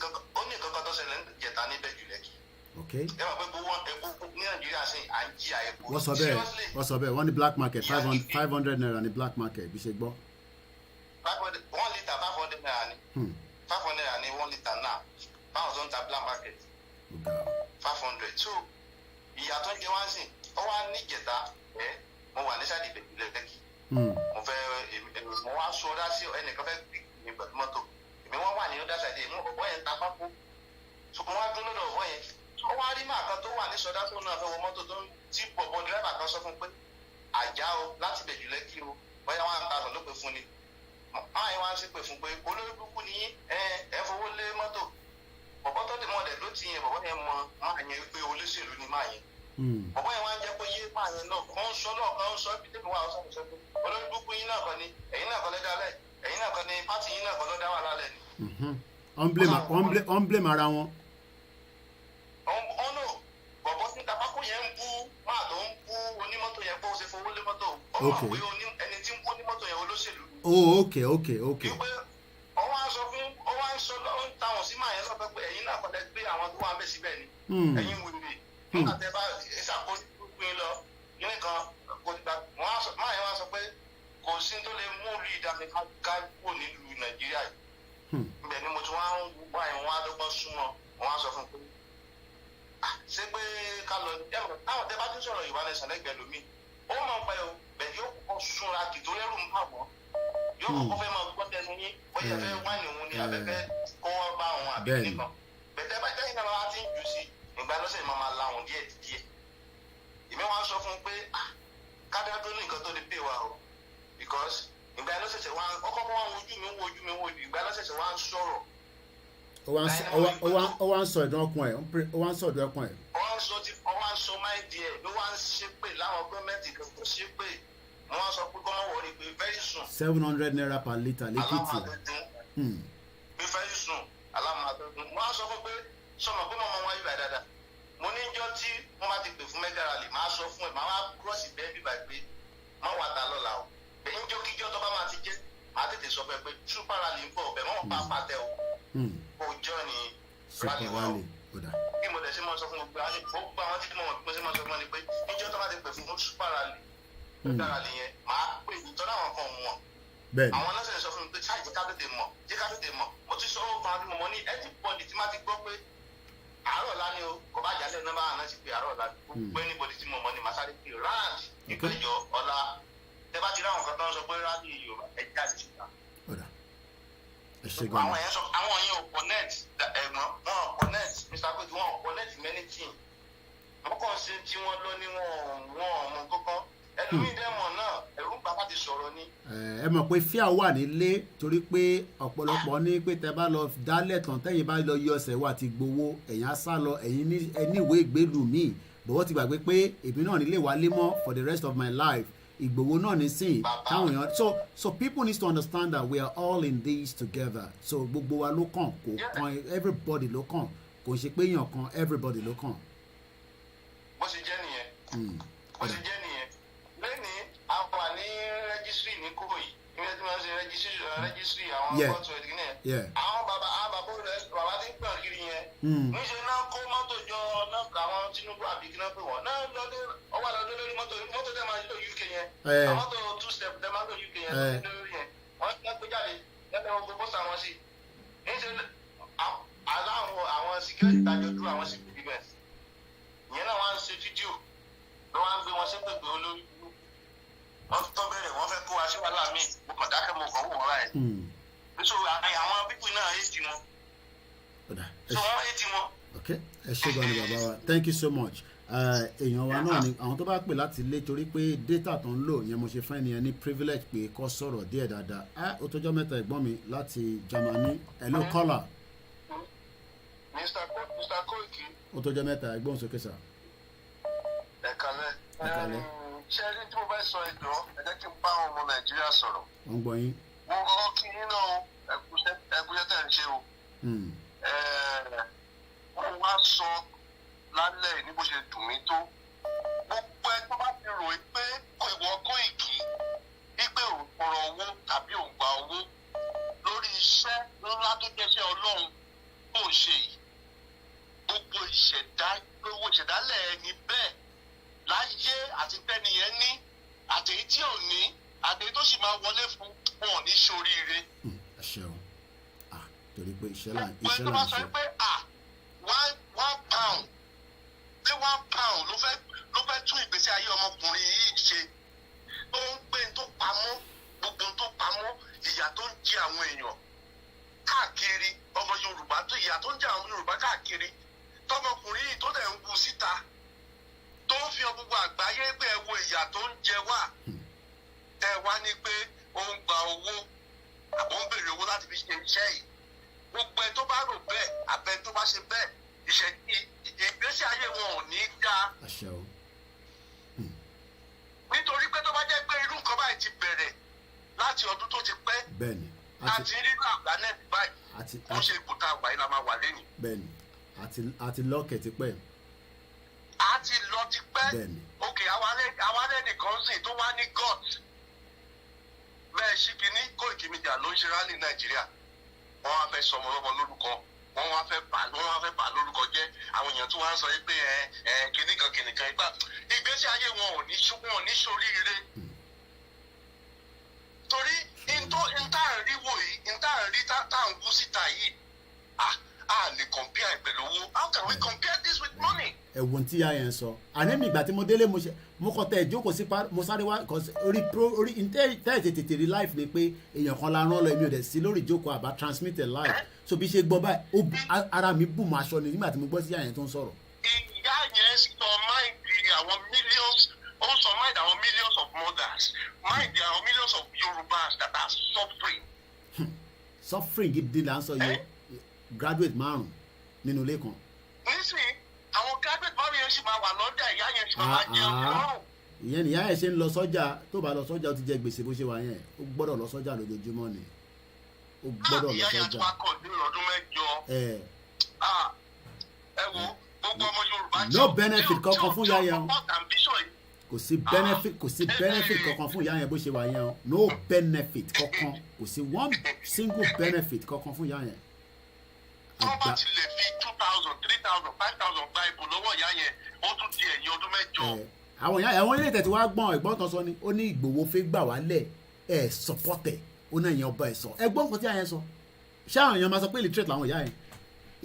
kankan tó ṣẹlẹ̀ jẹta níbẹ̀ jù lẹ́kì. Ẹ máa pẹ́ gbogbo epo ní Nàìjíríà sí à ń jí àyẹ̀kọ́. Wọ́n sọ bẹ́ẹ̀ wọ́n ní black market 500 naira ní black market bí ṣe gbọ́. 1 litre 500 naira ni. 500 naira ni 1 litre náà. Báwọn tó ń ta black market. 500. So ìyá tó ń jẹ wá sí ọ wá ní ìjẹta mo wà ní sáàdì ìbẹ̀rù lẹ́kì. Mo wá sọ dá sí ẹnìkan fẹ́ gbé mi pẹ̀lú mọ́tò. Èmi wọ́n wà ní ọ̀dà sàdé mú ọ̀bọ̀ yẹn ta pákó. So mo wá dúró lọ́dọ̀ ọ̀bọ̀ yẹn. Ó wá rí màá kan tó wà ní sọdá tó náà fẹ́ wọ mọ́tò tó ń tí bọ̀bọ̀ dírẹ́bà kan sọ fún pé àjà o láti bẹ̀jù lẹ́kì o bóyá 1,000 ló pè fún ni. Máa yẹn wá sí pè fún pé olórí burúkú ni ẹ fowó lé mọ́tò. Bọ̀bọ̀ tó dé mọ́ ọ̀dẹ̀ ló ti yẹn bọ̀bọ̀ yẹn mọ máa yẹn pé olóṣèlú ni máa yẹn. Bọ̀bọ̀ yẹn wá ń jẹ́ pé yé máa yẹn náà kàn ń sọ náà kàn ń sọ ibi tẹ́bi wà ọ̀sán ìṣẹ́ pé olórí burúkú yín náà kàn ní ẹ̀yin náà kàn lẹ́dá lẹ̀ ẹ̀yin náà kàn ní pátì yín náà kàn lọ́dá wà lálẹ́ ni. On blame ara wọn. Ọ̀nà bọ̀bọ̀ tí tabako yẹn ń bú máa tó ń bú onímọ́tò yẹn bó ṣe fowó lé mọ́tò. Ó mọ̀ pé ẹni tí ń bú onímọ́tò yẹn olóṣèlú. Okay. Wípé ọwọ́ á sọ fún ọwọ́ á sọ lọ́wọ́ ń táwọn sí máa yẹn sọ pé ẹ̀yin náà kọ́lẹ́ gbé àwọn tó wà ń bẹ̀ síbẹ̀ ni. Ẹ̀yin wèrè nígbà tẹ́ bá ìṣàkóso pín lọ nínú kan kò gbà máa yẹn wá sọ pé kò sí tó lè mú rí ìdáni ká kúrò nílùú Nàìjíríà yìí. Ibẹ̀ ni mo ti wá ń wá yẹn wọ́n á dọ́gbọ́n súnmọ́ wọ́n á sọ fún pé ṣé pé ká lọ táwọn tẹ́ bá tún sọ̀rọ̀ Yorùbá nation lẹ́gbẹ̀ẹ́ lómi ó mọ̀ pé o bẹ̀ yóò kọ́kọ́ súnra kì tó lẹ́rù ń bà wọ́n yóò kọ́kọ́ fẹ́ máa gbọ́ tẹnu yín bóyá fẹ́ wáìnì òun ni àbẹ́fẹ́ kó wọ́n bá òun àbí nìkan bẹ̀tẹ́ bá tẹ́yìn náà wá ti ń jù sí ìgbà lọ́sẹ̀ máa la òun díẹ̀. Èmi wá sọ fún un pé kádà tó ní nǹkan tó lè pè wá o because ìgbà lọ́sẹ̀sẹ̀ wá ọkọ̀ wá wojú mi ìgbà lọ́sẹ̀sẹ̀ wá ń sọ̀rọ̀. Ó wá ń sọ ìdán ọkùn ẹ̀. Ó wá ń sọ máìdí ẹ̀ ló wá ń ṣépè láwọn gọ́ọ̀mẹ̀ntì kan tó ṣépè. Wọ́n á sọ pé kọ́mọ wọ̀rí pé very soon. 700 naira per litre lẹ́kìtì. Pé very soon alámàdọ́dún. Wọ́n á sọ fún pé sọmọ pé mọ̀mọ́ wọn yíba dáadáa. Mo ní jọ́ tí wọ́n bá ti pè fún mega rally máa sọ fún ẹ̀ máa wá cross bẹ́ẹ̀ bíbá pé má wà ta lọ́la o. Èyí jọ́ kíjọ́ tó bá máa ti jẹ́ máa tètè sọ fẹ́ pé super rally ń bọ̀ ọ̀bẹ mọ́ pa pàtẹ o. Kò jọ ni rally wa o. Bí mo dẹ̀ ṣe máa sọ fún gbogbo àwọn tí mo mọ̀ pé ṣe máa sọ fún wọn ni pé níjọ́ tó bá ti pè fún super rally rally yẹn máa pè nítorí àwọn kan mọ̀. Àwọn náà ṣe sọ fún mi pé ṣáà jẹ́ ká tètè mọ̀ mo ti sọ fún àwọn ọmọ ní everybody tí má ti gbọ́ pé àárọ̀ ọ̀la ni o kò bá jálẹ̀ náà bá àná ti pé àárọ̀ ọ̀la gbogbo anybody tí mo mọ̀ ní masáré pé round ìpéjọ ọ̀la tẹ bá ti ráwọn kan tó ń sọ pé rally Yorùbá ẹ jáde síta. Àwọn yẹn ò connect ẹ̀gbọ́n wọn ò connect Mr. Koiki wọn ò connect many things wọ́n kàn ṣe tí wọ́n lọ ní wọn ọmọ kankan ẹlòmíì dẹ́mọ̀ náà ẹ̀rù ń bàbá ti sọ̀rọ̀ ni. Ẹ mọ̀ pé fíà wà nílé torí pé ọ̀pọ̀lọpọ̀ ní pé tẹ bá lọ dálẹ̀ tán tẹ́yìn bá lọ yọ ọ̀sẹ̀ wà ti gbowó ẹ̀yìn á sá lọ ẹ̀yìn ní ìwé ìgbélú míì bọ̀wọ́ ti gbàgbé pé èmi náà nílé wa lé mọ́ for the rest of my life Ìgbòho náà ní sìn táwọn èèyàn so people need to understand that we are all in this together so gbogbo wa ló kàn kò kan everybody ló kàn kò ṣe pé èèyàn kan everybody ló kàn. Bó ṣe jẹ́ nìyẹn lẹ́ni a wà ní rẹ́gísírì ní Kóyì ìwé tí wọ́n ṣe rẹ́gísírì àwọn kóòtù ẹ̀dínlẹ̀ àwọn bàbá tí ń gbọ̀n kiri yẹn níṣẹ́ náà kó mọ́tò jọ náà àwọn Tinubu àbí kí náà pè wọ́n náà ọwọ́ àlọ́ lórí mọ́tò tẹ́ máa lò UK yẹn àwọn mọ́tò 2 step tẹ́ máa lò UK yẹn lórí yẹn wọ́n ti gbé jáde lẹ́nu gbogbo bọ́sà wọn sí níṣẹ́ àwọn security tajọ dúró àwọn security defense ìyẹn náà wọ́n á ṣe fídíò ló wá ń gbé wọn ṣépè olórí wọ́n tó bẹ̀rẹ̀ wọ́n fẹ́ kó wa sí wàhálà míì mo kàn dákẹ́ mo kàn wò wọ́n ráì nítorí àwọn pípì náà èsì wọn so wọ́n èsì wọn. Ẹ ṣé gan ni bàbá wa thank you so much èèyàn wa náà ni àwọn tó bá pè láti ilé torí pé data tó ń lò yẹn mo ṣe fún ènìyàn ní privilege pé kó sọ̀rọ̀ díẹ̀ dáadáa ó tọ́jọ́ mẹ́ta ẹ̀gbọ́n mi láti Germany hello caller. Mr. Koiki. Ó tọ́jọ́ mẹ́ta ẹ̀gbọ́n sókè sà. Ẹ̀kalẹ̀ ṣé ẹni tí mo bá sọ ẹjọ́ ẹ jẹ́ kí n bá àwọn ọmọ Nàìjíríà sọ̀rọ̀. Wọ́n ń gbọ́ yín. Mo kọ́kọ́ kí yín náà ẹ̀kúṣẹ́ tẹ̀ ń ṣe o. Wọ́n wá sọ lálẹ́ ní bó ṣe dùn mí tó. Gbogbo ẹ tó bá ti rò pé ìwọ Koiki wípé òun tọrọ owó tàbí òun gba owó òní àti tó sì máa wọlé fún wọn ò ní ṣoríire. ẹ ṣeun torí pé iṣẹ́ là ń ṣe. pé tó bá sọ pé one pound pé £1 ló fẹ́ tún ìgbésí ayé ọmọkùnrin yìí ṣe tó ń gbé tó pamọ́ gbogbo tó pamọ́ ìyà tó ń jẹ àwọn èèyàn káàkiri ọmọ Yorùbá tó ìyà tó ń jẹ àwọn Yorùbá káàkiri tọmọkùnrin yìí tó dẹ̀ ń wu síta tó ń fi gbogbo àgbáyé pé ẹ wo ìyà tó ń jẹ wá ẹ wá ní pé ó ń gba owó àbọ̀ ń béèrè owó láti fi ṣe iṣẹ́ yìí gbogbo ẹ tó bá rò bẹ́ẹ̀ abẹ tó bá ṣe bẹ́ẹ̀ ìgbésí ayé wọn ò ní dá. nítorí pé tó bá jẹ́ pé irú nǹkan báyìí ti bẹ̀rẹ̀ láti ọdún tó ti pẹ́. bẹ́ẹ̀ni àti rírú àgbánẹ́ báyìí wọ́n ṣe ipò tá a wà yìí la máa wà lẹ́yìn. bẹ́ẹ̀ni àti lọ́ọ̀kẹ̀ ti pẹ́. a ti lọ ti pẹ́. bẹ́ẹ̀ni. ok àwa lẹ́nìkan sìn tó wá ní god bẹ́ẹ̀ ṣí kínní koikimedia ló ń ṣe rally Nàìjíríà wọ́n wá fẹ́ sọmọ lọ́mọ lórúkọ wọ́n wá fẹ́ bà lórúkọ jẹ́ àwọn èèyàn tó wá ń sọ pé kìnìkan ìgbà ìgbésí ayé wọn ò ní ṣoríire torí ntá rí wò yìí ntá rí tá à ń wú síta yìí a lè compare pẹ̀lú owó how can we compare this with money. ẹ̀wọ̀n tí a yẹn sọ àní mi ìgbà tí mo délé mo kọ tẹ ìjókòó sí mo sáré wá orí tẹ́ẹ̀tì tètè rí live ni pé èèyàn kan la rán lọ èmi ò dẹ̀ sí lórí ìjókòó àbá transmitted live so bí ṣe gbọ́ báyìí ara mi bù mọ́ aṣọ ni nígbà tí mo gbọ́ sí ìyá yẹn tó ń sọ̀rọ̀. ìyá yẹn sọ máìndì àwọn millions ó sọ máìndì àwọn millions of mothers máìndì àwọn millions of Yorubas that are suffering. suffering gidi là ń sọ yìí graduate márùn nínú ilé kan. nísìnyí àwọn graduate márùn yẹn sì máa wà lọ́dà ìyá yẹn sì máa jẹun lọ́rùn. ìyẹn nìyá yẹn ṣe ń lọ sọ́jà tó bá lọ sọ́jà ó ti jẹ gbèsè bó ṣe wà yẹn ó gbọ́dọ̀ lọ sọ́jà lójoojúmọ́ ni ó gbọ́dọ̀ lọ sọ́jà. ìyá yẹn tó wá kọ̀ ní ọdún mẹ́jọ. ẹ wo gbogbo ọmọ Yorùbá no benefit kankan fún ìyá yẹn kò sí benefit kankan fún ìyá yẹn bó ṣe wà yẹn no benefit kankan kò sí one single benefit kankan fún ìyá yẹn. wọ́n bá ti lè fi 2,000 3,000 5,000 gba ìbò lọ́wọ́ ìyá yẹn ó tún di ẹ̀yìn ọdún mẹ́jọ. àwọn ilé ìtẹ̀tí wa gbọ́n ẹ̀gbọ́n kan sọ ni ó ní Ìgbòho fẹ́ gbà wálẹ̀ ẹ̀ sọpọ́tẹ̀ ó náà yẹn ọba ẹ̀ sọ ẹ̀gbọ́n kan tí a yẹn sọ ṣé àwọn èèyàn máa sọ pé illiterate làwọn ìyá yẹn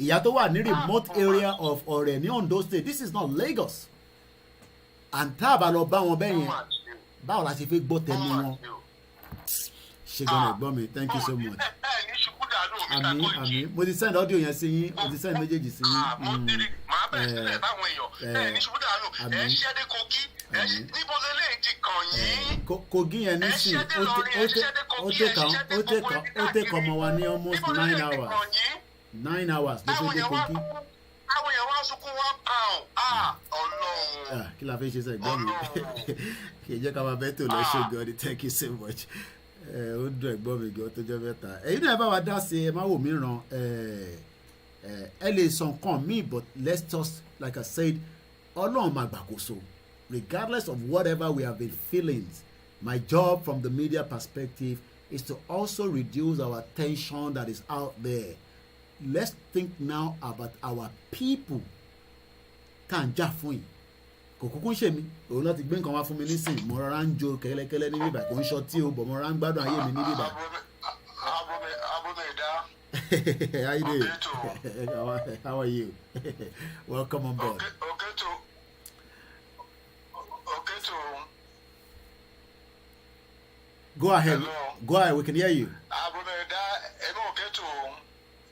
ìyá tó wà ní remote area of Ọ̀rẹ́ ní Ondo State this is not Lagos and tá a bá lọ bá wọn bẹ́ẹ̀ yẹn báwo la ṣe fẹ́ gbọ́ tẹnu wọn ṣe gan ẹ̀gbọ́n mi thank you so much. àmì mo ti send audio yẹn sí yín mo ti send méjèèjì sí yín. màá bẹ̀rẹ̀ sílẹ̀ báwọn èèyàn ní ṣubú dànù ẹ̀ ṣẹ́ dé Kogi níbo lélẹ́yìn ti kàn yín. Kogi yẹn nísìn ó tẹ̀kọ̀ ọmọ wa ní almost 9 hours 9 hours ló tó dé Kogi. àwọn èèyàn wá sunkún £1 Ọlọ́run. kí la fi ṣe sẹ́gbọ́n mi kì í jẹ́ ká máa bẹ́ẹ̀ tó lọ ṣe gan ni thank you so much. Ó dùn ẹ̀gbọ́n mi gan tó jẹ́ mẹ́ta èyí náà bá wa dá sí ẹ má wò mí ràn ẹ lè sọ nǹkan míì but let's just like I said Ọlọ́run máa gbàkóso regardless of whatever we have been feeling my job from the media perspective is to also reduce our tension that is out there let's think now about our people tá à ń jà fún yìí kò kúkú ń ṣe mí òun náà ti gbé nǹkan wá fún mi nísìnyí mo rọra ń jó kẹ́lẹ́kẹ́lẹ́ ní bíbà kò ń ṣọtí o bọ̀ mo rọra ń gbádùn ayé mi ní bíbà. How you doing? How are you? Welcome on board. Go ahead. Go ahead. We can hear you.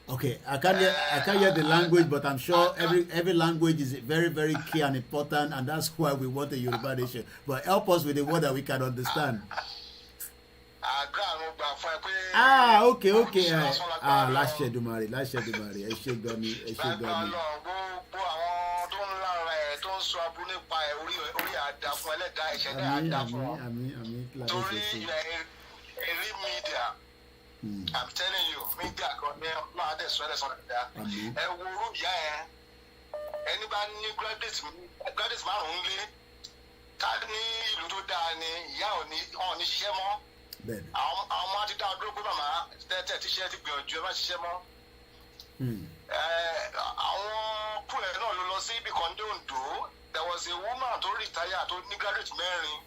Okay, I can't hear the language, but I'm sure every language is very, very key and important, and that's why we want a Yoruba nation. But help us with the word that we can understand. Okay. Láṣẹ Èdùmàrè, ẹ ṣé gan ni. I'm telling you, media kan ní máa dẹ̀ sọ ẹlẹ́sàn dáadáa. Ẹ wo orú ìyá ẹ, ẹni bá ní graduate márùn-ún lé, ká ní ìlú tó dáa ni ìyá ò ní ṣiṣẹ́ mọ́. Àwọn ọmọ á ti dá ọdún pé màmá tẹ́tẹ́ tíṣẹ́ ti gbìyànjú ẹ má ṣiṣẹ́ mọ́. Àwọn kú ẹ̀ náà ló lọ sí ibì kan ní Ondo. There was a woman tó retire tó ní graduate mẹ́rin.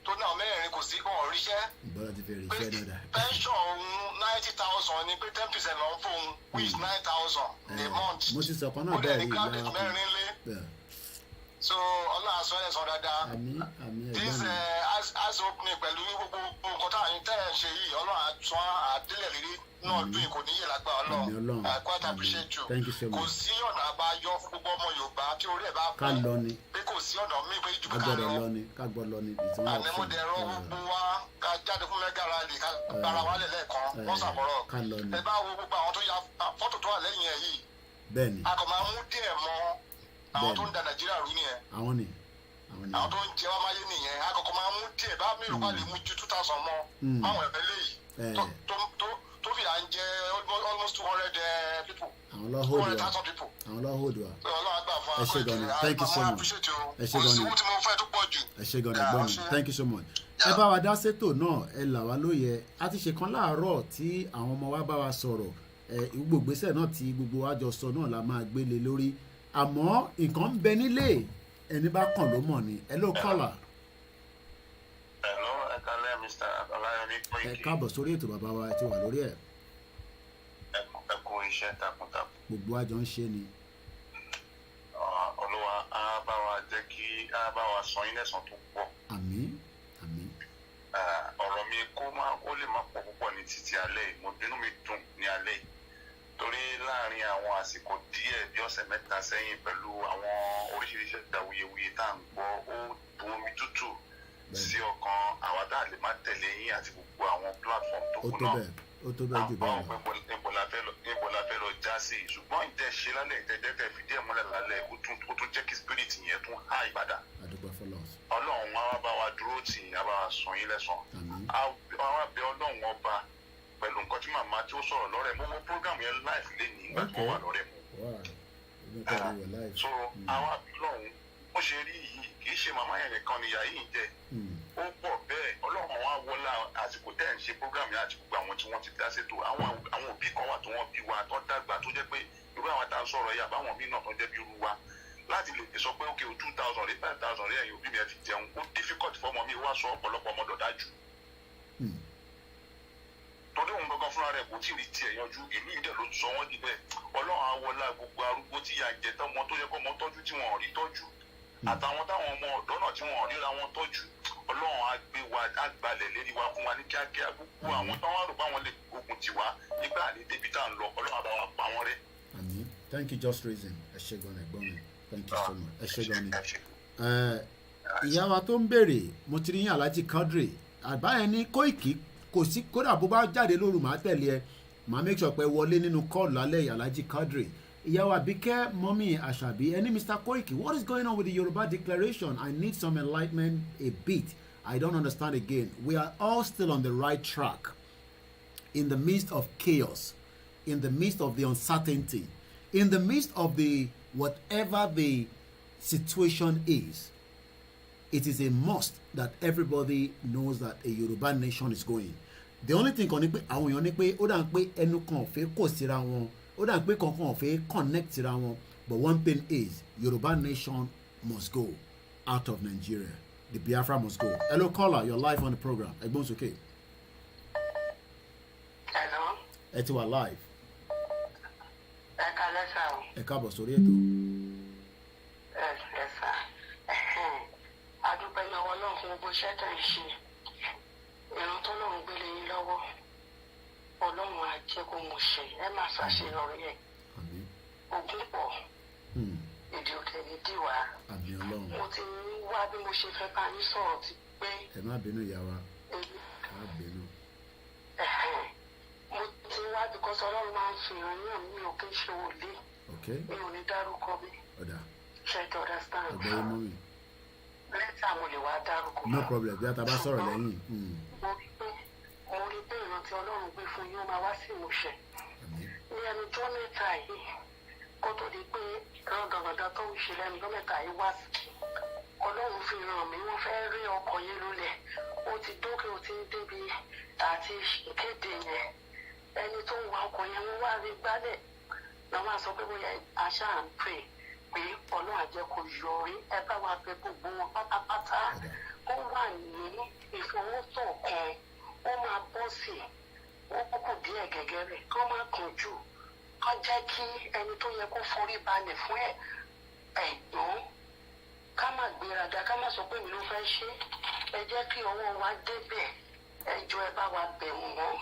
tó náà mẹ́rin kò sí kàn ríṣẹ́. Bọ́lá ti fẹ́ ríṣẹ́ dáadáa. Pension òun 90,000 ni pé 10% lọ fún un which 9,000 a month. Mo ti sọ̀kan náà bẹ́ẹ̀ rí ìlà mẹ́rin lé. So Allah aṣọ ẹ̀ sọ dáadáa. Àmín ẹ̀gbọ́n This as opening pẹ̀lú gbogbo nǹkan tá à ń tẹ̀ ń ṣe yìí Ọlọ́run àtún àdílẹ̀ rírí náà dùn kò ní yé lágbá Ọlọ́run. I quite appreciate you. Thank you so much. Kò sí ọ̀nà àbáyọ fún gbogbo ọmọ Yorùbá tí orí ẹ̀ bá kú. Ká lọ ni. Pé kò sí ọ̀nà míì pé jù ká lọ ni. Ká gbọ́ lọ ni. Ànẹ́mọ̀dẹ̀rọ gbogbo wa ká jáde fún mẹ́gà rally ká gbára wálẹ̀ lẹ́ẹ̀kan lọ́sàbọ̀rọ̀. Ká lọ ni. Ẹ bá wo gbogbo àwọn tó ya fọ́tò tó wà lẹ́yìn ẹ̀ yìí. Bẹ́ẹ̀ni. A kò máa mú díẹ̀ mọ́ àwọn tó ń da Nàìjíríà rú nìyẹn. Àwọn ni. Àwọn tó ń jẹ wá máyé nìyẹn a kọ́kọ́ máa mú díẹ̀ bá mi ò bá lè mú ju 2,000 mọ́ máwọn ẹ̀fẹ́ léyìí tó fi à ń jẹ almost 200 people. Àwọn lọ hold wa. 200,000 people. Àwọn lọ hold wa. Ọlọ́run àgbà fún ẹ ṣé gan ni thank you so much. Ẹ ṣé gan ni. Oṣù tí mo fẹ́ tó pọ̀ jù. Ẹ ṣé gan ni ẹ̀gbọ́n mi thank you so much. Ẹ bá wa dá sétò náà ẹ là wá lóye a ti ṣe kan láàárọ̀ tí àwọn ọmọ wa bá wa sọ̀rọ̀ gbogbo ìgbésẹ̀ náà tí gbogbo wa jọ sọ náà la máa gbélé lórí àmọ́ nǹkan ń bẹ nílé ẹni bá kàn ló mọ̀ ni ẹ ló kọ́là. Hello, ẹ kálẹ́ Mr. Ọláyọmí Koiki. Ẹ káàbọ̀ sórí ètò bàbá wa ẹ ti wà lórí ẹ̀. Ẹ kú iṣẹ́ takuntakun. Gbogbo àjọ ń ṣe ni. Olúwa á bá wa jẹ́ kí á bá wa san yín lẹ́san tó pọ̀. Àmín àmín. Ọ̀rọ̀ mi ó lè má pọ̀ púpọ̀ ní títí alẹ́ yìí inú mi dùn ní alẹ́ yìí torí láàrin àwọn àsìkò díẹ̀ bí ọ̀sẹ̀ mẹ́ta sẹ́yìn pẹ̀lú àwọn oríṣiríṣi ìdàwuyewuye tá à ń gbọ́ ó bu omi tútù sí ọkàn àwa tá a lè má tẹ̀lé yín àti gbogbo àwọn platform tó kù náà. Ó tó bẹ́ẹ̀ jù bẹ́ẹ̀ lọ. Níbo la fẹ́ lọ já sí ṣùgbọ́n ìtẹ̀ ṣe lálẹ́ ìtẹ̀jẹ́tẹ̀ fìdí ẹ̀ múlẹ̀ lálẹ́ ó tún jẹ́ kí spirit yẹn tún há ìbàdàn. Ọlọ́run á bá wa dúró tì í á bá wa sàn yín lẹ́san. Á wá bẹ Ọlọ́run ọba pẹ̀lú nǹkan tí màmá tí ó sọ̀rọ̀ lọ́rẹ̀ mo wo program yẹn live lé ní ìgbà tó wà lọ́rẹ̀ mu. So àwa lọ́hùn ó ṣe rí yìí kì í ṣe màmá yẹn nìkan ni ìyá yìí ń jẹ ó pọ̀ bẹ́ẹ̀ Ọlọ́run wa wọlá àsìkò tẹ́ ẹ̀ ń ṣe program yẹn àti gbogbo àwọn tí wọ́n ti dá sétò àwọn òbí kan wà tó wọ́n bí wa tó dàgbà tó jẹ́ pé irú àwọn tá a sọ̀rọ̀ yà báwọn míì náà tó jẹ́ bí irú wa láti lè sọ pé ókè 2,000 rí 5,000 rí ẹ̀yìn òbí mi ẹ̀ fi jẹun ó difficult fọmọ mi wá sọ ọ̀pọ̀lọpọ̀ ọmọdọ̀ dájú torí òun gangan fúnra rẹ̀ kò tí ì rí tiẹ̀ yanjú ìlú ìdẹ̀ ló sọ wọ́n níbẹ̀ Ọlọ́run á wọlá gbogbo arúgbó tí yà jẹ tọmọ tó yẹ kó mọ tọ́jú tí wọn ò rí tọ́jú àtàwọn táwọn ọmọ ọ̀dọ́ náà tí wọn ò ríra wọn tọ́jú Ọlọ́run á gbé wa á gbalẹ̀ lérí wa fún wa ní kíákíá gbogbo àwọn táwọn àrò báwọn lè gbógun tì wá nígbà àlè débi tá à ń lọ Ọlọ́run á bá wa pa wọn rẹ́. Àmín. Thank you just reason ẹ ṣé gan ẹ̀gbọ́n mi thank you so much ẹ ṣé gan ni. Ìyá wa tó ń béèrè mo ti rí yín Alhaji Quadri àbáyẹn ní Koiki kò sí kódà bó bá jáde lóru màá tẹ̀lé ẹ màá make sure pé wọlé nínú kọ́ọ̀lù lálẹ́ Alhaji Quadri ìyàwó Àbíkẹ́ mọ́mí Àṣàbí ẹni Mr. Koiki what is going on with the Yoruba declaration I need some enlightenment a bit I don't understand again we are all still on the right track in the midst of chaos in the midst of the uncertainty in the midst of the whatever the situation is it is a must that everybody knows that a Yoruba nation is going. The only thing kan ni pé àwọn èèyàn ní pé ó dà ń pé ẹnu kan ò fẹ́ kò síra wọn ó dà ń pé kankan ò fẹ́ connect síra wọn but one thing is Yoruba nation must go out of Nigeria the Biafra must go. Hello caller you're live on the program ẹ̀gbọ́n sókè. Hello. Ẹ ti wà live. Ẹ kálẹ́ sà o. Ẹ káàbọ̀ sórí ètò. Ẹ sà. Adúpẹ́ lọ́wọ́ Ọlọ́run fún gbogbo iṣẹ́ tó ń ṣe ìran tó lọ́run gbélé yín lọ́wọ́ Ọlọ́run á jẹ́ kó mo ṣe ẹ máa ṣàṣeyọrí ẹ̀ ogún pọ̀ ìdí òkè ní dìwà mo ti wá bí mo ṣe fẹ́ bá yín sọ̀rọ̀ ti pé. Ẹ má bínú ìyá wa má bínú. mo ti wá because Ọlọ́run máa ń fi ìrànyàn mi ò kí ń ṣe wòlíì mi ò ní dárúkọ mi ṣe to understand. ọgbẹ́ yín mú mi. Lẹ́tà mo lè wá dárúkọ. No problem bí a ta bá sọ̀rọ̀ lẹ́yìn. Mo rí pé ìrántí Ọlọ́run gbé fún yín ó máa wá sí ìmúṣẹ. Ní ẹnu tó mẹ́ta yìí kó tó di pé rọ̀gànrọ̀gà tó ń ṣe lẹ́nu tó mẹ́ta yìí wá sí. Ọlọ́run fi ràn mí wọ́n fẹ́ rí ọkọ̀ yẹn lulẹ̀ ó ti dókè ó ti ń débi àti kéde yẹn ẹni tó ń wa ọkọ̀ yẹn wọ́n wá rí gbálẹ̀ náà máa sọ pé bóyá àṣà ń pè pé Ọlọ́run àjẹ́ kò yọrí ẹ bá wa pé gbogbo wọn pátápátá kó ó wà ní ìfọwọ́sọ̀kan ó máa bọ́ sí ó kúkú díẹ̀ gẹ́gẹ́ rẹ̀ kó má kánjú kó jẹ́ kí ẹni tó yẹ kó forí balẹ̀ fún ẹ̀gbọ́n ká má gbéraga ká má sọ pé mi ló fẹ́ ṣe ẹ jẹ́ kí ọwọ́ wa débẹ̀ ẹ jọ̀ọ́ ẹ bá wa bẹ̀ wọ́n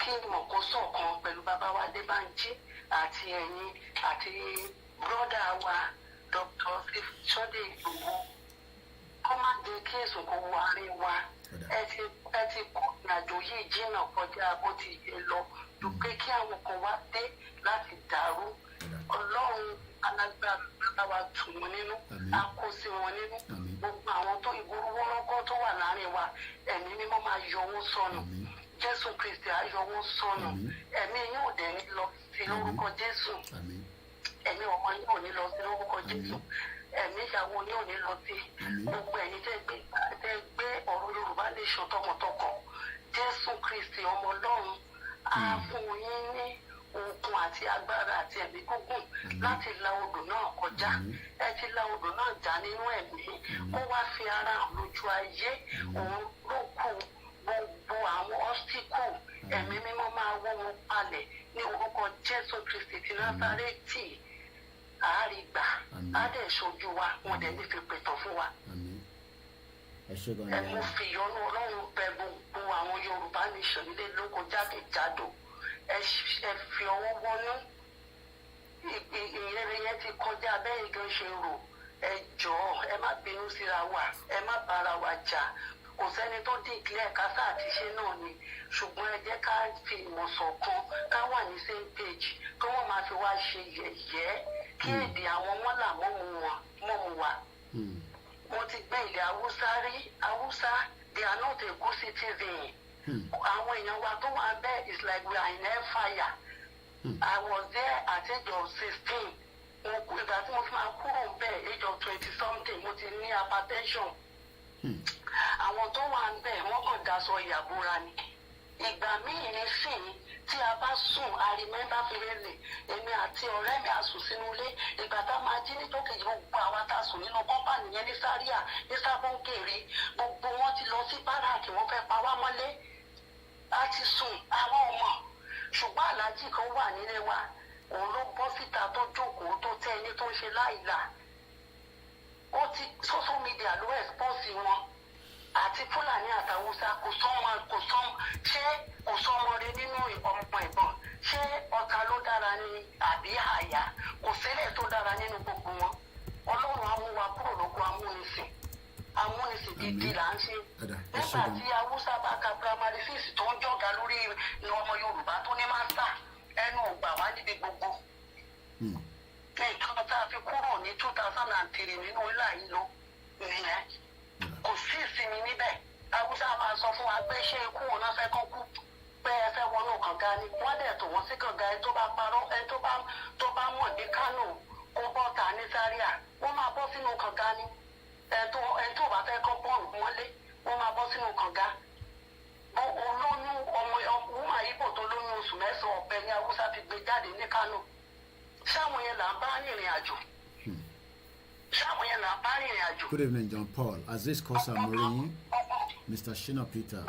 kí mọ̀kó ṣọ̀kan pẹ̀lú bàbá wa Débánjí àti ẹ̀yin àti bọ́dà wa Dr. Sunday Igboho kó má dé kí èsùn kó wọ àárín wa ẹ ti kó ìrìnàjò yìí jìnnà kọjá bó ti yẹ lọ tó pé kí àwọn kan wá dé láti dàrú Ọlọ́run alágbára bá wa tù wọn nínú a kó sí wọn nínú gbogbo àwọn tó ìgboro wọ́rọ́kọ́ tó wà láàrin wa ẹ̀mí mímọ́ máa yọ wọ́n sọnù Jésù Kristi á yọ wọ́n sọnù ẹ̀mí yóò dẹ̀ ní lọ sí lórúkọ Jésù ẹ̀mí ọmọ yóò ní lọ sí lórúkọ Jésù ẹ̀mí ìyàwó yóò ní lọ sí gbogbo ẹ̀yin tẹ́ gbé ọ̀rọ̀ Yorùbá nation tọkàntọkàn Jésù Kristi ọmọ Ọlọ́run á fún yín ní okun àti agbára àti ẹ̀mí gígùn láti la odò náà kọjá ẹ ti la odò náà já nínú ẹ̀mí ó wá fi ara hàn lójú ayé òun ló kù gbogbo àwọn ọ́stíkù ẹ̀mí mímọ́ máa wọ́ wọn palẹ̀ ní orúkọ Jésù Kristi ti Násárẹ́tì àárígbà á dẹ̀ ṣojú wa wọn dẹ̀ ní fi pẹ̀tàn fún wa. ẹ mú fi ìyọ́nú Ọlọ́run bẹ̀ gbogbo àwọn Yorùbá nation nílé lóko jákèjádò ẹ fi ọwọ́ wọnú ìrere yẹn ti kọjá bẹ́ẹ̀ gan ṣe rò ẹ jọ̀ọ́ ẹ má bínú síra wa ẹ má bára wa jà kò sẹ́ni tó declare kásá àti ṣe náà ni ṣùgbọ́n ẹ jẹ́ ká fi ìmọ̀ ṣọ̀kan ká wà ní same page kí wọ́n máa fi wá ṣe yẹ̀yẹ́ kí èdè àwọn mọ́là mọ́mu wa. mo ti gbé ilẹ̀ Haúsá rí Haúsá they are not a good citizen. Àwọn èèyàn wa tó wà bẹ́ẹ̀ is like we are in air fire. I was there at age of 16. Ìgbà tí mo fi máa kúrò bẹ́ẹ̀ age of 20 something mo ti ní hypertension. Àwọn tó wà bẹ́ẹ̀ wọ́n kàn daṣọ ìyàbúra ni. Ìgbà míì ní sìn tí a bá sùn I remember clearly èmi àti ọ̀rẹ́ mi a sùn sínú ilé ìgbà tá a máa jí ní tókèjì gbogbo àwa tá a sùn nínú kọ́mpánì yẹn ní Sáríà ní Sábọ̀nkèrè gbogbo wọn ti lọ sí báràkì wọ́n fẹ́ pa wá mọ́lé. A ti sùn àwọn ọmọ ṣùgbọ́n aláàjì kan wà nílé wa òun ló bọ́ síta tó jókòó tó tẹ́ ẹni tó ń ṣe láìla ó ti social media ló ẹ̀spọ́nsì wọn àti Fúlàní àtàwùsá kò sọmọ rẹ nínú ọmọ ìbọn ṣé ọ̀tá ló dára ní àbí àyà kò sílẹ̀ tó dára nínú gbogbo wọn Ọlọ́run á mú wa kúrò lóko amúnisìn gidi là ń ṣe nígbà tí Haúsá bá ka primary six tó ń jọ̀gá lórí ọmọ Yorùbá tó ní mástà ẹnu ògbà wá níbi gbogbo nǹkan tá a fi kúrò ní 2003 nínú ilà yìí lọ nìyẹn kò sí ìsinmi níbẹ̀ Haúsá máa sọ fún wa pé ṣé ikú wọn náà fẹ́ kán kú pé ẹ fẹ́ wọnú kànga ni wọ́n dẹ̀ tó wọ́n sí kànga ẹ tó bá parọ́ ẹ tó bá mọ̀ ní Kánò kó bọ́ta ní Zaria wọ́n máa bọ́ sínú kànga ni ẹ tó bá fẹ́ kọ́ bọ́ọ̀lù mọ́lé wọ́n máa bọ́ sínú kànga olóyún ọmọ Ìgbò tó lóyún oṣù mẹ́sàn-án ọ̀bẹ ní Haúsá fi gbé jáde ní Kánò sáwọn yẹn là ń bá rìnrìn àjò. Good evening, John Paul. As this course I'm reading, Mr. Shina Peter.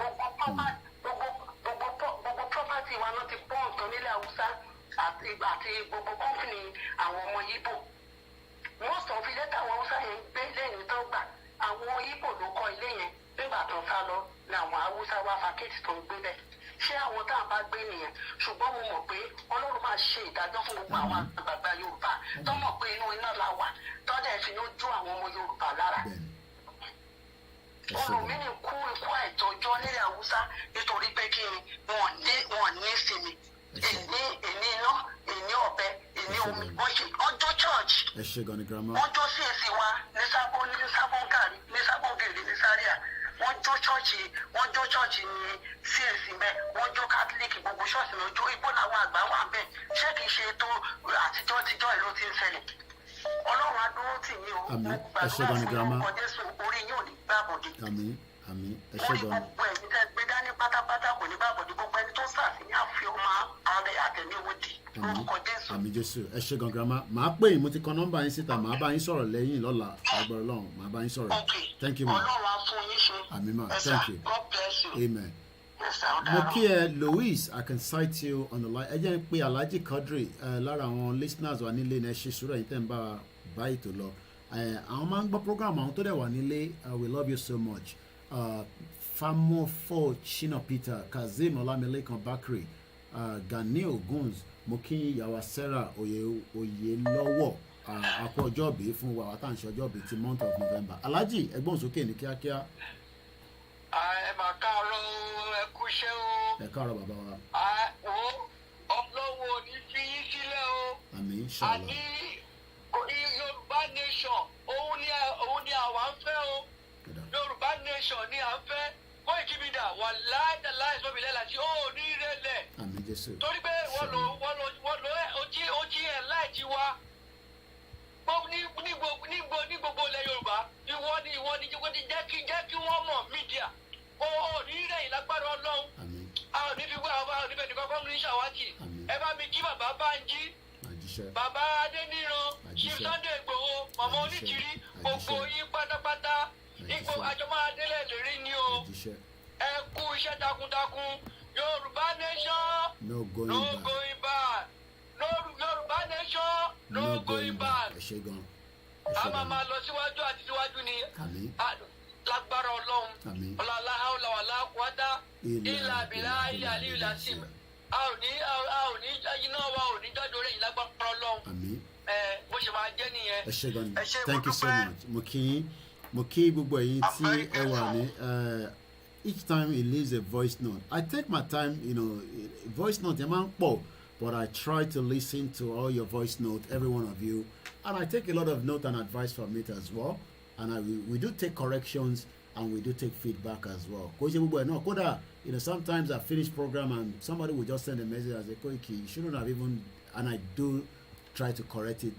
Gbogbo property wa náà ti pọ̀ nǹkan nílẹ̀ Haúsá àti gbogbo company àwọn ọmọ Ìgbò. Most of ilé táwọn Haúsá yẹn gbé lẹ́yìn tó gbà àwọn Ìgbò ló kọ́ ilé yẹn nígbà tó sá lọ ní àwọn Haúsá wá fàkẹ́tì tó ń gbé bẹ́ẹ̀. Ṣé àwọn tá a bá gbé nìyẹn? Ṣùgbọ́n mo mọ̀ pé Ọlọ́run máa ṣe ìdájọ́ fún gbogbo àwọn àgbààgbà Yorùbá tó mọ̀ pé inú iná la wà tọ́jà fi ní ojú àwọn ọmọ Yorùbá lára. Olùmíní kú ikú àìtọ́jọ́ nílẹ̀ Haúsá nítorí pé kí ni wọ́n ní sinmi. Èní iná, èní ọ̀bẹ, èní omi, ọjọ́ church. Ọjọ́ sí èsì wa ní Sábọ̀nkàrí, ní Sábọ̀nkèrè, ní Sáríà. Wọ́n jó chọ́ọ̀chì ní CAC bẹ́ẹ̀ wọ́n jó kátólíìkì gbogbo ṣọ́ọ̀ṣì ló jó igbó làwọn àgbà wà bẹ́ẹ̀ ṣé kìí ṣe tó àtijọ́ ìlú ti ń ṣẹlẹ̀ Ọlọ́run á dúró tì yín o gbàdúrà fún ọkọ̀ Jésù orí yóò ní gbàbọ̀dé orí gbogbo ẹ̀yin tẹ́ gbé dání pátápátá kò ní gbàbọ̀dé gbogbo ẹni tó ṣàfihàn fi ọmọ ààrẹ àtẹ̀léwòdì lórúkọ Jésù. Àmín Jésù ẹ ṣé gan girama màá pè yín mo ti kọ nọ́mbà yín síta màá bá yín sọ̀rọ̀ lẹ́yìn lọ́la agbára Ọlọ́run màá bá yín sọ̀rọ̀ thank you ma. Ọlọ́run á fún yín ṣe Amima, Yes, thank sir. you. God bless you. Amen. Yes, sir. Mokia Louise, I can cite you on the line. Ẹ jẹ́ pé Alhaji Quadri lára àwọn listeners wà nílé ní ẹṣin sùúrù ẹ̀yin tẹ́ ń bá báyìí tó lọ. Àwọn máa ń gbọ́ program àwọn tó dẹ̀ wà nílé, we love you so much. Famofo Shina Peter, Kazeem Olamilekan Bakri, Gani Oguns, Mokin Yawa Sarah Oyelowo, àkó ọjọ́bí fún wa tá à ń ṣe ọjọ́bí ti month of November. Alhaji ẹgbọ́n sókè ní kíákíá. Ẹ máa káàárọ̀ ẹ kúṣẹ́ o. Ẹ káàárọ̀ bàbá wa. Ọlọ́wọ́ ò ní fi yín sílẹ̀ o. Àmín, inshallah. Àní Yorùbá nation òun ni àwa ń fẹ́ o. Yorùbá nation ni à ń fẹ́. Koikimedia wà láì sọ́bi lẹ́la tí ó ní ìrẹ̀lẹ̀. Àmín Jésù. Torí pé wọ́n lo ojí ẹ̀ láì ti wá. Ní gbogbo ilẹ̀ Yorùbá ìwọ ni jẹ́ kí wọ́n mọ̀ mídíà. Ó ní ìrẹ̀yìn lágbára Ọlọ́run. A ò ní fi wá àwọn oníbẹ̀ nìkan kọ́ ní ṣàwátì. Ẹ bá mi kí bàbá Bánjí. Bàbá Adéníran. Chief Sunday Igboho. Màmá Oníkìrí. Gbogbo yín pátápátá. Ipò àjọmọ́ Adélẹ̀ lérí ni o. Ẹ kú iṣẹ́ takuntakun. Yorùbá nation. No going back. Yorùbá nation. No going back. A máa lọ síwájú àti síwájú ni. Lágbára Ọlọ́run. Ọlọ́lá ọlọ́wàlá kwádá. Ìlà àbílá ilẹ̀ àlíyù lásìm. A ò ní iná wa ò ní jọ́jọ́ rẹ̀ yìí lágbára Ọlọ́run. Bó ṣe máa jẹ́ nìyẹn. Ẹ ṣé gan ni. Thank you so much. Mo kí gbogbo ẹ̀yin tí ẹ wà ní. Each time he leaves a voice note, I take my time, voice note, but I try to listen to all your voice notes, every one of you, and I take a lot of note and advice from it as well, and we do take corrections and we do take feedback as well. Sometimes I finish program and somebody will just send a message as a Koiki, you shouldn't have even, and I do try to correct it,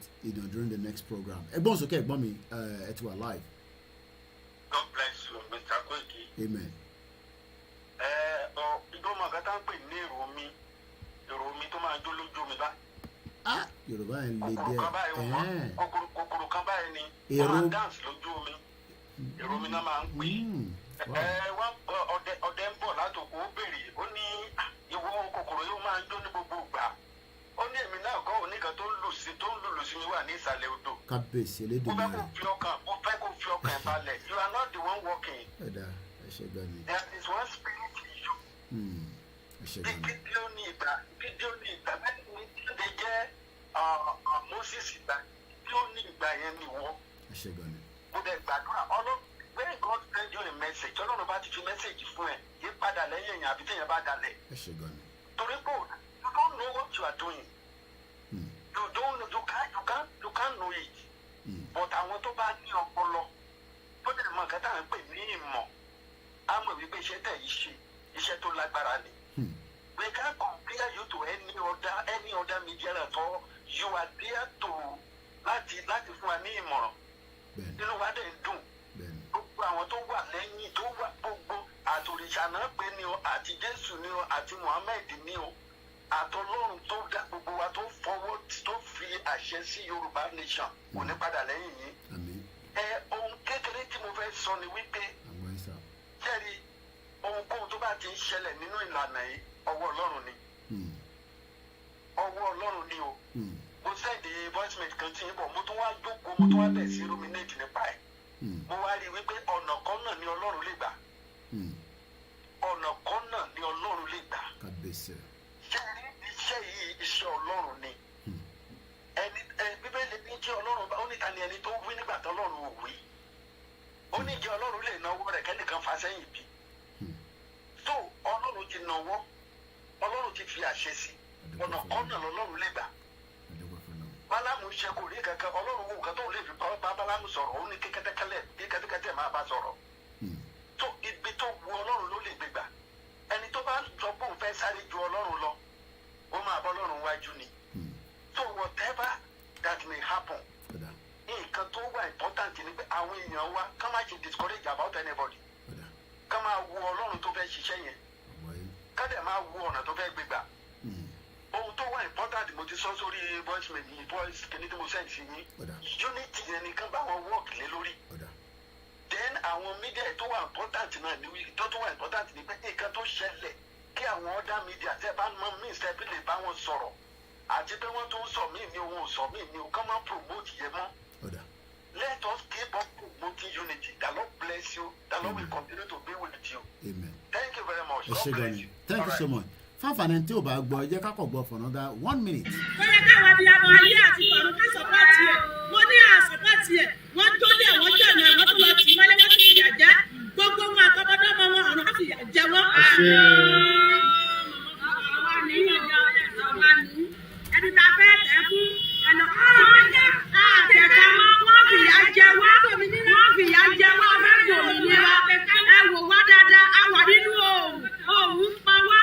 during the next program. It's okay, Mommy, it's live. God bless you, Mr. Koiki. Amen. Yorùbá ẹ̀ lè díẹ̀. Kòkòrò kan báyìí ni. Èrò máa dance lójú omi. Èrò mi náà máa ń pè. Ọdẹ ń bọ̀ látòkò ó béèrè. Ó ní ìwọ kòkòrò yóò máa ń jó ní gbogbo ìgbà. Ó ní èmi náà kọ́ oníkan tó ń lù sí mi wà ní ìsàlẹ̀ odò. Kábíyèsí elédè náà. Ó fẹ́ kó fi ọkàn ẹ̀ balẹ̀. You are not the one working. Ẹ̀dá ẹ ṣé gan ni. There is one spirit in you. Ẹ ṣé gan ni. Fídíò ní ìgbà bẹ́ẹ̀ ni ìdílé jẹ́ Moses ìgbà tí ó ní ìgbà yẹn ni wọ́n. Ẹ ṣé gan ni. Mo dẹ̀ gbàdúrà when God send you a message ọlọ́run bá ti fi message fún ẹ yí padà lẹ́yìn èèyàn àbí téèyàn bá dalẹ̀. Ẹ ṣé gan ni. Torí pé you don't know what you are doing. You can't know it. But àwọn tó bá ní ọpọlọ tó dẹ̀ mọ̀ nǹkan tá à ń pè ní ìmọ̀ á mọ̀ wípé iṣẹ́ tẹ̀ yìí ṣe iṣẹ́ tó lágbára ni. We can't compare you to any other media at all. You are there to láti fún wa ní ìmọ̀ràn. Nínú wa dẹ̀ ń dùn. Gbogbo àwọn tó wà lẹ́yìn tó wà gbogbo àtòrìṣà náà pé ni o àti Jésù ni o àti Muhammed ni o àtọlọ́run tó dá gbogbo wa tó fọwọ́ tó fi àṣẹ sí Yorùbá nation kò ní padà lẹ́yìn yìí. Ohun kékeré tí mo fẹ́ sọ ni wípé jẹ́rìí ohunkóhun tó bá ti ń ṣẹlẹ̀ nínú ìlànà yìí ọwọ́ Ọlọ́run ni. Ọwọ́ Ọlọ́run ni o. Mo sẹ́ndì voice mail kan tí ń bọ̀ mo tún wá jókòó mo tún wá bẹ̀ sí ruminate nípa ẹ̀. Mo wá rí i wípé ọ̀nà kan náà ni Ọlọ́run lè gbà. Ọ̀nà kan náà ni Ọlọ́run lè gbà. Iṣẹ́ yìí iṣẹ́ Ọlọ́run ni. Bíbélì ní jẹ́ Ọlọ́run bá ó níta ni ẹni tó wí nígbà tó Ọlọ́run ò wí. Ó ní jẹ́ Ọlọ́run lè náwó rẹ̀ kẹ́nìkan fà sẹ́yìn bí. So Ọlọ́run ti náwó Ọlọ́run ti fi àṣẹ sí ọ̀nà kan náà lọ́lọ́run lè gbà. Bálámù ṣe kò rí kankan Ọlọ́run wo nǹkan tó lè fi bá Bálámù sọ̀rọ̀ ó ní kẹ́tẹ́kẹ́tẹ́ máa bá sọ̀rọ̀. So ibi tó wu Ọlọ́run ló lè gbé gbà. Ẹni tó bá sọ pé òun fẹ́ sáré ju Ọlọ́run lọ ó máa bọ́ Ọlọ́run wájú ni. So whatever that may happen nǹkan tó wà important ni pé àwọn èèyàn wa ká má ṣe discourage about anybody. Ká máa wo Ọlọ́run tó fẹ́ ṣiṣẹ́ yẹn. Ká dẹ̀ máa wo ọ̀nà tó fẹ́ gbé gbà. Ohun tó wà important mo ti sọ sórí voice mail yìí voice kìíní tí mo send sí yín. Unity yẹn nìkan bá wọn work lé lórí. Then àwọn media tó wà important náà ní tó wà important ní pé nǹkan tó ṣẹlẹ̀ kí àwọn other media tẹ́ bá mọ mí ìṣẹ́bí lè bá wọn sọ̀rọ̀ àti pé wọ́n tó ń sọ mí ní ohun sọ mí ní o kàn máa promote yẹn mọ́. Let us keep on promoting unity. The Lord bless you. The Lord will continue to be with you. Amen. Thank you very much. God bless you. Thank you so much. Fáfàní tí ò bá gbọ́ ẹ jẹ́ ká kọ̀ gbọ́ for another 1 minute. Bóyá káwọn abiyamọ ayé àti ọ̀run ká sọ̀pọ̀tì ẹ̀. Wọ́n ní àsọ̀pọ̀tì ẹ̀. Wọ́n tó lé àwọn jọ̀nà àwọn tó lọ tì í mọ́lé wọ́n ti fìyà jẹ. Gbogbo wọn àtọmọdọ́mọ wọn ọ̀run á fìyà jẹ wọ́n. Ẹni tá a fẹ́ tẹ̀ fún ẹ̀nà àtẹ̀ká wọ́n fìyà jẹ wọ́n. Wọ́n fìyà jẹ wọ́n fẹ́ gbòmìnira. Ẹ wò wá dáadáa, a wà nínú òòrùn pa wá.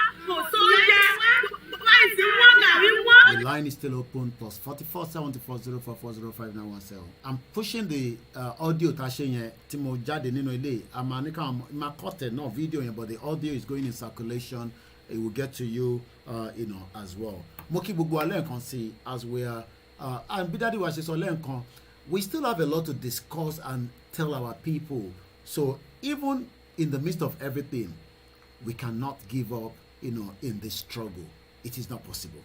The line is still open. +44 74 04 405 917. I'm pushing the audio tashe Timo Jade Nino Ile. I'm cut no video but the audio is going in circulation. It will get to you, as well. Moki Bugu Alenkan see as we are and Bidadi Washiso Lenkan. We still have a lot to discuss and tell our people. So even in the midst of everything, we cannot give up. In this struggle. It is not possible.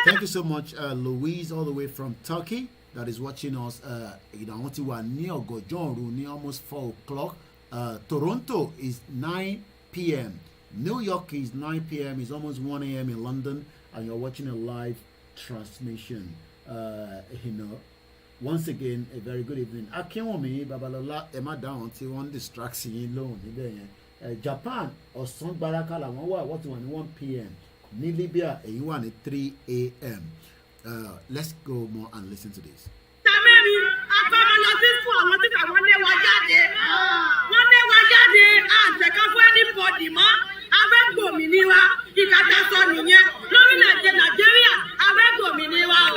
Thank you so much, Louise, all the way from Turkey, that is watching us. Almost 4 o'clock. Toronto is 9 p.m. New York is 9 p.m. It's almost 1 a.m. in London, and you're watching a live transmission. Once again, a very good evening. Akinwumi Babalola Emma down till one distraction alone. Japan ọ̀sán gbaraka làwọn wà wọ́n ti wà ní 1 p.m. ní Libya èyí wà ní 3 a.m. Let's go more and listen to this. Tàmẹ́rì akọ́mọlọ sí fún àwọn tí wọ́n lé wa jáde. Wọ́n lé wa jáde àtẹ̀ká fún anybody mọ́. Abẹ́gbòmìnira ìkàtà sọ nìyẹn lórílẹ̀‐èdè Nàìjíríà abẹ́gbòmìnira o.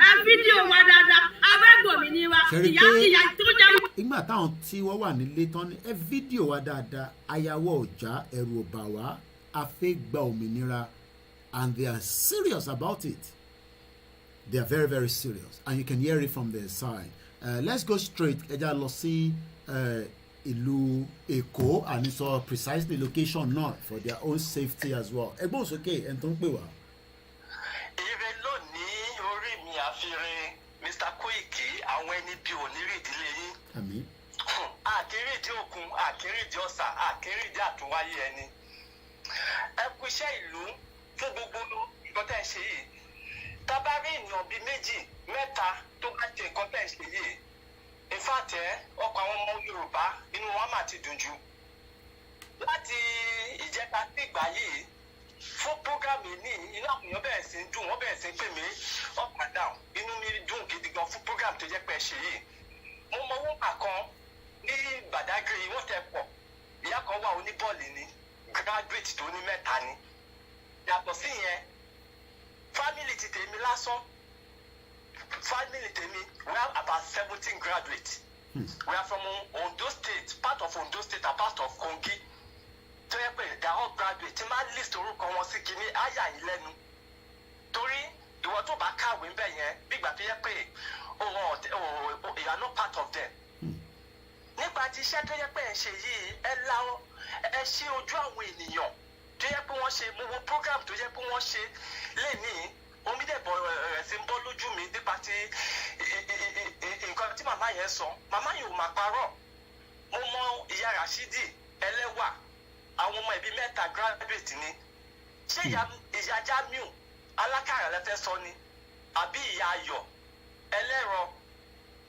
Ẹ fídíò wa dáadáa abẹ́gbòmìnira ìyá tó jẹ́. Ìgbà táwọn tí wọ́n wà nílé tán ní ẹ fídíò wa dáadáa ayáwó ọjà ẹ̀rù ọ̀bà wa a fẹ́ gba òmìnira and they are serious about it. They are very, very serious and you can hear it from their side. Let's go straight. Ẹja lọ sí ìlú Èkó and so precisely location náà for their own safety as well. Ẹgbọ́n sókè ẹni tó ń pè wá. Ire lónìí orí mi àfihàn Mr. Koiki àwọn ẹni bí onírè ìdílé yín. Àmín. Àkèrèdí òkun, àkèrèdí ọ̀sà, àkèrèdí àtúnwáyé ẹni. Ẹ kú iṣẹ́ ìlú fún gbogbo nǹkan tẹ́ ẹ ṣe yìí. Tábàárí ènìyàn bíi 2, 3 tó bá ṣe nǹkan tẹ́ ẹ ṣe yìí. Ìfàtẹ́ ọkọ̀ àwọn ọmọ Yorùbá inú wọn máa ti dùn jù. Láti ìjẹta sí ìgbà yìí fún prógámù ní inú àkùnyàn bẹ̀rẹ̀ sí ń dùn wọ́n bẹ̀rẹ̀ sí ń pè mí up and down inú mi dùn gidi gan fún prógámù tó jẹ́ pé ẹ ṣe yìí. Mo mọ owó kan ní Badagry wọ́n tẹ pọ̀ ìyá kan wà oníbọ́ọ̀lì ni graduate tó ní 3 ni. Yàtọ̀ sí yẹn family ti tèmi lásán family tèmi we have about 17 graduates. We are from Ondo State, part of Ondo State and part of Kogi. Tó yẹ pé they are all graduates. Tí máa list orúkọ wọn sí kìíní àyà yìí lẹ́nu. Torí ìwọ tó bá kàwé ńbẹ̀ yẹn bígbà tó yẹ pé you are not part of them. Nípa ti iṣẹ́ tó yẹ pé ẹ ṣe yìí ẹ ṣí ojú àwọn ènìyàn tó yẹ pé wọ́n ṣe mo wo program tó yẹ pé wọ́n ṣe lénìí omi dẹ̀ bọ̀ rẹ̀ sí ń bọ́ lójú mi nípa ti nǹkan tí màmá yẹn sọ màmá yẹn ò máa parọ́ mo mọ ìyá Rashidi ẹlẹ́wà àwọn ọmọ ẹbí 3 graduate ni ṣé ìyá Jamiu alákàrà lẹ́fẹ́ sọ ni àbí ìyá Ayọ̀ ẹlẹ́rọ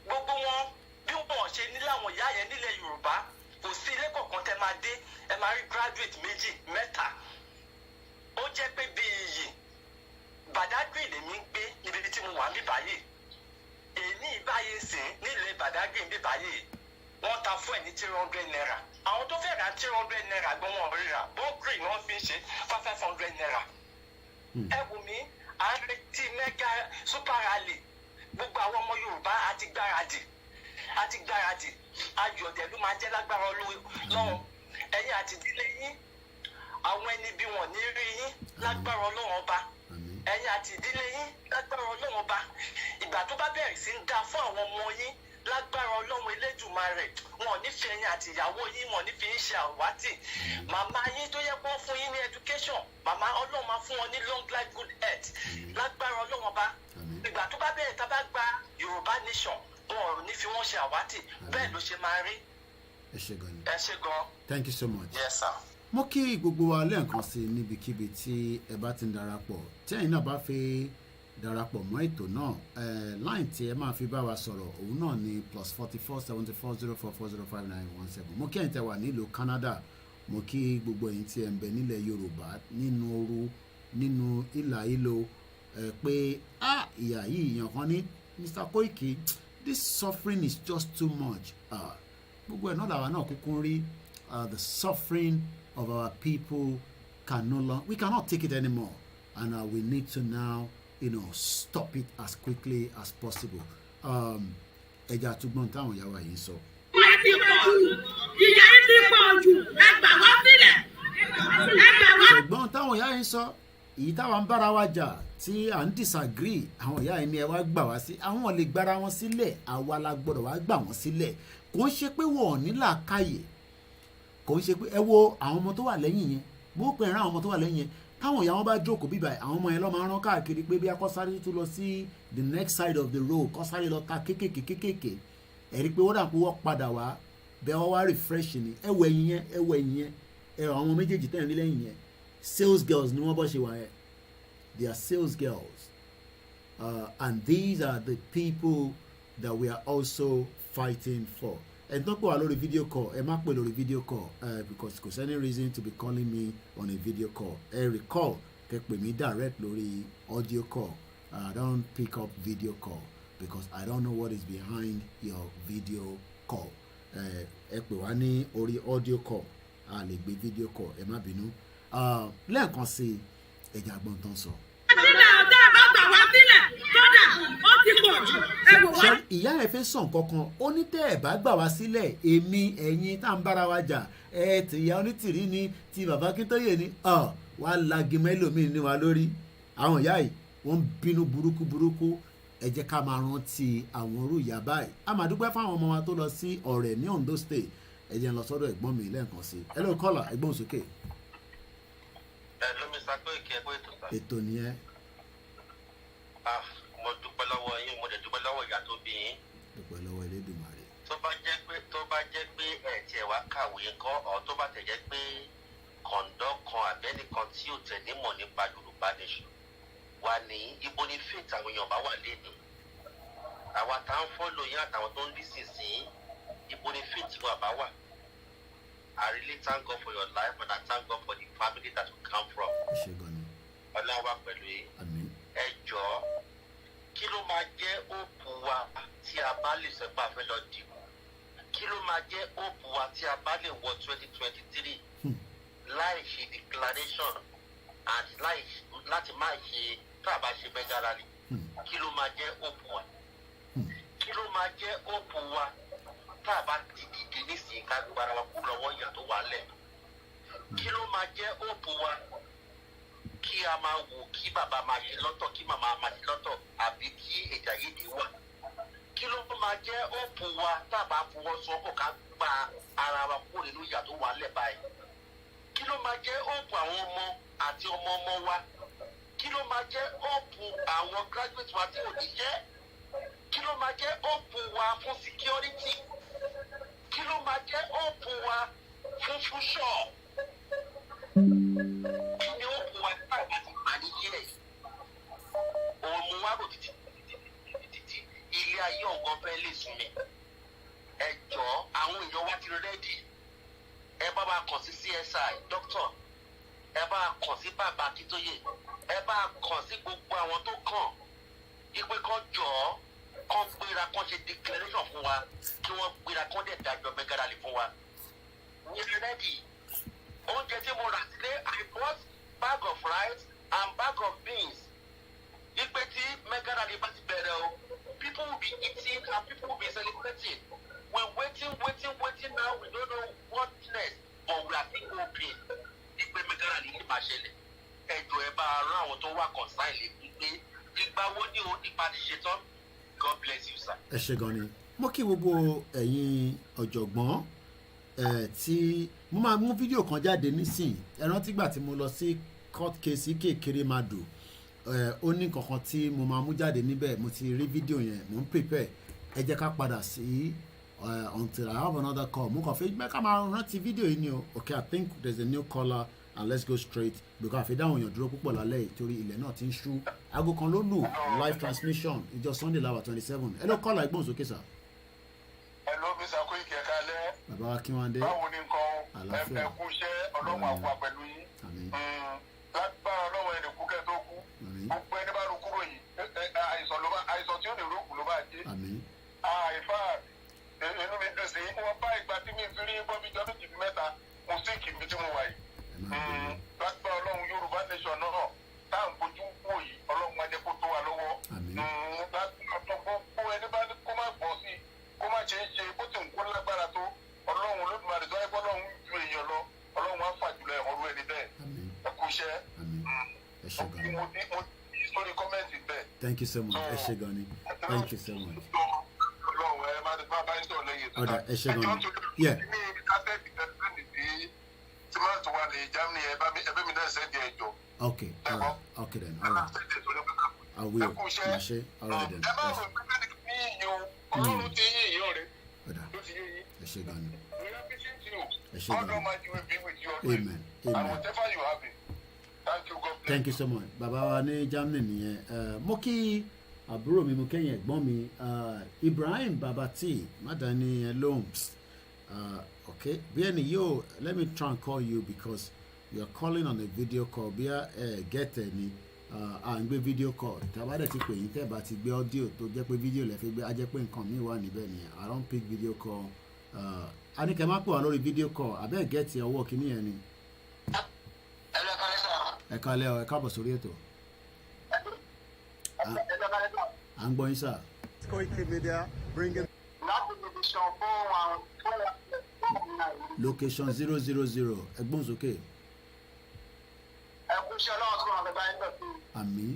gbogbo wọn bí wọ́n ṣe ní láwọn ìyá yẹn nílẹ̀ Yorùbá kò sí ilé kọ̀ọ̀kan tẹ́ máa dé ẹ máa rí graduate 2, 3 ó jẹ́ pé bí iyì Badagry lèmi ń gbé níbi tí mo wà ní báyìí èmi ìbáyé sìn nílẹ̀ Badagry ní báyìí wọ́n ta fún ẹ̀ ní 300 naira àwọn tó fẹ́ ra 300 naira gbọ́n wọn ríra bọ́ọ̀gì ni wọ́n fi ń ṣe 500 naira. Ẹ wù mí à ń retí mega super rally gbogbo àwọn ọmọ Yorùbá àti gbáradì ayọ̀dẹ̀ ló máa jẹ́ lágbára Ọlọ́run ẹ̀yin àti ìdílé yín àwọn ẹni bí wọn ní rí yín lágbára Ọlọ́run ọba ẹ̀yin àti ìdílé yín lágbára Ọlọ́run ọba ìgbà tó bá bẹ̀rẹ̀ sí ń dá fún àwọn ọmọ yín lágbára ọlọ́run elédùmarè wọn ò ní fi ẹ̀yin àti ìyàwó yín wọn ò ní fi yín ṣe àwátì màmá yín tó yẹ kó fún yín ní education màmá ọlọ́run máa fún wọn ní long life good health lágbára ọlọ́run ọba ìgbà tó bá bẹ̀rẹ̀ tá bá gba Yorùbá nation wọn ò ní fi wọ́n ṣe àwátì bẹ́ẹ̀ ló ṣe máa rí. ẹ ṣé gan ni. ẹ ṣé gan. thank you so much. yes sir. mo kí gbogbo wa lẹ́ẹ̀kan sí níbikíbi tí ẹ bá ti ń darapọ̀ tí ẹ̀yin náà bá fẹ́ darapọ̀ mọ́ ètò náà line tí ẹ máa fi bá wa sọ̀rọ̀ òun náà ni +44 74 044 05917. mo kí ẹ̀yin tẹ́ wà nílùú Canada mo kí gbogbo ẹ̀yin tí ẹ ń bẹ nílẹ̀ Yorùbá nínú ooru nínú ìlà ìlò pé ìyà yìí èèyàn kan ní Mr. Koiki this suffering is just too much gbogbo ẹ̀ náà làwa náà kúkú rí the suffering of our people we cannot take it anymore and we need to now stop it as quickly as possible. ẹja àtúgbọ́n táwọn ìyá wa yìí sọ. ìyá ti pọ̀ jù ìyá yìí ti pọ̀ jù ẹgbà wá sílẹ̀ ẹgbà wá. ṣùgbọ́n táwọn ìyá yìí sọ èyí táwọn ń bára wa jà tí à ń disagree àwọn ìyá yìí ni ẹ wá gbà wá sí àwọn ò lè gbára wọn sílẹ̀ àwa la gbọ́dọ̀ wá gbà wọ́n sílẹ̀ kò ń ṣe pé wọn ò ní làákàyè kò ń ṣe pé ẹ wo àwọn ọmọ tó wà lẹ́yìn yẹn bó pè rán àwọn ọmọ tó wà lẹ́yìn yẹn táwọn ìyá wọn bá jókòó bíbá àwọn ọmọ yẹn lọ́ máa rán káàkiri pé bí akọ́sáré tó lọ sí the next side of the road kọ́sáré lọ ta kékèké ẹ̀rí pé wọ́n dà pé wọ́n padà wá bẹ́ẹ̀ wọ́n wá refresh ni ẹ̀wọ̀ ẹ̀yìn yẹn ẹ̀rọ àwọn méjèèjì tẹ̀ ń rí lẹ́yìn yẹn sales girls ni wọ́n bọ́ ṣe wà yẹn they are sales girls and these are the people that we are also fighting for. ẹ tó pọ̀ wá lórí video call ẹ má pè lórí video call because kò sẹ́ni reason to be calling me on a video call ẹ recall kẹ pè mí direct lórí audio call I don't pick up video call because I don't know what is behind your video call ẹ pè wá ní orí audio call a lè gbé video call ẹ má bínú lẹ́ẹ̀kan sí ẹ̀jẹ̀ àgbọ̀n tán sọ. sílẹ̀ ọ̀dọ́ ẹ̀ bá gbà wá sílẹ̀ kódà ó ti pọ̀ jù ẹ wò wá. ìyá ẹ fẹ́ sàn kankan ó ní tẹ́ ẹ̀ bá gbà wá sílẹ̀ èmi ẹ̀yin tá à ń bára wa jà tìyá onítìrí ni ti bàbá Kíntóyè ni wàá lagi mẹ́lòmíì ní wa lórí àwọn ìyá yìí wọ́n ń bínú burúkú ẹ jẹ́ ká máa rántí àwọn orú ìyá báyìí a máa dúpẹ́ fáwọn ọmọ wa tó lọ sí Ọ̀rẹ́ ní Ondo State ẹ jẹ́ ń lọ sọ́dọ̀ ẹ̀gbọ́n mi lẹ́ẹ̀kan sí ẹ lóò kọ́là ẹ̀gbọ́n sókè. ẹ ló mi sàgbọ́ ìkẹ́ ẹgbẹ́ ètò sá. ètò nìyẹn. mo dúpẹ́ lọ́wọ́ yín mo dẹ̀ dúpẹ́ lọ́wọ́ ìyá tó bí yín. dúpẹ́ lọ́wọ́ Elédùmarè. tó bá jẹ́ pé ẹ̀ tiẹ̀ wá kàwé ńkọ́ ọ̀ tó bá tẹ̀ jẹ́ pé kọ̀ǹdọ́ kan àbẹ́nìkan tí ò tẹ̀ nímọ̀ nípa Yorùbá nation wà ní ibo ní faith àwọn èèyàn bá wà lẹ́nu àwa tá ń fọ́lọ̀ yín àtàwọn tó ń rí sísìn ibo ní faith wà bá wà. I really thank God for your life and I thank God for the family that you come from. Ọlọ́wà pẹ̀lú yín. Ẹ jọ̀ọ́ kí ló máa jẹ́ òpù wa tí a bá lè sẹ́pà fẹ́ lọ dìbò? Kí ló máa jẹ́ òpù wa tí a bá lè wọ 2023 láì ṣe declaration and láti má ṣe tá a bá ṣe mega rally? Kí ló máa jẹ́ òpù wa? Kí ló máa jẹ́ òpù wa tá a bá ti dìde nísìnyí ká gbára wa kú lọ́wọ́ ìyà tó wà lẹ̀? Kí ló máa jẹ́ òpù wa? Kí a máa wò kí bàbá máa ṣe lọ́tọ̀ kí màmá máa ṣe lọ́tọ̀ àbí kí èdè àìyedè wà? Kí ló máa jẹ́ òpù wa tá a bá fọwọ́sowọ́pọ̀ ká gba ara wa kú nínú ìyà tó wà lẹ̀ báyìí? Kí ló máa jẹ́ òpù àwọn ọmọ àti ọmọ ọmọ wa? Kí ló máa jẹ́ òpù àwọn graduate wa tí ò ní jẹ́? Kí ló máa jẹ́ òpù wa fún security? Kí ló máa jẹ́ òpù wa fún future? Kí ni òpù wa nípa ìbàdí ìbàdí yẹ? Òun mú wá rò títí ilé ayé ọ̀gán fẹ́ lè sùn mi. Ẹ jọ̀ọ́ àwọn èèyàn wa ti rẹ́dì. Ẹ bá wa kàn sí CSI doctor. Ẹ bá wa kàn sí bàbá Akíntóyè. Ẹ bá wa kàn sí gbogbo àwọn tó kàn. Ìpè kan jọ̀ọ́ kán gbéra kán ṣe declaration fún wa kí wọ́n gbéra kán dẹ̀ dájọ́ mega rally fún wa. Ní rẹ́dì oúnjẹ tí mo rà sílé I bought bag of rice and bag of beans. Ìpè tí mega rally bá ti bẹ̀rẹ̀ o people will be eating and people will be celebrating. We waiting now we don't know what next but we are still hoping. Ìpè mega rally yìí máa ṣẹlẹ̀. Ẹ̀jọ̀ ẹ bá rán àwọn tó wà consign lè fi pé ìgbà wo ni o nípa ti ṣetán. God bless you, sir. ẹ ṣé gan ni mo kí gbogbo ẹ̀yin ọ̀jọ̀gbọ́n tí mo máa mú fídíò kan jáde nísìn ẹ rántí gbà tí mo lọ sí court case kékeré máa dò ó ní kankan tí mo máa mú jáde níbẹ̀ mo ti rí fídíò yẹn mo ń prepare ẹ jẹ́ ká padà sí until I have another call mo kàn fẹ́ gbẹ́ ká máa rántí fídíò yìí ni o okay I think there's a new caller and let's go straight because àfi dáhùn èèyàn dúró púpọ̀ lálẹ́ yìí torí ilẹ̀ náà ti ń ṣú aago kan ló lù live transmission ìjọ Sunday láwà 27 ẹ ló caller ìgbóhùn sókè sà. Hello, Mr. Koiki Ekale. Bàbá wa kí wọ́n dé. Báwo ni nǹkan ẹ kú iṣẹ́ ọlọ́run àpò pẹ̀lú yín. Lágbára ọlọ́run ẹni kú kẹ́ tó kú. Gbogbo ẹni bá ru kúrò yìí àìsàn tí ó lè rókù ló bá dé. Ìfà inú mi dùn sí wọ́n bá ìgbà tí mi fi rí bọ́bí jọ́ méjì mẹ́ta mo sì kì í bí tí mo wà yìí. Lágbára ọlọ́run Yorùbá nation náà tá à ń bójú wò yìí ọlọ́run ẹni kó tó wa lọ́wọ́. Gbogbo ẹni bá kó má gbọ́ sí kó má ṣe é ṣe bó ti ń kó lágbára tó ọlọ́run olódùmarè tó ẹgbẹ́ ọlọ́run ju èèyàn lọ ọlọ́run á fà jùlọ ẹ̀họ́rú ẹni bẹ́ẹ̀ ẹ kú iṣẹ́ mo sórí kọ́mẹ́ǹtì bẹ́ẹ̀. Thank you so much ẹ ṣé gan ni thank you so much. ọlọ́run ẹ má bá ń sọ̀rọ̀ lẹ́yìn tó dáa ẹ ṣé gan ni. ní kásẹ̀tì tẹ̀síǹdì tí máa tó wà ní Germany ẹbẹ́ mi náà sẹ́ndì ẹ̀jọ̀. Okay then all right I will ma ṣe all right then. ẹ má rò pé ní ìyó ọlọ́run ti yín ìyó rẹ̀ ló ti yé yín. ẹ ṣé gan ni. We appreciate you. ẹ ṣé gan ni. God Almighty will be with you always. Amen. And whatever you have it. Thank you, God bless. Thank you so much. Bàbá wa ní Germany nìyẹn. Mo kí àbúrò mi mo kẹ́yìn ẹ̀gbọ́n mi Ibrahim Babati Madani Loams. Okay, bí ẹni yóò let me try and call you because you are calling on a video call bí get ẹni à ń gbé video call tàbá dẹ̀ ti pè yín tẹ́ bá ti gbé audio tó jẹ́ pé video lẹ fi gbé á jẹ́ pé nǹkan mi wà níbẹ̀ ni I don't pick video call a ní kẹ́ má pè wá lórí video call abẹ́ get ọwọ́ kìíní yẹn ni. Ẹ kálẹ́ ọ ẹ káàbọ̀ sórí ètò. À ń gbọ́ yín sà. KOKIMEDIA bringing. Location 000 ẹgbọ́n sókè. Ẹ kú iṣẹ́ ọlọ́run tó máa fẹ́ bá yín lọ sí. Àmín.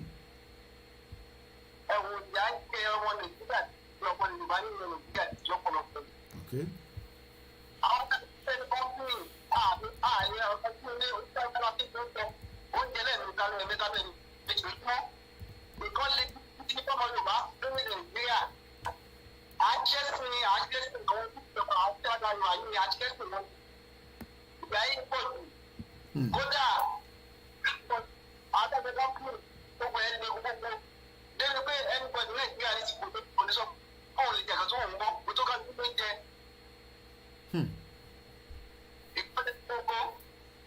Ẹ wo ìyá ń pè ọmọ Nàìjíríà tí ọmọ Yorùbá ní ìlú Nàìjíríà tí ó pọ̀lọpọ̀. Àwọn akẹ́kọ̀ọ́ ní kọ́ńtì ààyè ọ̀sẹ̀ tí ó ní oníṣẹ́ ìgbàlá tí ó ń sọ oúnjẹ lẹ́nu ìdánù ẹ̀mẹ́ta mẹ́rin lójúmọ́. Ìkọ́lé tí ọmọ Yorùbá lórí Nàìjíríà àjẹsìn àwọn tí ìjọba àwọn tí wọ́n dáná àyè àjẹsìn wọn. Ìgbà yìí pọ̀ jù. Kódà àtẹ̀gbẹ́dá kúrò gbogbo ẹni gbogbo débi pé ẹni gbọ́dọ̀ Nàìjíríà ní ti kò ní sọ fóun lè jẹ̀kọ̀ tó wọ̀ ń bọ́ kó tó ká tó ń jẹ. Ìpínlẹ̀ gbogbo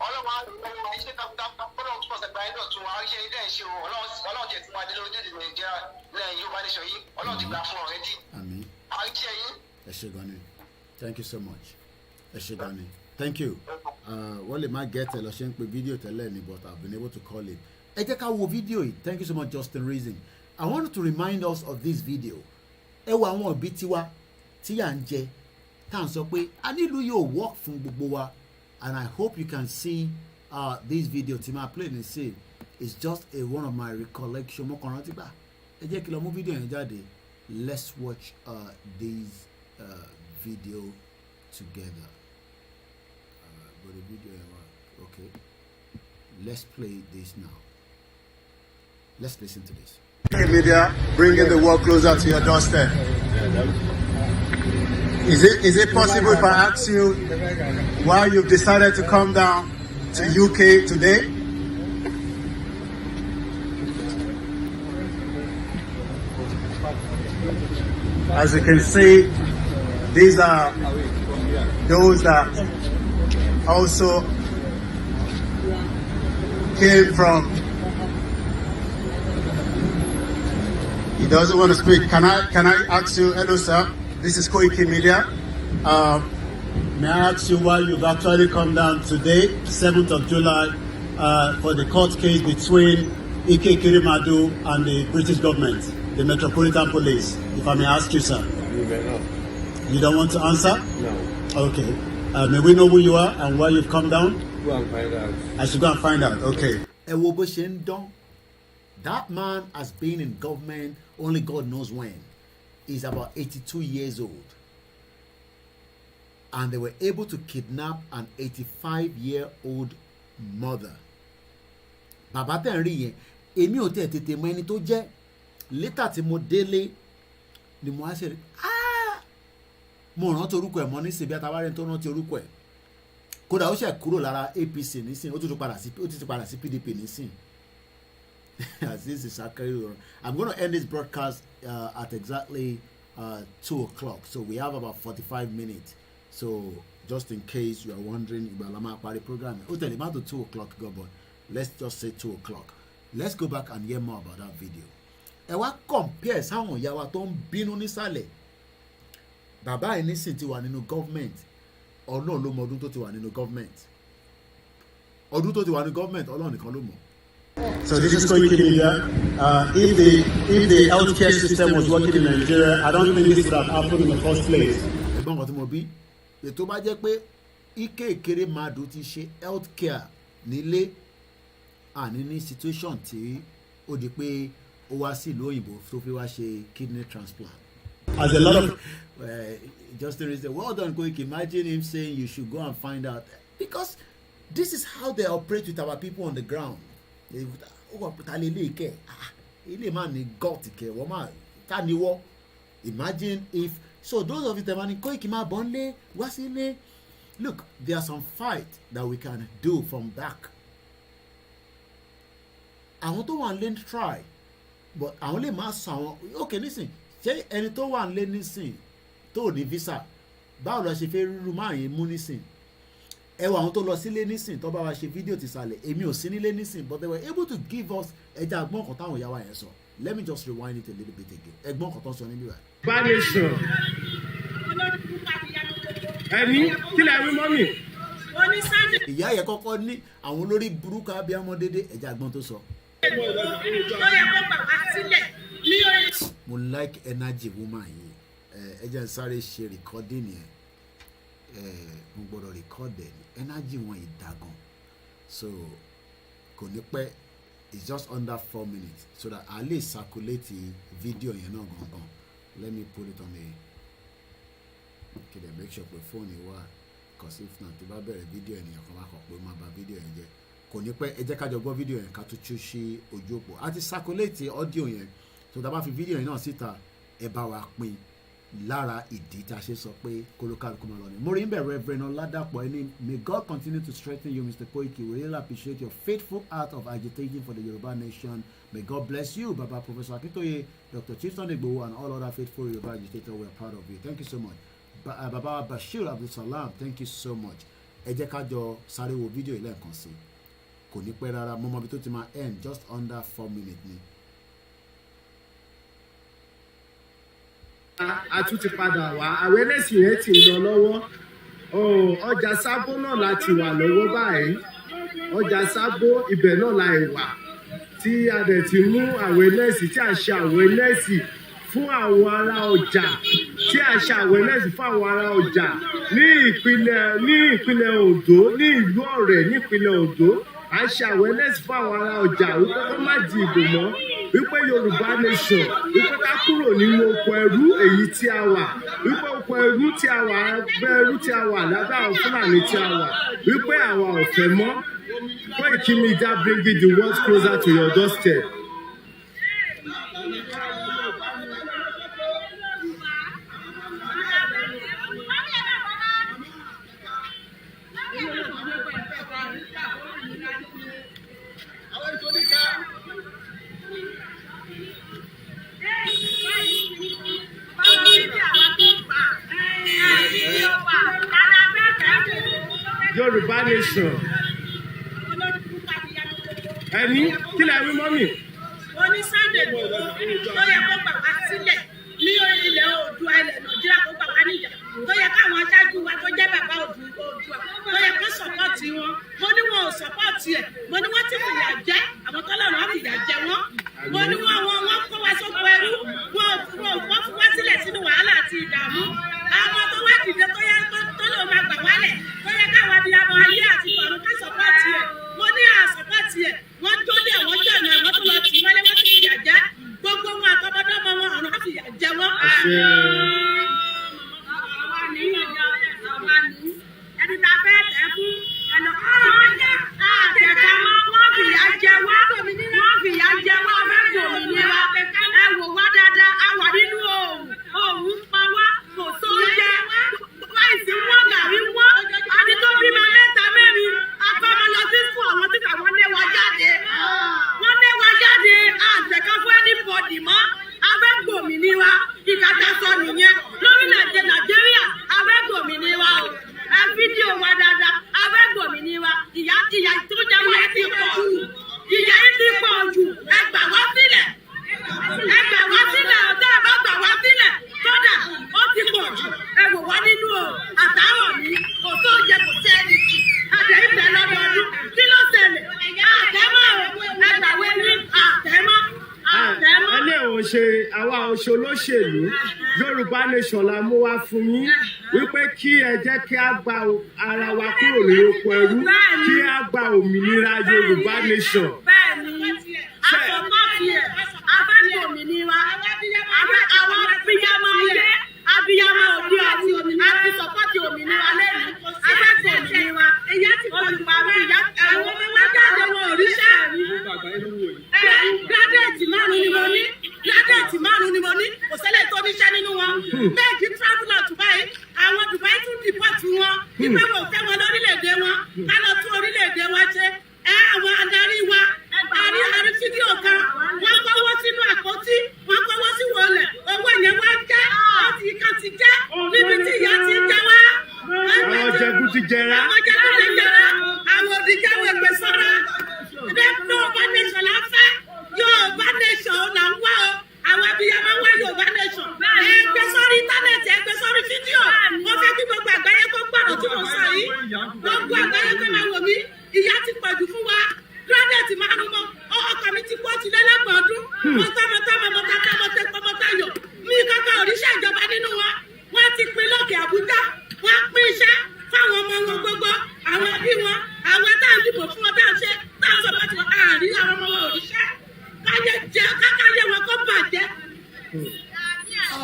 ọlọ́run àwọn iṣẹ́ takuntakun ọlọ́run tó pọ̀sẹ̀ gba ẹni ọ̀tún wa iṣẹ́ ilé ìṣe o ọlọ́run jẹ̀ tí wọ́n adé lórílẹ̀-èdè Nàìjíríà lẹ́yìn Yorùbá nation yìí ọlọ́run ti gbà fún ọ̀rẹ́dì. Àìjẹ́ yín. Ẹ ṣé gan ni thank you so much ẹ ṣé gan ni thank you wọ́n lè má get ẹ lọ ṣe ń pe fídíò tẹ́lẹ̀ ni but I've been able to call it. Ẹ jẹ́ ká wo fídíò yìí thank you so much Justin Reason. I want to remind us of this video. Ẹ wo àwọn òbí tiwa tí yà ń jẹ tá à ń sọ pé a nílùú yóò work fún gbogbo wa and I hope you can see this video tí máa play ní sí it's just one of my recollection mo kàn rántí gbà ẹ jẹ́ kí lọ mú fídíò yẹn jáde let's watch this video together. But the video okay let's play this now. Let's listen to this. Media bringing the world closer to your doorstep. Is it possible if I ask you why you've decided to come down to UK today? As you can see, these are those that also came from. He doesn't want to speak. Can I ask you, hello sir, this is KOKIMEDIA. May I ask you why you've actually come down today, 7th of July, for the court case between KABIRU and the British government, the Metropolitan Police, if I may ask you, sir? You don't want to answer? No. Okay. May we know who you are and why you've come down? Go and find out. I should go and find out. Okay. That man has been in government only God knows when. is about 82 years old. And they were able to kidnap an 85-year-old mother. Bàbá tẹ̀ ń rí yẹn, èmi ò tètè mọ ẹni tó jẹ́. Later tí mo délé ni mo á ṣe rí, mo rántí orúkọ ẹ̀ mọ́ nísìnyí bí àtàwárí tó rántí orúkọ ẹ̀. Kódà ó ṣe kúrò lára APC nísìnyí, ó tún ti padà sí PDP nísìnyí. As this is I'm going to end this broadcast at exactly 2 o'clock. So we have about 45 minutes. So just in case you are wondering about Lama Party program, tell about to 2 o'clock go, but let's just say 2 o'clock. Let's go back and hear more about that video. Ẹ wá compare sáwọn ìyá wa tó ń bínú nísàlẹ̀. Bàbá yìí nísìn ti wà nínú government. Ọlọ́run ló mọ ọdún tó ti wà nínú government. Ọdún tó ti wà nínú government, Ọlọ́run nìkan ló mọ̀. So this is koikimedia. If the healthcare system was working in Nigeria, I don't think this would have happened in the first place. Ẹ̀gbọ́n kan tí mo bí, ètò bá jẹ́ pé ike ìkéré màdù ti ṣe healthcare nílé àní ní situation tí ó di pé ó wá sí ìlú òyìnbó tó fi wá ṣe kidney transplant. As a lot of Justin said, well done, Koiki. Imagine him saying you should go and find out, because this is how they operate with our people on the ground. Imagine if, so those of you that are Koiki ma bonle wasile, look, there are some fight that we can do from back. I want to one lane try, but I only must sound okay. Listen, say any to one lane listen to the visa. Báwo la ṣe fẹ́ rúru máa yẹn mú nísìn. Ẹ wà àwọn tó lọ sílé nísìn tó bá wa ṣe fídíò ti sàlẹ̀, èmi ò sí nílé nísìn, but they were able to give us ẹja àgbọ̀n kan táwọn ìyá wa yẹn sọ. Let me just rewind it a little bit again. Ẹgbọ́n kan tó ń sọ níbí wa. Bánisọ̀. Ẹni kí lè rí mọ́mì. Ìyá yẹn kọ́kọ́ ní àwọn olórí burúkú abiyamọ dédé ẹja àgbọ̀n tó sọ. Mo like energy woman yìí. Ẹ jẹ́ n sáré ṣe recording yẹn. Mo gbọ́dọ̀ record ẹ̀ energy wọn ìdàgàn, so kò ní pẹ́, it's just under 4 minutes so that I lè circulate video yẹn náà gangan. Let me put it on the okay, then make sure pé phone yìí wà, because if not tó bá bẹ̀rẹ̀ video yẹn kan bá kọ̀ pé ó máa bà video yẹn jẹ́. Kò ní pẹ́, ẹ jẹ́ ká jọ gbọ́ video yẹn ká tún tú sí ojú òpó àti circulate audio yẹn, so tá bá fi video yẹn náà síta ẹ bá wa pín lára ìdí tá a ṣe sọ pé kólókàlùkù máa lọ ní. mo rí ń bẹ̀ Reverend Oladapo ẹni, may God continue to strengthen you, Mr. Koiki. We really appreciate your faithful art of agitating for the Yoruba nation. May God bless you, Baba Professor Akintoye, Dr. Chief IGBOHO, and all other faithful Yoruba agitators. We are proud of you. Thank you so much. Baba Bashir Abdul Salam, thank you so much. Ẹ jẹ́ ká jọ sáré wo fídíò ilé ẹ̀kan sí. Kò ní pẹ́ rárá, mo mọ bí tó ti máa end just under 4 minutes ni. A tún ti padà wá, àwọn ẹlẹ́sìn yẹn ti ń lọ lọ́wọ́. Ọjà Sábó náà láti wà lọ́wọ́ báyìí. Ọjà Sábó ibẹ̀ náà la wà. Tí a dẹ̀ ti mú àwọn ẹlẹ́sìn, tí a ṣe àwọn ẹlẹ́sìn fún àwọn ará ọjà. Tí a ṣe àwọn ẹlẹ́sìn fún àwọn ará ọjà ní ìpínlẹ̀ Oǹdó, ní ìlú Ọ̀rẹ́ ní ìpínlẹ̀ Oǹdó. A ṣe àwọn ẹlẹ́sìn fún àwọn ará ọjà wípé kó má di ìbò mọ́. Wípé Yorùbá nation, wípé ká kúrò nínú oko ẹrú èyí tí a wà, wípé oko ẹrú tí a wà, ẹrú tí a wà lábẹ́ àwọn Fúlàní tí a wà, wípé àwa ò fẹ́ mọ́. Koikimedia bringing the world closer to your doorstep. Yoruba nation. Ẹni kí lè rí mọ́mì. Oní Sunday tó yẹ kó gbà wá sílẹ̀ ní ilẹ̀ Oòduà ilẹ̀ Nàìjíríà kó gbà wá níjà. Tó yẹ káwọn aṣáájú wa tó jẹ́ bàbá Oòduà tó yẹ kó sọ̀pọ̀tì wọn. Mo ní wọn ò sọ̀pọ̀tì ẹ̀. Mo ní wọ́n ti fìyà jẹ àwọn tọ́lọ́run á fìyà jẹ wọ́n. Mo ní wọ́n kó wa sóko ẹrú. Wọ́n fi wá sílẹ̀ sínú wàhálà àti ìdààmú. Àwọn tó wá dìde tó yẹ tó lè máa gbà wálẹ̀. Tó yẹ káwọn abiyamọ ayé àti tọ̀run ká sọ̀pọ̀tì ẹ̀. Mo ní àsọ̀pọ̀tì ẹ̀. Wọ́n tó dé àwọn jọ̀nà àwọn tó lọ tì í mọ́lé wọ́n ti fìyà jẹ. Gbogbo wọn àtọmọdọ́mọ wọn ọ̀run á fìyà jẹ wọ́n. ẹni tá a fẹ́ tẹ̀ fún ẹ̀nà àtẹ̀ká wọ́n fìyà jẹ wá fẹ́ gbòmìnira ẹ wò wá dáadáa a wà nínú òòrùn pa wá kò sóúnjẹ láìsí wọn gàrí wọn àti tó bímọ mẹ́ta mẹ́rin akọ́mọ lọ sí sùn àwọn tí àwọn lé wa jáde àtẹ̀ká fún anybody mọ́ a fẹ́ gbòmìnira ìkàtà sọ nìyẹn lórílẹ̀‐èdè Nàìjíríà a fẹ́ gbòmìnira o ẹ fídíò wa dáadáa a fẹ́ gbòmìnira ìyà tó jẹ́ wọ́n ti pọ̀ jù ìyà yìí ti pọ̀ jù ẹ gbà wá sílẹ̀ ọ̀tá ẹ̀ bá gbà wá sílẹ̀ kódà ó ti pọ̀ jù ẹ wò wá nínú àtàrọ̀ ní kò tó jẹ kò tẹ́ ẹni jù àtẹ̀ ìfẹ́ lọ́dọọdún kí ló ṣẹlẹ̀ àtẹ́mọ́ ẹ gbàwé ní àtẹ́mọ́. ẹlẹ́ ò ṣe àwa oṣù olóṣèlú Yorùbá nation la mú wá fún yín wípé kí ẹ jẹ́ kí a gba ara wa kúrò ní oko ẹrú kí a gba òmìnira Yorùbá nation. bẹ́ẹ̀ni àkọ́kọ́ tiẹ̀ abẹ́ni òmìnira àwọn abiyamọ òde àti sọ́pọ́tì òmìnira lẹ́nu abẹ́ni òmìnira olùparí ìyá àwọn ọmọ wa jáde wọn òríṣẹ́ gírádẹ́ẹ̀tì márùn-ún ni mo ní kò ṣẹlẹ̀ tó níṣẹ́ nínú wọn méjì travel out báyìí àwọn Dubai tún dìpọ́tì wọn nígbà wo fẹ́ wọn lórílẹ̀‐èdè wọn ká lọ tún orílẹ̀‐èdè wọn ṣe àwọn adarí wa àrí fídíò kan wọ́n kọ́wọ́ sínú àpótí wọ́n kọ́wọ́ sí wọlé owó yẹn wá jẹ́ ọtí kan ti jẹ́ níbi tí ìyá ti jẹ́ wá. àwọn jẹ̀gún ti jẹra. àwọn òdìjẹ́wò ẹgbẹ́ sọ́ra Yorùbá nation la fẹ́ Yorùbá nation là ń wá o àwọn abiyamọ wá Yorùbá nation ẹgbẹ́ sórí íńtánẹ́ẹ̀tì ẹgbẹ́ sórí fídíò wọ́n fẹ́ kí gbogbo àgbáyé kó gbọ́dọ̀ tí mo sọ yìí gbogbo àgbáyé kó máa wò mí ìyá ti pọ̀jù fún wa gírádẹ́ẹ̀tì márùn mọ́ ọkọ̀ mi ti kú ọtí lẹ́lẹ́gbọ̀n ọdún mọ́tàyọ̀ mi kankan òrìṣẹ́ ìjọba nínú wa wọ́n ti pín lókè Àbújá wọ́n pín iṣẹ́ fáwọn ọmọ wọn gbogbo àwọn ẹbí wọn àwọn táwọn dìbò fún wọn táwọn ṣe táwọn sọ pé wọn àárín àwọn ọmọ wọn òrìṣẹ́ káyé wọn kó bàjẹ́.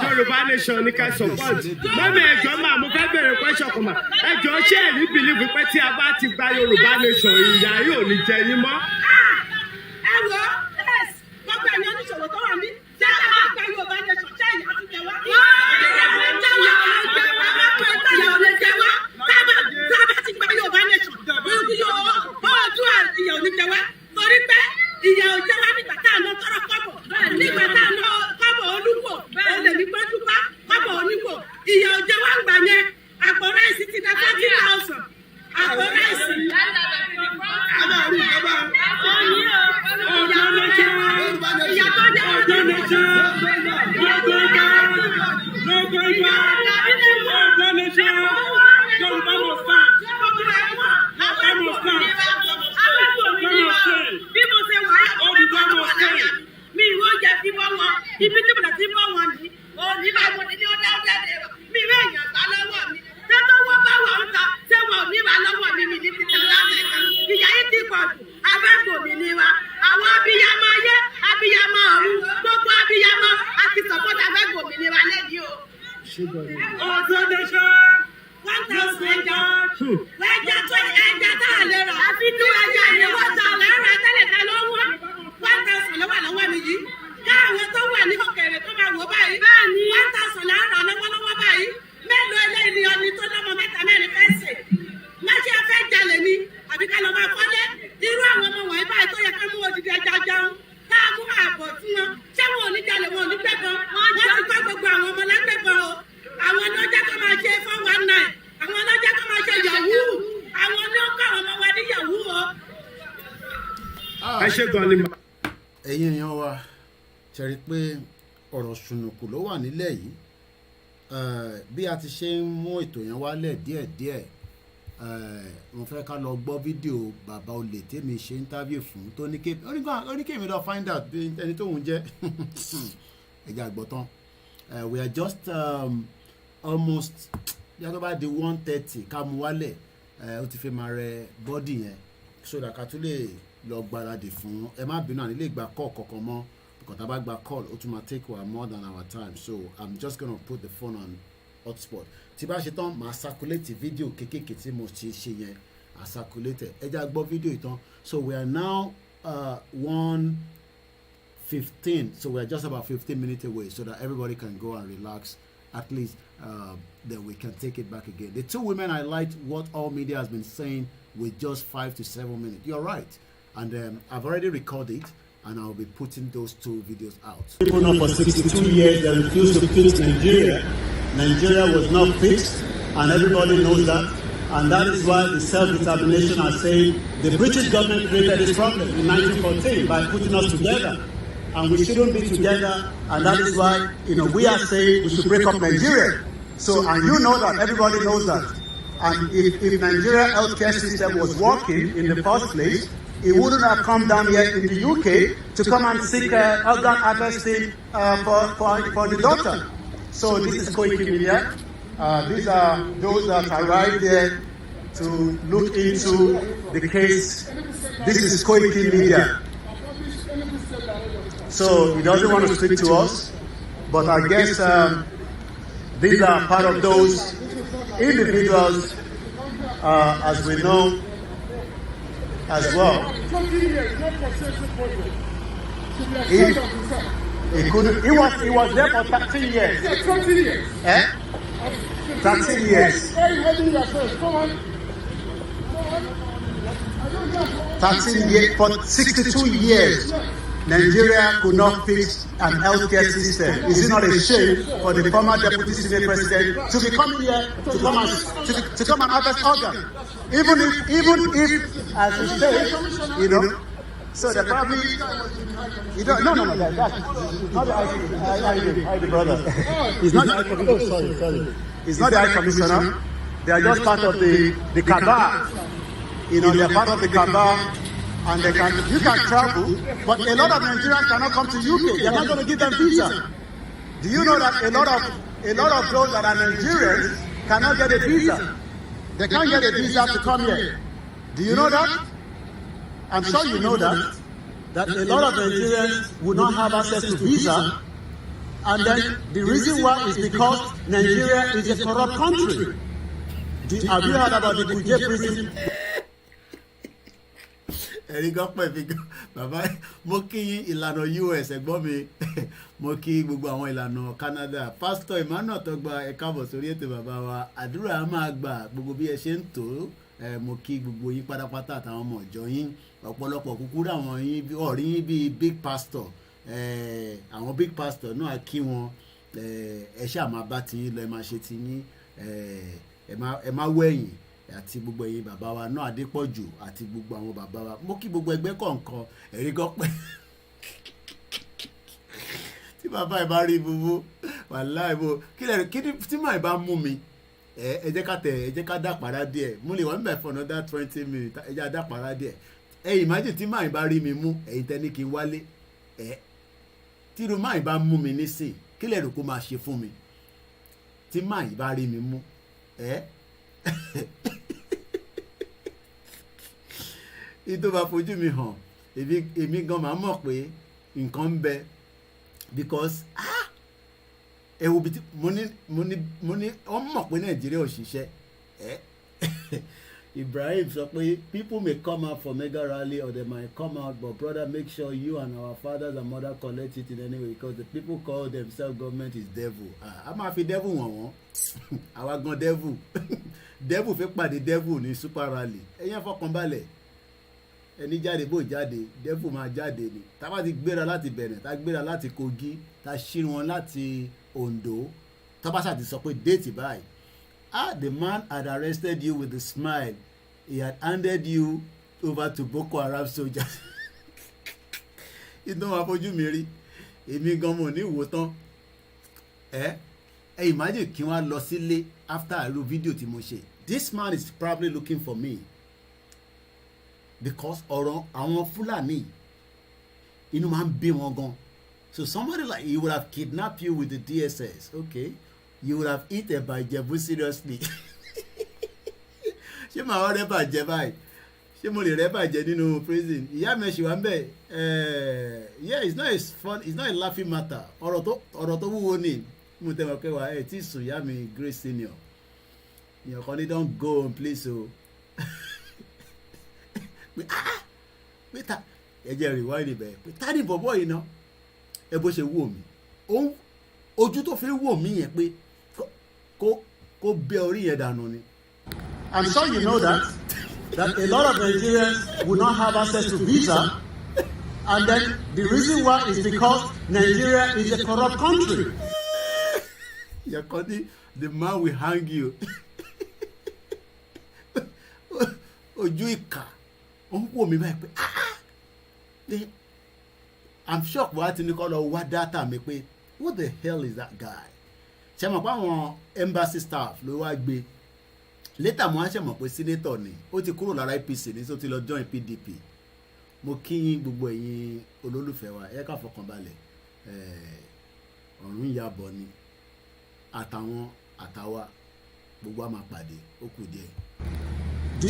Yorùbá nation ní ká support mọ́mí ẹ̀jọ́ máa mo fẹ́ bẹ̀rẹ̀ question kan mà ẹ̀jọ́ ṣé ẹ̀rí bìlíìfù pé tí a bá ti gba Yorùbá nation ìyá yóò ní jẹ yín mọ́. ẹ wo gbogbo ẹ̀yin oníṣòwò tó wà mí ṣé ẹ bá gba Yorùbá nation ṣé ìyá ti jẹ wá. ìyá ò lè jẹ wá tá a bá ti gba Yorùbá nation ọdún ìyá ò ní jẹ wá torí pé ìyá ò jẹ wá nígbà tá a lọ tọrọ kọ́bọ̀ nígbà tá a lọ kọ́bọ̀ olúkọ olè ní gbẹdúgbà kọ́bọ̀ oníkọ ìyá ò jẹ wá gbà yẹn àpò ráìsì ti dá 40,000 àpò ráìsì. Bí mo ṣe wà á mi ìwọ jẹ fi bọ́ wọn ibi tí mo ti bọ́ wọn ni òní bá mo ní ó dá mi ìwé èèyàn gbá lọ́wọ́ mi tẹ́tọ́ wọ́n bá wà ń ta ṣé wọn ò ní bá lọ́wọ́ mi ní títẹ̀ láti ìyá yìí ti pọ̀ jù abẹ́gbò mi ni wa àwọn abiyamọ ayé abiyamọ ọ̀run gbogbo abiyamọ àti sọ̀pọ̀tà abẹ́gbò mi ni wa lẹ́yìn o. ọ̀sán nation 1,000 ẹja tó ẹja tá a lè rà àfi ní ẹja ìyẹ̀wò tá a lè rà tẹ́lẹ̀ ká lọ́wọ́ 1,000 ló wà lọ́wọ́ mi yìí káwọn tó wà ní òkèèrè tó máa wò báyìí 1,000 là ń rà lọ́wọ́lọ́wọ́ báyìí mélòó eléyìí ọni tó lọ́mọ mẹ́ta mẹ́rin fẹ́ sè máṣe fẹ́ jalè ni àbí ká lọ́ máa kọ́lé irú àwọn ọmọ wọ̀nyí báyìí tó yẹ ká mú odidi ẹja jẹun ká mú ààbọ̀ fún wọn ṣé wọn ò ní jalè wọn ò ní gbẹ̀bọn wọ́n ti kọ́ gbogbo àwọn ọmọ lágbẹ̀bọn o àwọn ọlọ́jà tó máa ṣe 419 àwọn ọlọ́jà tó máa ṣe yahoo àwọn ní ó kọ́ àwọn ọmọ wa ní yahoo o. ẹ ṣe gan ni. ẹ̀yin èèyàn wa ṣe rí i pé ọ̀rọ̀ ṣùnùkù ló wà nílẹ̀ yìí bí a ti ṣe ń mú ètò yẹn wálẹ̀ díẹ̀díẹ̀ mo fẹ́ ká lọ gbọ́ fídíò bàbá olè tèmi ṣe interview fún tó ní kémi lọ find out ẹni tóun jẹ́ ẹ̀jẹ̀ àgbọ̀tán we are just almost yàtọ̀ bá di 1:30 ká mú wálẹ̀ ó ti fẹ́ máa rẹ bọ́dì yẹn so that ká tún lè lọ gbáradì fún ẹ má bínú àní lè gbà kọ́ kọ̀ọ̀kan mọ́ Kotabagba call automatic were more than our time, so I'm just gonna put the phone on hotspot. Tiba shetan ma circulate video kékéké tí mo ti ṣe yẹn, I circulate ẹja gbọ́ video ìtàn. So we are now 1:15, so we are just about 15 minutes away, so that everybody can go and relax. At least then we can take it back again. The two women highlight what all media has been saying with just 5 to 7 minutes. You're right, and I've already recorded, and I'll be putting those two videos out. People know for 62 years they refused to fix Nigeria. Nigeria was not fixed, and everybody knows that. And that is why the self-determination are saying the British government created this problem in 1914 by putting us together. And we shouldn't be together, and that is why, we are saying we should break up Nigeria. So, and you know that, everybody knows that. And if Nigeria healthcare system was working in the first place, it wouldn't have come down here in the UK to come and seek organ harvesting for the doctor. So this is koikimedia. These are those that arrived there to look into the case. This is koikimedia. So he doesn't want to speak to us, but I guess these are part of those individuals, as we know, as well. He was there for 13 years. 13 years. 13 years. 13 years, for 62 years, Nigeria could not fix an healthcare system. Is it not a shame for the former deputy Senate president to be coming here to come and harvest organs? Even if, as he says, so they probably, that's not the High brother. He's not the High Commissioner. Sorry. He's not the High Commissioner. They are just part of the cabal. They are part of the cabal, and you can travel, but a lot of Nigerians cannot come to UK. They are not going to give them visa. Do you know that a lot of those that are Nigerians cannot get a visa? They can't get a visa to come here. Do you know that? I'm sure you know that a lot of Nigerians would not have access to visa, and then the reason why is because Nigeria is a corrupt country. Have you heard about the Kuje prison? ẹ̀rí gan pẹ̀ fi gan bàbá mo kí ìlànà US ẹ̀gbọ́n mi mo kí gbogbo àwọn ìlànà Canada Pastor Emmanuel tó gba ẹ káàbọ̀ sórí ètò bàbá wa àdúrà á máa gbà gbogbo bí ẹ ṣe ń tó mo kí gbogbo yín pátápátá àtàwọn ọmọ ìjọ yín ọ̀pọ̀lọpọ̀ kúkú àwọn yín ọ̀rí yín bíi big pastor àwọn big pastor náà kí wọn ẹ ṣáà máa bá ti yín lọ ẹ máa ṣe ti yín ẹ má wẹ̀yìn àti gbogbo ẹ̀yin bàbá wa náà Adépọ̀jù àti gbogbo àwọn bàbá wa mo kí gbogbo ẹgbẹ́ kọ̀ọ̀kan ẹ̀rí gọ́pẹ́ tí bàbá ẹ̀ bá rí gbogbo wàláì bò kí tí màá bá mú mi ẹ jẹ́ ká dàpàrà díẹ̀ mo lè wà níbẹ̀ for another 20 minutes ẹ jẹ́ dàpàrà díẹ̀ imagine tí màá bá rí mi mú ẹ̀yin tẹ́ ní kí n wálé tí irú màá bá mú mi nísìn kí lè rò kó máa ṣe fún mi tí màá bá rí mi mú ìtò bá fojú mi hàn èmi gan máa mọ̀ pé nǹkan ń bẹ because ẹ wo bí mo ní wọ́n mọ̀ pé Nàìjíríà ò ṣiṣẹ́ Ibrahim sọ pé people may come out for mega rally or they might come out but brother make sure you and our fathers and mothers collect it in any way because the people call themselves government is devil a máa fi devil wọ̀n àwa gan devil devil fẹ́ pàdé devil ní super rally ẹ̀yẹn fọkànbalẹ̀ ẹni jáde bó jáde devil máa jáde ni tá bá ti gbéra láti Benin tá gbéra láti Kogi tá ṣí wọn láti Ondo tá bá ṣàti sọ pé déètì báyìí the man had arrested you with a smile he had handed you over to Boko Haram soldiers iná wa fojú mi rí èmi gan mo ní ìwò tán imagine kí wọ́n lọ sílé after àìrú fídíò tí mo ṣe this man is probably looking for me because ọ̀rọ̀ àwọn Fúlàní inú máa ń bí wọn gan so somebody like he would have kidnapped you with the DSS okay you would have eaten by Ìjẹ̀bú seriously ṣé màá wọ́n rẹ́ bàjẹ́ báyìí ṣé mo lè rẹ́ bàjẹ́ nínú prison ìyá mi ṣì wá ń bẹ̀ yeah it's not as fun it's not a laughing matter ọ̀rọ̀ tó wúwo ni mo tẹ̀ wọ́n pé wà ẹ̀ tí sùn ìyá mi Grace senior ìyàn kan ní don't go on please o pé ta ẹ̀jẹ̀ rewind bẹ̀ pé ta ni bọ̀bọ̀ yìí ná ẹ bó ṣe wò mí ojú tó fi wò mí yẹn pé kó bẹ orí yẹn dànù ni. I'm sure you know that a lot of Nigerians will not have access to visa, and then the reason why is because Nigeria is a corrupt country. Yakoni, the man will hang you. Ojú ìkà, ó ń wò mí báyìí pé I'm shocked wá ti ní kọ́ lọ wá data mi pé what the hell is that guy? Ṣé mọ̀ pé àwọn embassy staff ló wá gbé later mo á ṣe mọ̀ pé senator ni ó ti kúrò lára APC ní tó ti lọ join PDP. Mo kí yín gbogbo ẹ̀yin olólùfẹ́ wa ẹ ká fọkàn balẹ̀ ọ̀run ìyàbọ̀ ni àtàwa gbogbo a máa pàdé ó kù díẹ̀.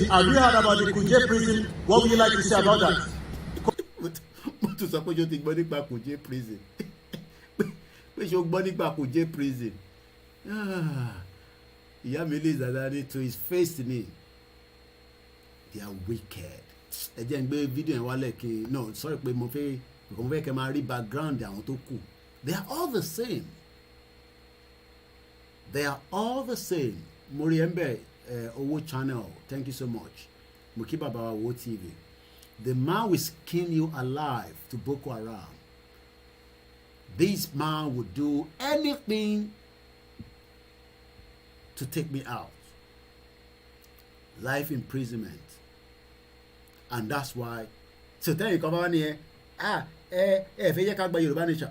Have you heard about the Kuje prison? What would you like to say about that? Mo tún sọ pé ṣé o ti gbọ́ nípa Kuje prison pé ṣé o gbọ́ nípa Kuje prison ìyá mi lè zàdáni to his face ni they are wicked. Ẹ jẹ́ n gbé fídíò yẹn wálẹ̀ kí no sorry pé mo fẹ́ kẹ́ máa rí background àwọn tó kù they are all the same. They are all the same. Moriembe Owo channel, thank you so much. Mukiba Baba Owo TV. The man will skin you alive to Boko Haram. This man would do anything to take me out. Life imprisonment. And that's why. So tell you, come on here. Fẹ́ jẹ́ ká gba Yorùbá nation.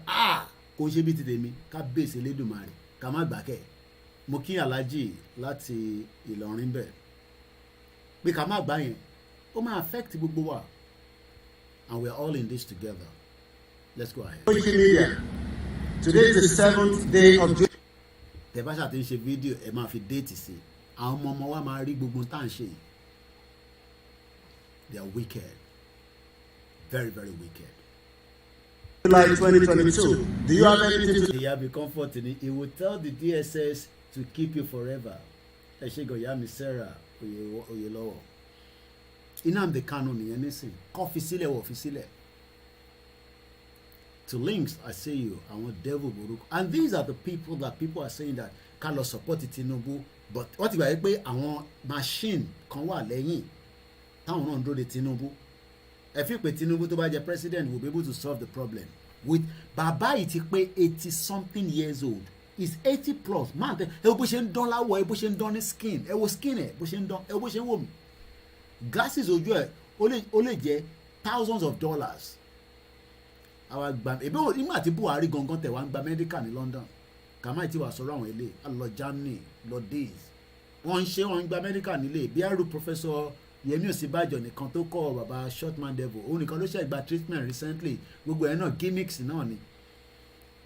Kò ṣe bí ti tèmi. Ká bèsè Elédùmarè. Ká má gbà kẹ́. Mo kí Alhaji láti Ìlọrin bẹ̀ pé ká má gbá yẹn ó máa affect gbogbo wa and we are all in this together. Let's go ahead. KOKIMEDIA. Today is the 7th day of June. Tẹ́ bá ṣàtì ń ṣe fídíò ẹ máa fi déètì sí àwọn ọmọ wa máa rí gbogbo tá à ń ṣe yìí. They are wicked, very very wicked. July 2022. Do you have anything to? They have the comfort in it. He will tell the DSS to keep you forever. Ẹ ṣe gọ̀yà mi Sarah Oyèlọ́wọ̀. Nnamdi Kanu nìyẹn nísìn. Kọ́ fi sílẹ̀ wọ̀ fi sílẹ̀. To links, I say you, àwọn devil burúkú. And these are the people that people are saying that ká lọ support Tinubu. But wọ́n ti gbà yẹ pé àwọn machine kan wà lẹ́yìn táwọn náà ń dúró de Tinubu. Ẹ fi pé Tinubu tó bá jẹ president will be able to solve the problem. With bàbá yìí ti pé 80 something years old. Is 80 plus man ẹ wo bó ṣe ń dán láwọ̀ ẹ bó ṣe ń dán ní skin ẹ wo skin ẹ bó ṣe ń dán ẹ wo bó ṣe ń wò mí glasses ojú ẹ ó lè jẹ thousands of dollars àwa gba ebi nígbà tí Buhari gangan tẹ̀ wá ń gba medical ní London kàmáì tí wàá sọ̀rọ̀ àwọn ilé lọ Germany lọ days wọ́n ń gba medical nílé BRU professor Yemi Osibajo nìkan tó kọ́ baba shortman devil òun nìkan ló ṣe gba treatment recently gbogbo ẹ̀ náà gimmicks náà ni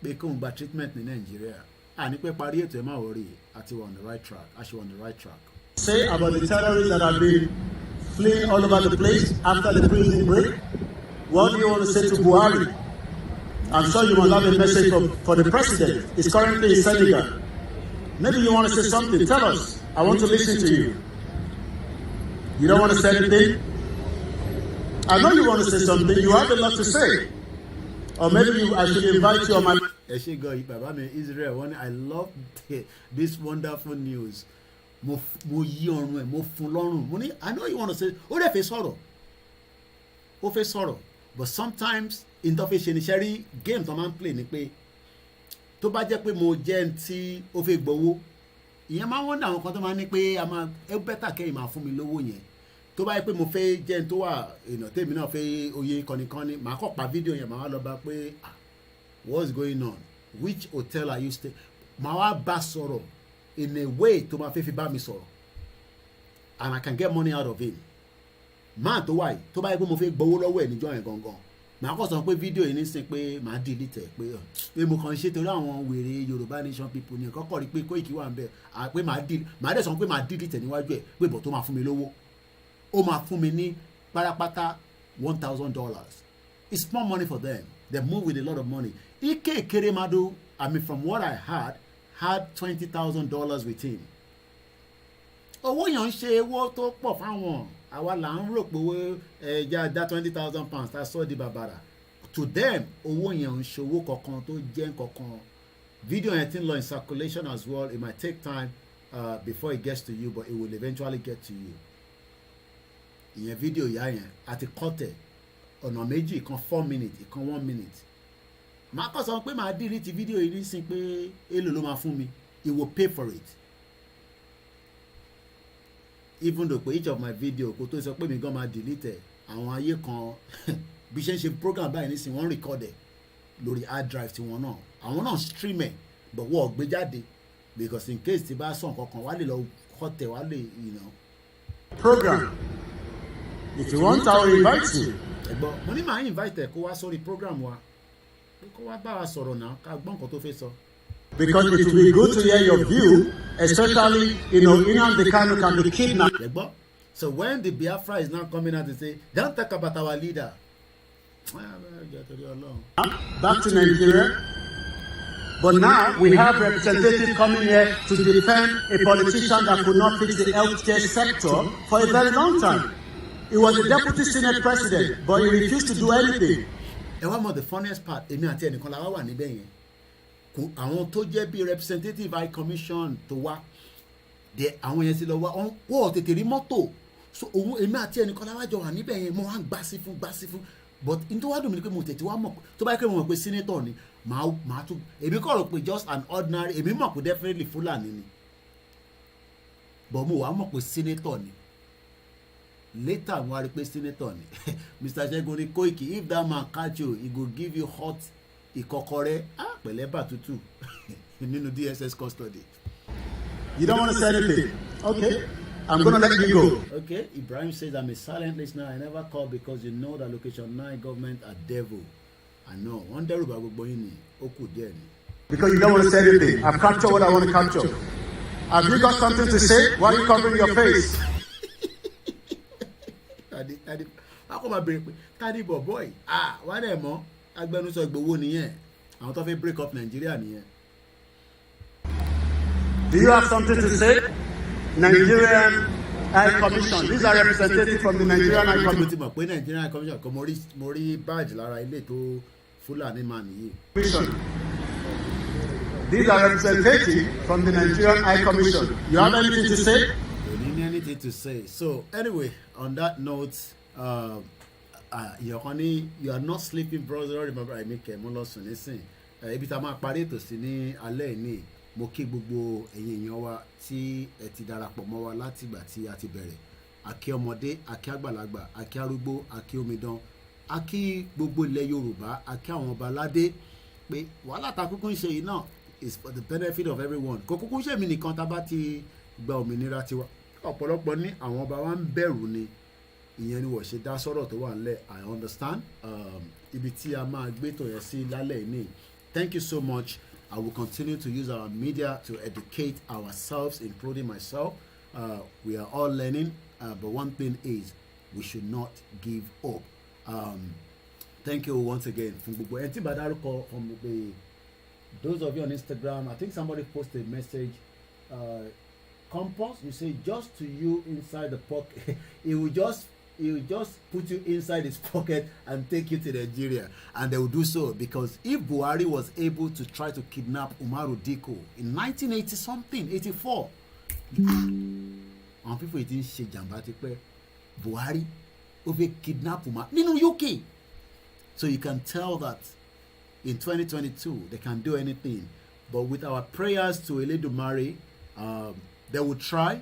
pé kóun gba treatment ní Nàìjíríà. And if we parí ètò ẹ má worry, àti we're on the right track. Actually, on the right track. Say about the terrorists that have been fleeing all over the place after the prison break. What do you want to say to Buhari? I'm sure you must have a message for the president. He's currently in Senegal. Maybe you want to say something. Tell us. I want to listen to you. You don't want to say anything? I know you want to say something. You have a lot to say. Or maybe I should invite you on my... ẹ ṣe gan bàbá mi Israel wọ́n ní I love this wonderful news mo yí ọrùn ẹ mo fún lọ́rùn mo ní I know you want to say ó dẹ̀ fẹ́ sọ̀rọ̀ but sometimes interface ni ṣe rí game tó máa ń play ni pé tó bá jẹ́ pé mo jẹ́ ẹni tí ó fẹ́ gbowó ìyẹn máa ń wọ́n ní àwọn kan tó máa ń ní pé ẹ bẹ́tà kẹ́yìn máa fún mi lówó yẹn tó bá yẹ pé mo fẹ́ jẹ́ ẹni tó wà tèmi náà fẹ́ oyè kọ́nikọ́ni màá kọ́ pa fídíò yẹn màá wá lọ bá pé what's going on? Which hotel are you staying? Màá wá bá sọ̀rọ̀ in a way tó máa fẹ́ fi bá mi sọ̀rọ̀ and I can get money out of him. Man tó wáyé tó bá yẹ pé mo fẹ́ gbowó lọ́wọ́ ẹ̀ níjọ́ yẹn gangan màá kọ́ sọ pé fídíò yìí ní sìn pé màá delete ẹ̀ pé mo kàn ń ṣe torí àwọn wèrè Yorùbá nation people ní kọ́kọ́ rí pé Koiki wà ń bẹ̀ pé màá dẹ̀ sọ pé màá delete ẹ̀ níwájú ẹ̀ pé bọ̀ tó máa fún mi lówó ó máa fún mi ní parapata $1,000. It's small money for them. They move with a lot of money. Ike Keremadu, I mean, from what I heard, had $20,000 with him. Owó yẹn ń ṣe owó tó pọ̀ fáwọn àwa là ń rò pé owó ẹja dá £20,000 tá a sọ di bàbàrà. To them, owó yẹn ń ṣe owó kankan tó jẹ́ kankan. Video yẹn ti ń lọ in circulation as well. It might take time before it gets to you, but it will eventually get to you. Ìyẹn video ìyá yẹn àti kọ́tẹ̀ ọ̀nà méjì, ìkan 4 minutes, ìkan 1 minute. Màá kọ́ sọ pé màá delete video yìí nísìnyí pé èlò ló máa fún mi. He will pay for it. Even though each of my video kò tó sọ pé mi gan máa delete àwọn ayé kan bí ṣe ń ṣe program báyìí nísìnyí wọ́n record ẹ̀ lórí hard drive tiwọn náà àwọn náà stream ẹ̀ but wọ́n gbé jáde because in case tí bá sàn kankan wá lè lọ kọ́tẹ̀ wá lè program if you want I will invite you. ẹ̀gbọ́n mo ní màá invite ẹ̀ kó wá sórí program wa kó wá bá wa sọ̀rọ̀ náà ká gbọ́ nǹkan tó fẹ́ sọ. Because it will be good to hear your view, especially, Nnamdi Kanu can be kidnapped. So when the Biafra is now coming out to say, don't talk about our leader. Back to Nigeria. But now we have representatives coming here to defend a politician that could not fix the healthcare sector for a very long time. He was the deputy senate president, but he refused to do anything. And one of the funniest part, èmi àti ẹnìkan la wà níbẹ̀ yẹn. Àwọn tó jẹ́ bí representative high commission tó wá àwọn yẹn sì lọ wá wọ́n tètè rí mọ́tò so òun èmi àti ẹnìkan láwájọ wà níbẹ̀ yẹn mo wá ń gbá sí fún but n tó wá dùn mí ni pé mo tètè wá mọ̀ tó bá yẹ kí mo mọ̀ pé senator ni màá tún èmi kọ̀ rò pé just an ordinary èmi mọ̀ pé definitely Fúlàní ni but mo wá mọ̀ pé senator ni later mo wá rí pé senator ni Mr. Segun ni Koiki if that man catch you he go give you hot ìkọkọrẹ pẹ̀lẹ́ bàtútù nínú DSS custody. You don't want to say anything. Okay, I'm going to let you go. Okay, Ibrahim says I'm a silent listener. I never call because you know that location 9 government are devil. I know. One day gbogbo yín ni ó kù díẹ̀ ni. Because you don't want to say anything. I've captured what I want to capture. Have you got something to say? Why are you covering your face? Tadi, ako ma bèrè pé Tadi boy. Wá dẹ̀ mọ́. Agbẹnusọ Ìgbòho nìyẹn àwọn tó fẹ́ break up Nigeria nìyẹn. Do you have something to say? Nigerian High Commission. These are representatives from the Nigerian High Commission. Mo ti mọ̀ pé Nigerian High Commission kò mo rí badge lára ilé tó Fúlàní man yìí. These are representatives from the Nigerian High Commission. You have anything to say? Don't need anything to say. So anyway, on that note, you are not sleeping, brother. Remember, I make a listen. Ibi tá máa parí ètò sí ní alẹ́ ní mo kí gbogbo ẹ̀yin èèyàn wa tí ẹ ti darapọ̀ mọ́ wa láti ìgbà tí a ti bẹ̀rẹ̀. Àkí ọmọdé, àkí àgbàlagbà, àkí arúgbó, àkí omidan, àkí gbogbo ilẹ̀ Yorùbá, àkí àwọn ọba aládé pé wàhálà tá kúkú ń ṣe yìí náà is for the benefit of everyone. Kò kúkú ń ṣe mí nìkan tá bá ti gba òmìnira tiwa. Ọ̀pọ̀lọpọ̀ ní àwọn ọba wa ń bẹ̀rù ni. Ìyẹn ni wọ́n ṣe dá sọ̀rọ̀ tó wà nílẹ̀. I understand. Ibi tí a máa gbé tó yẹ sí lálẹ́ ní. Thank you so much. I will continue to use our media to educate ourselves, including myself. We are all learning, but one thing is we should not give up. Thank you once again. From those of you on Instagram, I think somebody posted a message. Compost, you say just to you inside the pocket. It will just put you inside his pocket and take you to Nigeria, and they will do so because if Buhari was able to try to kidnap Umaru Diko in 1980 something 84, and people didn't ṣe jàmbá ti pẹ́ Buhari over kidnap Umaru nínú UK, so you can tell that in 2022 they can do anything. But with our prayers to Elédùmarè, they will try,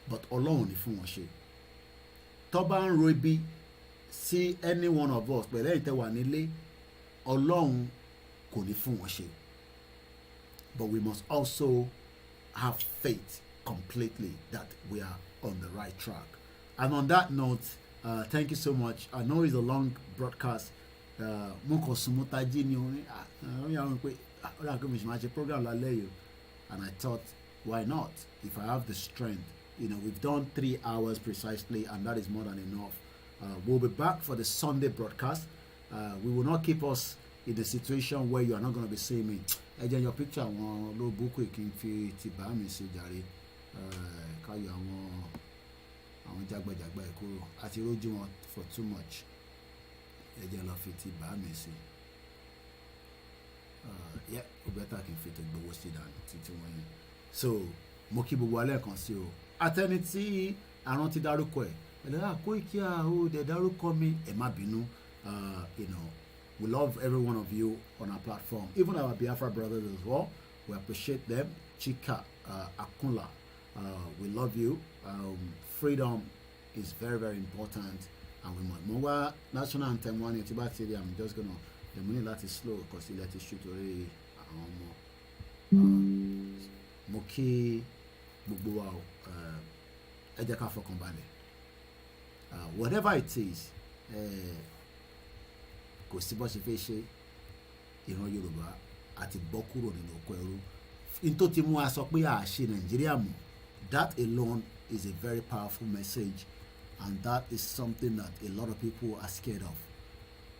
but Ọlọ́run ni fún wọn ṣe. Tọ́ba ń ro ibi sí any one of us pẹ̀lú ẹ̀yìn tẹ́ wà nílé Ọlọ́run kò ní fún wọn ṣe. But we must also have faith completely that we are on the right track. And on that note, thank you so much. I know it's a long broadcast. Mo kàn sùn tají ni orin pé ọ̀rẹ́ àgbẹ̀ mi ṣe máa ṣe program lálẹ́ yìí, and I thought, why not? If I have the strength, we've done 3 hours precisely, and that is more than enough. We'll be back for the Sunday broadcast. We will not keep us in the situation where you are not going to be seeing me. Again, your picture, one low book we can fit tiba mi se jare. Kayo àwọn jagba ekuro àti roju wọn for too much. Again, lọ fit tiba mi se. Yeah, we better can fit gbogbo si dan titi won. So, mo kí gbogbo alẹ́ kan sí o. Atẹni tí àrùn ti dárúkọ ẹ̀. Koiki o de dárúkọ mi ẹ má bínú. You know, we love every one of you on our platform, even our Biafra brothers as well. We appreciate them. Chika, Akunla, we love you. Freedom is very, very important, and we must. Mowa national anthem one. I'm just gonna. The money that is slow because he let it shoot already. Moki, Bugbuwa, Ejeka Fokombane. Whatever it is. Kò sí bó ṣe fẹ́ ṣe ìran Yorùbá àti bọ́ kúrò nínú oko ẹrú in tó ti mú a sọ pé a ṣe Nàìjíríà mọ̀, that alone is a very powerful message, and that is something that a lot of people are scared of.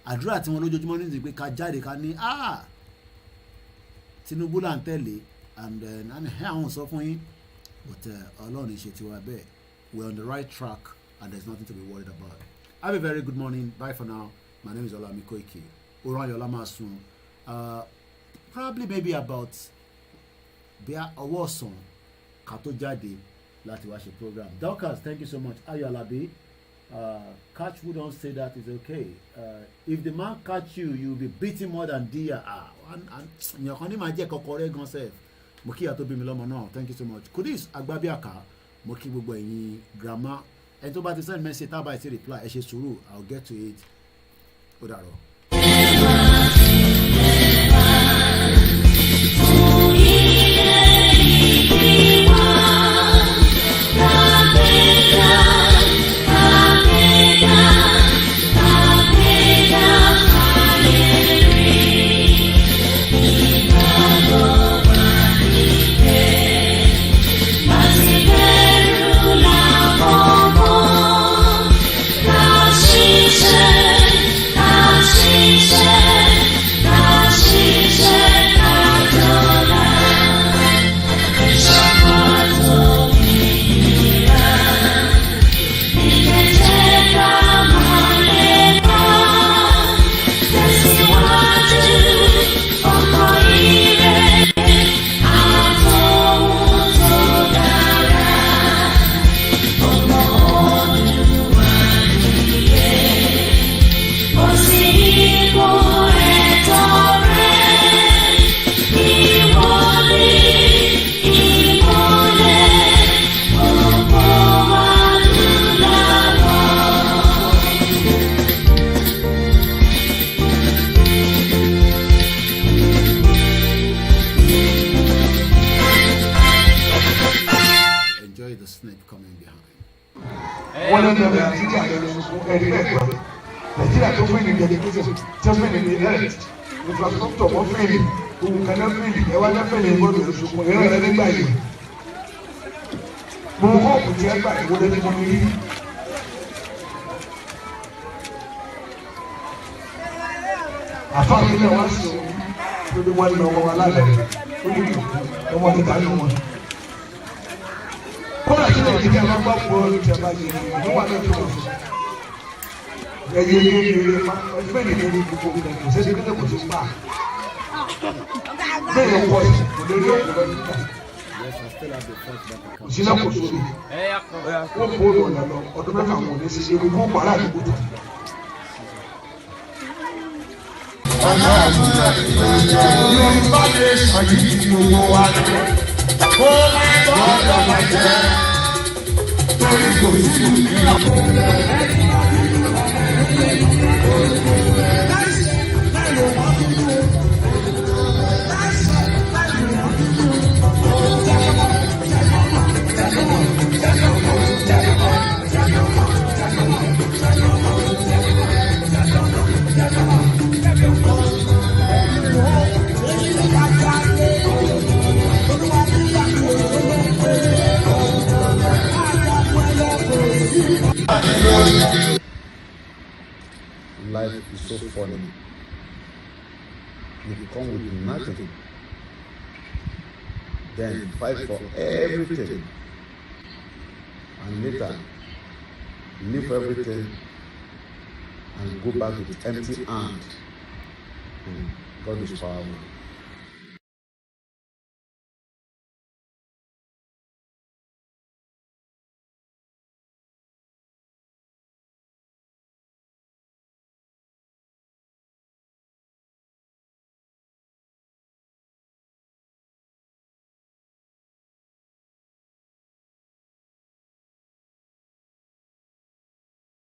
Àdúrà tí wọ́n lójoojúmọ́ ní pé ká jáde ká ní Tinubu là ń tẹ̀lé and then àwọn sọ fún yín but Ọlọ́run ṣe tiwa bẹ́ẹ̀. We're on the right track and there's nothing to be worried about. Have a very good morning. Bye for now. My name is OLAMILEKAN. Probably maybe about Bia Awoson Kato Jade Lati Washi program. Dorcas, thank you so much. Ayalabi. Catch who don't say that is okay. If the man catch you, you'll be beating more than Dia. And you're going to KOKORO gan self. Moki atobi milomo now. Thank you so much. Kudis Agbabiaka. Moki gbogbo yin grammar. And to ba ti send message taba ti reply. Ẹ ṣe sùúrù. I'll get to it. Odaro. life is so funny. You come with nothing, then fight for everything, and later leave everything and go back with empty hand. God is powerful.